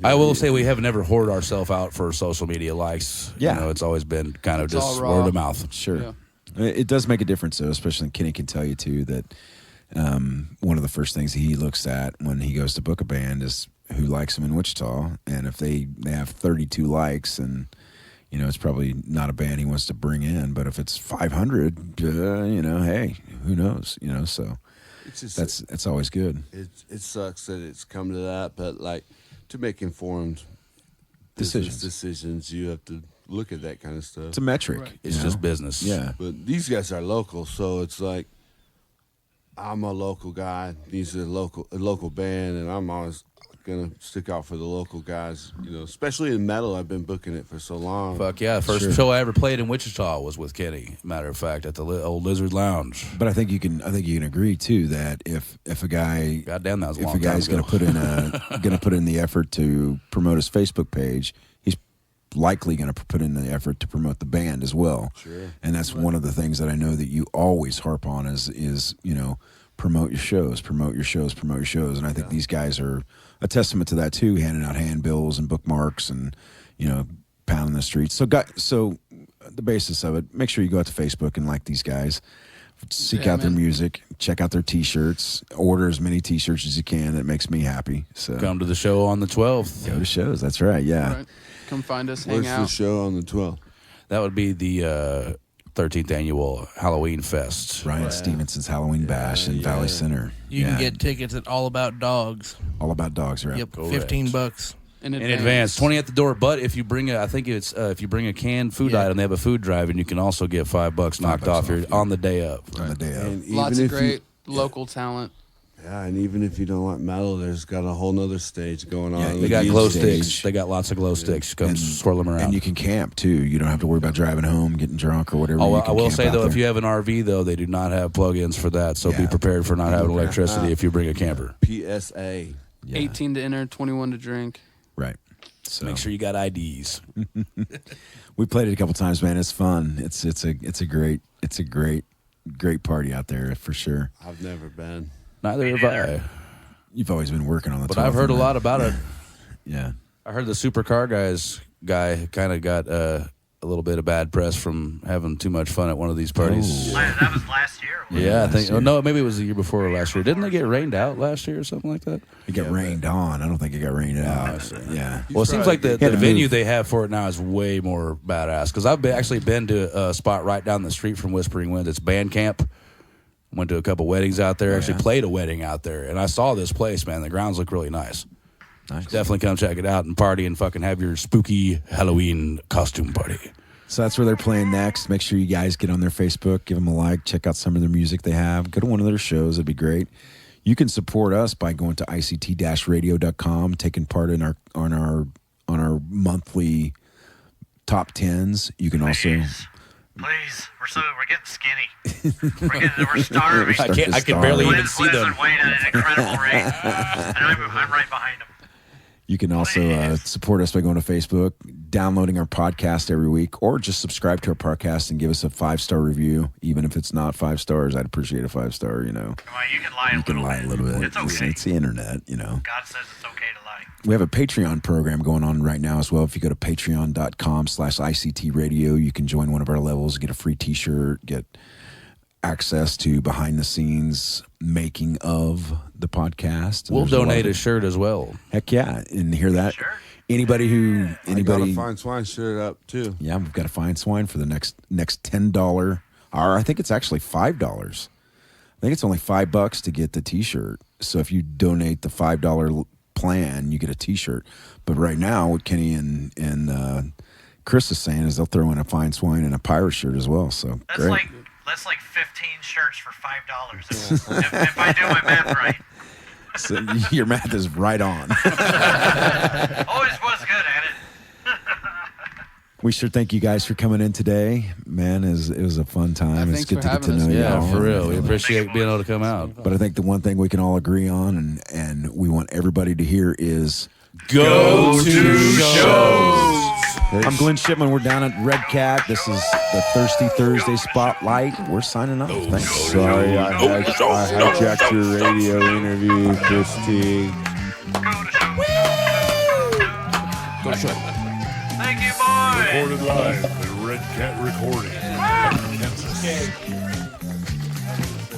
I will say we have never hoarded ourselves out for social media likes. Yeah. It's always been kind of just word of mouth. Sure. Yeah. It does make a difference, though, especially Kenny can tell you, too, that one of the first things he looks at when he goes to book a band is who likes them in Wichita. And if they have 32 likes, and, it's probably not a band he wants to bring in. But if it's 500, hey, who knows? So it's just, that's always good. It sucks that it's come to that, but, to make informed decisions, you have to look at that kind of stuff. It's a metric. Right. It's just business. Yeah. But these guys are local, so it's like I'm a local guy. These are a local band, and I'm always gonna stick out for the local guys. Especially in metal, I've been booking it for so long. Fuck yeah! First show I ever played in Wichita was with Kenny. Matter of fact, at the old Lizard Lounge. But I think you can agree too that if a guy, goddamn, that was if a guy's gonna put in the effort to promote his Facebook page, he's likely going to put in the effort to promote the band as well. Sure. And that's one of the things that I know that you always harp on is promote your shows. And I think these guys are a testament to that too, handing out handbills and bookmarks and, pounding the streets. So the basis of it, make sure you go out to Facebook and like these guys. Seek out their music, check out their T-shirts, order as many T-shirts as you can. That makes me happy. So come to the show on the 12th. Go to shows. That's right. Yeah. Right. Come find us. Hang Where's out. the show on the 12th? That would be the 13th annual Halloween Fest. Ryan Stevenson's Halloween Bash in Valley Center. You can get tickets at All About Dogs. All About Dogs, right? Yep, $15 in advance. 20 at the door. But if you bring if you bring a canned food item, they have a food drive, and you can also get $5 knocked off on the day of. On the day of. Lots of great local talent. Yeah, and even if you don't like metal, there's got a whole nother stage going on. Yeah, they got glow sticks. They got lots of glow sticks. Come swirl them around. And you can camp, too. You don't have to worry about driving home, getting drunk, or whatever. I will say, though, if you have an RV, though, they do not have plug-ins for that. So be prepared for not having electricity if you bring a camper. PSA. Yeah. 18 to enter, 21 to drink. Right. So make sure you got IDs. We played it a couple times, man. It's fun. It's a great party out there for sure. I've never been. Neither have I. You've always been working on the. But I've heard a lot about it. Yeah. I heard the supercar guy kind of got a little bit of bad press from having too much fun at one of these parties. Oh. That was last year. Yeah, I think. Oh, no, maybe it was the year before or last year. Didn't they get rained out last year or something like that? It got rained on. I don't think it got rained out. Yeah. Well, it seems like the venue they have for it now is way more badass. Because I've actually been to a spot right down the street from Whispering Winds. It's band camp. Went to a couple weddings out there. Actually played a wedding out there, and I saw this place. Man, the grounds look really nice. Nice. Definitely come check it out and party and fucking have your spooky Halloween costume party. So that's where they're playing next. Make sure you guys get on their Facebook, give them a like, check out some of their music they have. Go to one of their shows. It'd be great. You can support us by going to ict-radio.com, taking part in our monthly top 10s. You can Please, we're getting skinny. We're starving. I can barely even see them. Losing weight at an incredible rate, and I'm right behind them. You can also support us by going to Facebook, downloading our podcast every week, or just subscribe to our podcast and give us a 5-star review. Even if it's not 5 stars, I'd appreciate a 5-star, Well, you can lie a little bit. It's okay. It's the internet, God says it's okay to lie. We have a Patreon program going on right now as well. If you go to patreon.com/ICT radio, you can join one of our levels, get a free t-shirt, get access to behind the scenes making of the podcast. We'll donate a shirt as well. Heck yeah. And hear that? Sure. Anybody I got a Fine Swine shirt up too. Yeah, we've got a Fine Swine for the next $10, or I think it's actually $5. I think it's only $5 to get the t-shirt. So if you donate the $5 plan, you get a t-shirt. But right now, what Kenny and Chris is saying is they'll throw in a Fine Swine and a pirate shirt as well. So great. That's like 15 shirts for $5 if I do my math right. So your math is right on. Always was good at it. We sure thank you guys for coming in today. Man, it was a fun time. It's good to get to know you all. Yeah, for real. We appreciate being able to come out. But I think the one thing we can all agree on and we want everybody to hear is go to shows. I'm Glenn Shipman. We're down at Red Cat. This is the Thirsty Thursday Spotlight. We're signing off. Thanks. Sorry, I hijacked your radio interview, Christy. Go show. Thank you, boys. Recorded live at Red Cat Recording, Kansas.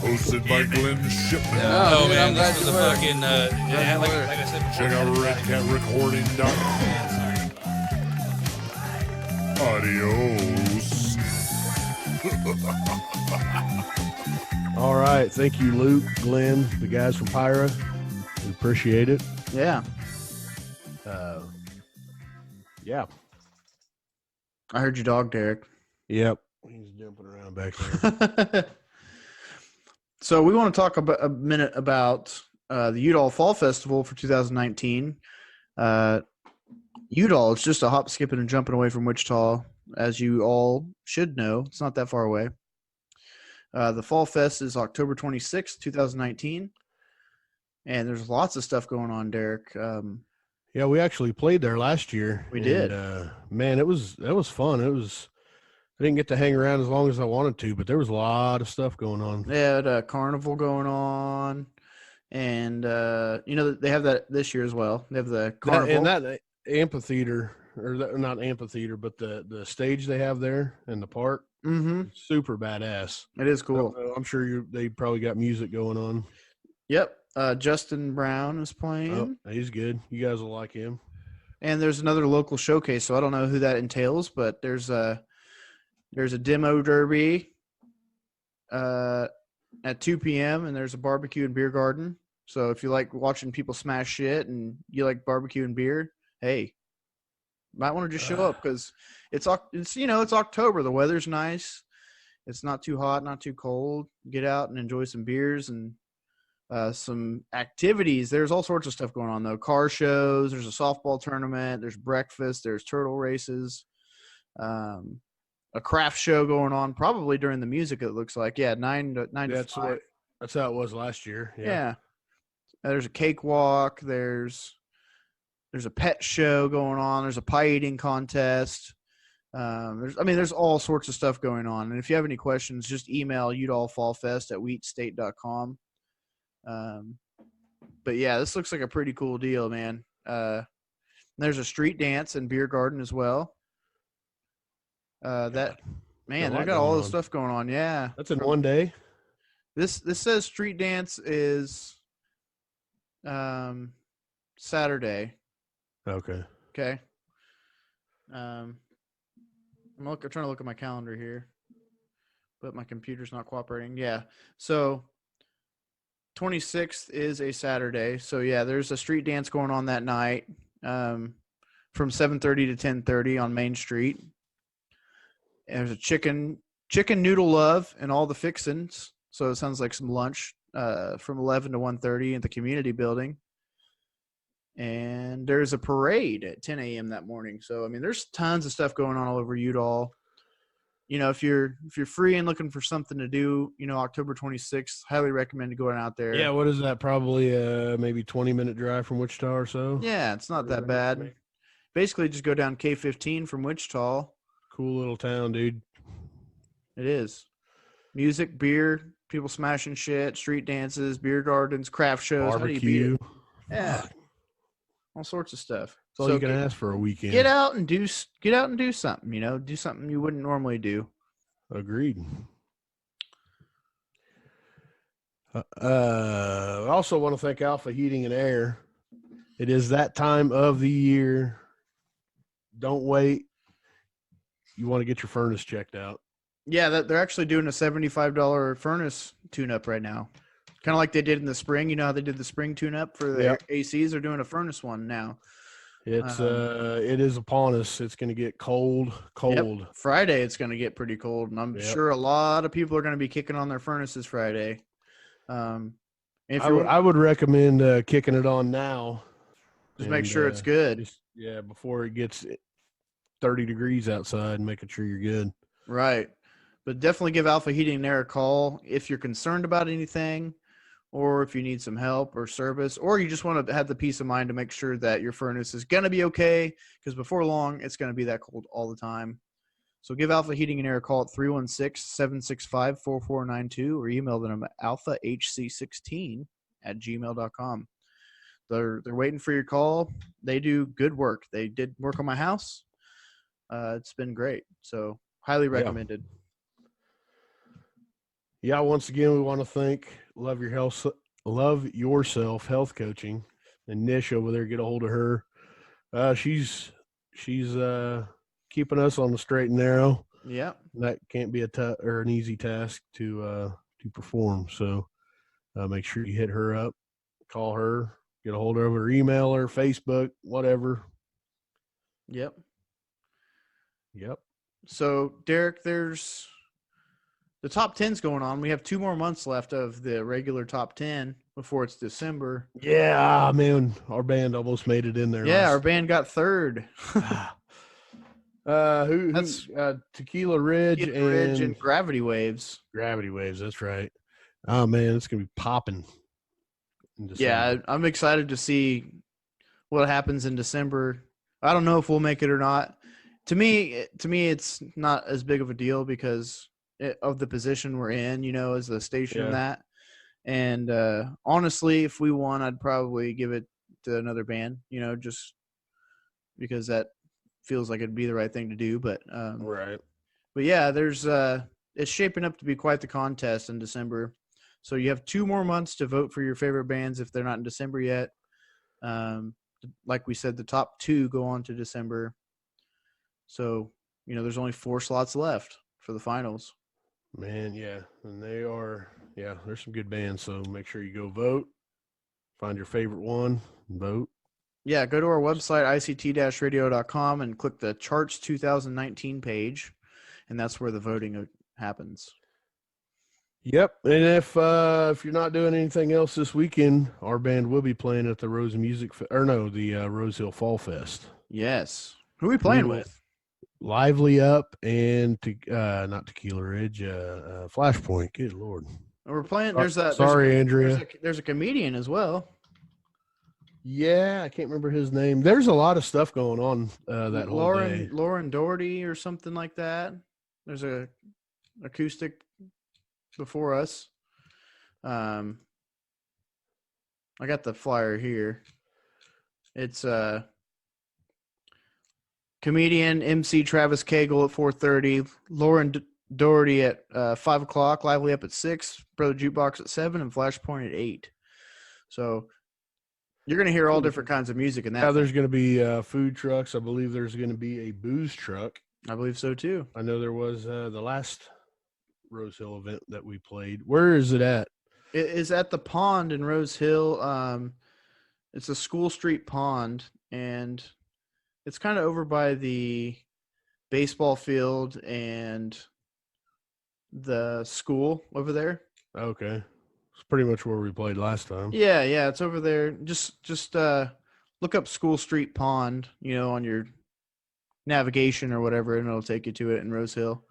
Hosted by Glenn Shipman. Oh, man, this was a fucking, like I said before. Check out redcatrecording.com. Adios. All right. Thank you, Luke, Glenn, the guys from Pyra. We appreciate it. Yeah. Yeah. I heard your dog, Derek. Yep. He's jumping around back there. So we want to talk a minute about the Udall Fall Festival for 2019. Udall, it's just a hop, skipping, and jumping away from Wichita, as you all should know. It's not that far away. The Fall Fest is October 26th, 2019. And there's lots of stuff going on, Derek. Yeah, we actually played there last year. We did. Man, that was fun. I didn't get to hang around as long as I wanted to, but there was a lot of stuff going on. They had a carnival going on, and they have that this year as well. They have the carnival. That amphitheater, not amphitheater, but the stage they have there in the park. Mm-hmm. Super badass. It is cool. I'm sure they probably got music going on. Yep. Justin Brown is playing. Oh, he's good. You guys will like him. And there's another local showcase, so I don't know who that entails, but there's a demo derby at 2 p.m. and there's a barbecue and beer garden. So if you like watching people smash shit and you like barbecue and beer, hey, might want to just show up because it's October. The weather's nice. It's not too hot, not too cold. Get out and enjoy some beers and some activities. There's all sorts of stuff going on though. Car shows. There's a softball tournament. There's breakfast. There's turtle races. A craft show going on probably during the music. It looks like 9 to 5. That's how it was last year. Yeah. There's a cakewalk. There's a pet show going on. There's a pie eating contest. There's all sorts of stuff going on. And if you have any questions, just email udallfallfest@wheatstate.com. But yeah, this looks like a pretty cool deal, man. There's a street dance and beer garden as well. That man, Got a they lot got all going this on. stuff going on. Yeah, That's in one day. This says street dance is Saturday. Okay. Okay. I'm trying to look at my calendar here, but my computer's not cooperating. Yeah. So 26th is a Saturday. So yeah, there's a street dance going on that night from 7:30 to 10:30 on Main Street. And there's a chicken noodle love and all the fixins. So it sounds like some lunch from 11 to 1:30 at the community building. And there's a parade at 10 a.m. that morning. So I mean, there's tons of stuff going on all over Udall. You know, if you're free and looking for something to do, you know, October 26th, highly recommend going out there. Yeah, what is that? Probably maybe 20-minute drive from Wichita or so. Yeah, it's not that bad. Basically, just go down K15 from Wichita. Cool little town, dude. It is. Music, beer, people smashing shit, street dances, beer gardens, craft shows. Barbecue. How do you beat it? Yeah. All sorts of stuff. That's all you can ask for a weekend. Get out and do something, you know, do something you wouldn't normally do. Agreed. I also want to thank Alpha Heating and Air. It is that time of the year. Don't wait. You want to get your furnace checked out. Yeah, they're actually doing a $75 furnace tune-up right now. Kind of like they did in the spring. You know how they did the spring tune-up for the ACs? They're doing a furnace one now. It is upon us. It's going to get cold. Yep. Friday it's going to get pretty cold, and I'm sure a lot of people are going to be kicking on their furnaces Friday. I would recommend kicking it on now. Just make sure it's good. Before it gets 30 degrees outside, and making sure you're good. Right. But definitely give Alpha Heating and Air a call if you're concerned about anything, or if you need some help or service, or you just want to have the peace of mind to make sure that your furnace is going to be okay, because before long, it's going to be that cold all the time. So give Alpha Heating and Air a call at 316-765-4492 or email them at alphahc16@gmail.com. They're waiting for your call. They do good work. They did work on my house. It's been great. So highly recommended. Yeah, once again, we want to thank Love Yourself Health Coaching and Nish over there. Get a hold of her. She's keeping us on the straight and narrow. Yeah, that can't be an easy task to perform. So make sure you hit her up, call her, get a hold of her, email her, Facebook, whatever. Yep. Yep. So Derek, there's the top 10's going on. We have 2 more months left of the regular top 10 before it's December. Yeah, man, our band almost made it in there. Yeah, our band got third. That's Tequila Ridge and Gravity Waves. Gravity Waves, that's right. Oh man, it's gonna be popping. Yeah, I'm excited to see what happens in December. I don't know if we'll make it or not. To me, it's not as big of a deal because of the position we're in, you know, as the station in that. And honestly, if we won, I'd probably give it to another band, you know, just because that feels like it'd be the right thing to do. But right. But yeah, there's it's shaping up to be quite the contest in December. So you have 2 more months to vote for your favorite bands if they're not in December yet. Like we said, the top 2 go on to December. So, you know, there's only 4 slots left for the finals. Man, yeah. And there's some good bands. So make sure you go vote, find your favorite one, and vote. Yeah, go to our website, ict-radio.com, and click the Charts 2019 page, and that's where the voting happens. Yep, and if you're not doing anything else this weekend, our band will be playing at the Rose Hill Fall Fest. Yes. Who are we playing with? Lively Up and not Tequila Ridge, Flashpoint. Good Lord. We're playing. Andrea. There's a comedian as well. Yeah, I can't remember his name. There's a lot of stuff going on that whole day. Lauren Doherty or something like that. There's a acoustic before us. I got the flyer here. It's kind Comedian MC Travis Cagle at 4:30. Lauren Doherty at 5 o'clock. Lively Up at 6. Brother Jukebox at 7, and Flashpoint at 8. So you're going to hear all different kinds of music in that. Yeah, there's going to be food trucks. I believe there's going to be a booze truck. I believe so too. I know there was the last Rose Hill event that we played. Where is it at? It is at the pond in Rose Hill. It's a School Street pond, and it's kind of over by the baseball field and the school over there. Okay. It's pretty much where we played last time. Yeah, it's over there. Just look up School Street Pond, on your navigation or whatever, and it'll take you to it in Rose Hill.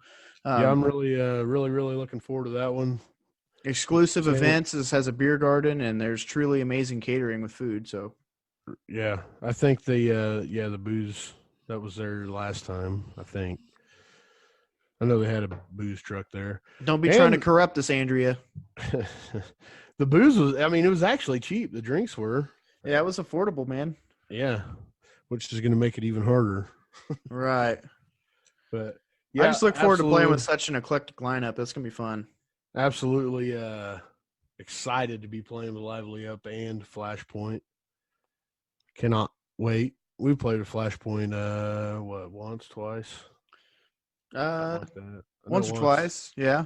Yeah, I'm really looking forward to that one. Exclusive events has a beer garden, and there's truly amazing catering with food. So, yeah, I think the booze that was there last time. I know they had a booze truck there. Don't be trying to corrupt us, Andrea. The booze was, it was actually cheap. The drinks were. Yeah, it was affordable, man. Yeah, which is going to make it even harder. Right. But yeah, I just look forward to playing with such an eclectic lineup. That's going to be fun. Absolutely excited to be playing with Lively Up and Flashpoint. Cannot wait. We played with Flashpoint once, twice? Once or twice, yeah.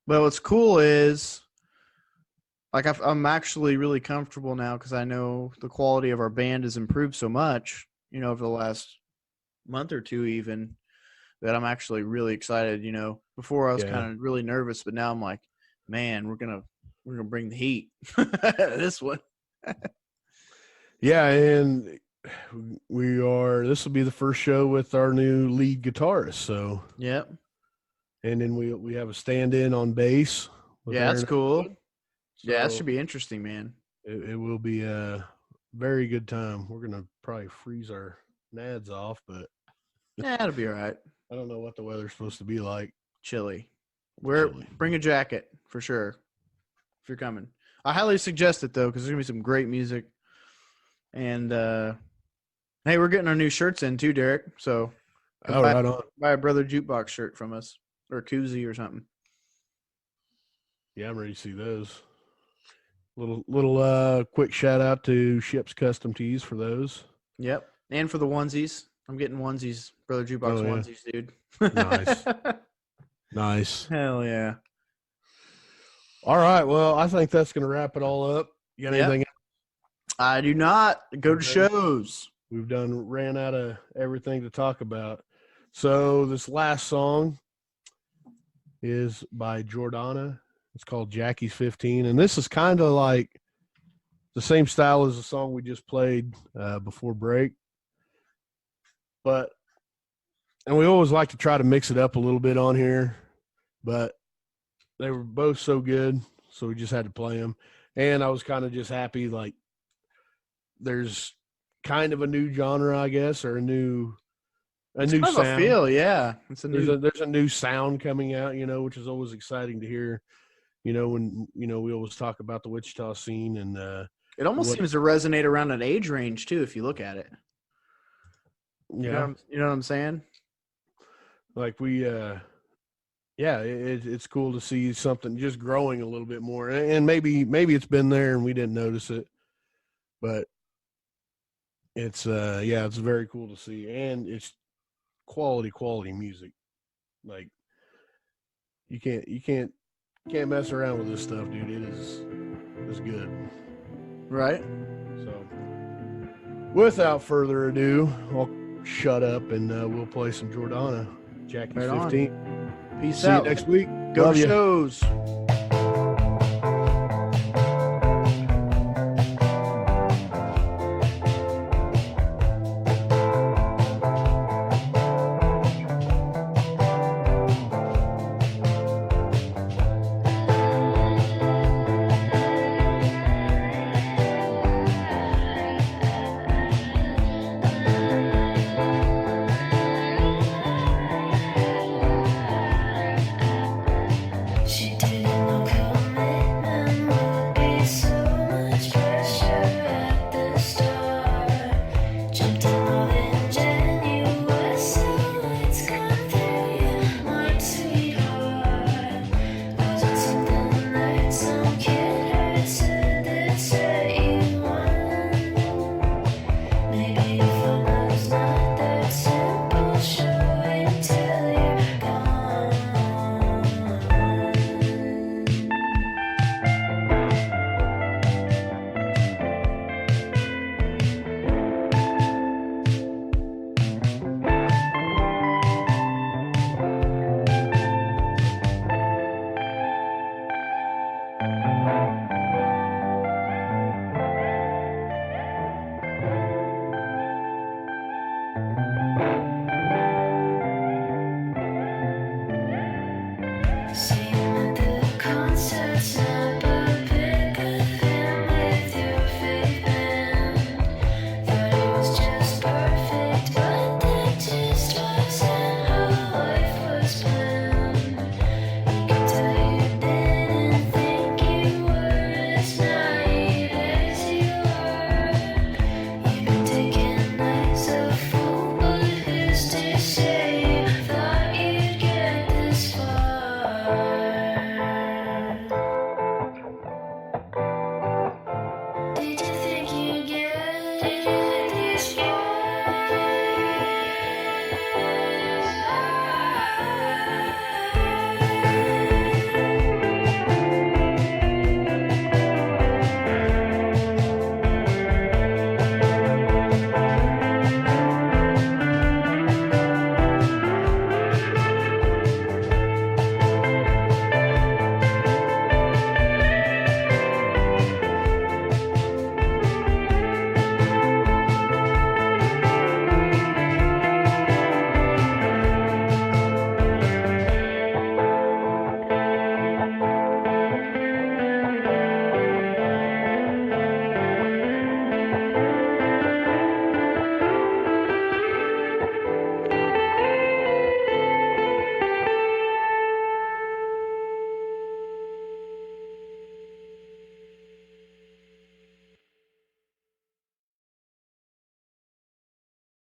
But what's cool is, like, I'm actually really comfortable now because I know the quality of our band has improved so much, over the last month or two even, that I'm actually really excited. Before I was kind of really nervous, but now I'm like, man, we're gonna bring the heat. This one. Yeah, and this will be the first show with our new lead guitarist. So yep. And then we have a stand-in on bass. Yeah, that's cool. So yeah, that should be interesting, man. It will be a very good time. We're gonna probably freeze our nads off, but yeah, it'll be all right. I don't know what the weather's supposed to be like. Chilly. Bring a jacket for sure if you're coming. I highly suggest it though, because there's gonna be some great music. And hey, we're getting our new shirts in too, Derek. So buy a Brother Jukebox shirt from us, or a koozie or something. Yeah, I'm ready to see those. Little quick shout out to Ship's Custom Tees for those. Yep, and for the onesies. I'm getting onesies, Brother Jukebox onesies, dude. Nice. Nice. Hell yeah. All right, well, I think that's going to wrap it all up. You got anything else? I do not. Go to shows. We've ran out of everything to talk about. So this last song is by Jordana. It's called Jackie's 15. And this is kind of like the same style as the song we just played before break. And we always like to try to mix it up a little bit on here, but they were both so good, so we just had to play them. And I was kind of just happy, like, there's kind of a new genre, I guess, or a new sound. A feel, yeah. There's a new sound coming out, which is always exciting to hear. When we always talk about the Wichita scene, and it almost seems to resonate around an age range too, if you look at it. Yeah, you know what I'm saying? Like it's cool to see something just growing a little bit more, and maybe it's been there and we didn't notice it, but it's it's very cool to see, and it's quality music. Like you can't mess around with this stuff, dude. It's good, right? So without further ado, I'll shut up and we'll play some Jordana. Jackie's 15. Peace See out. you next week. Go Love to ya. shows.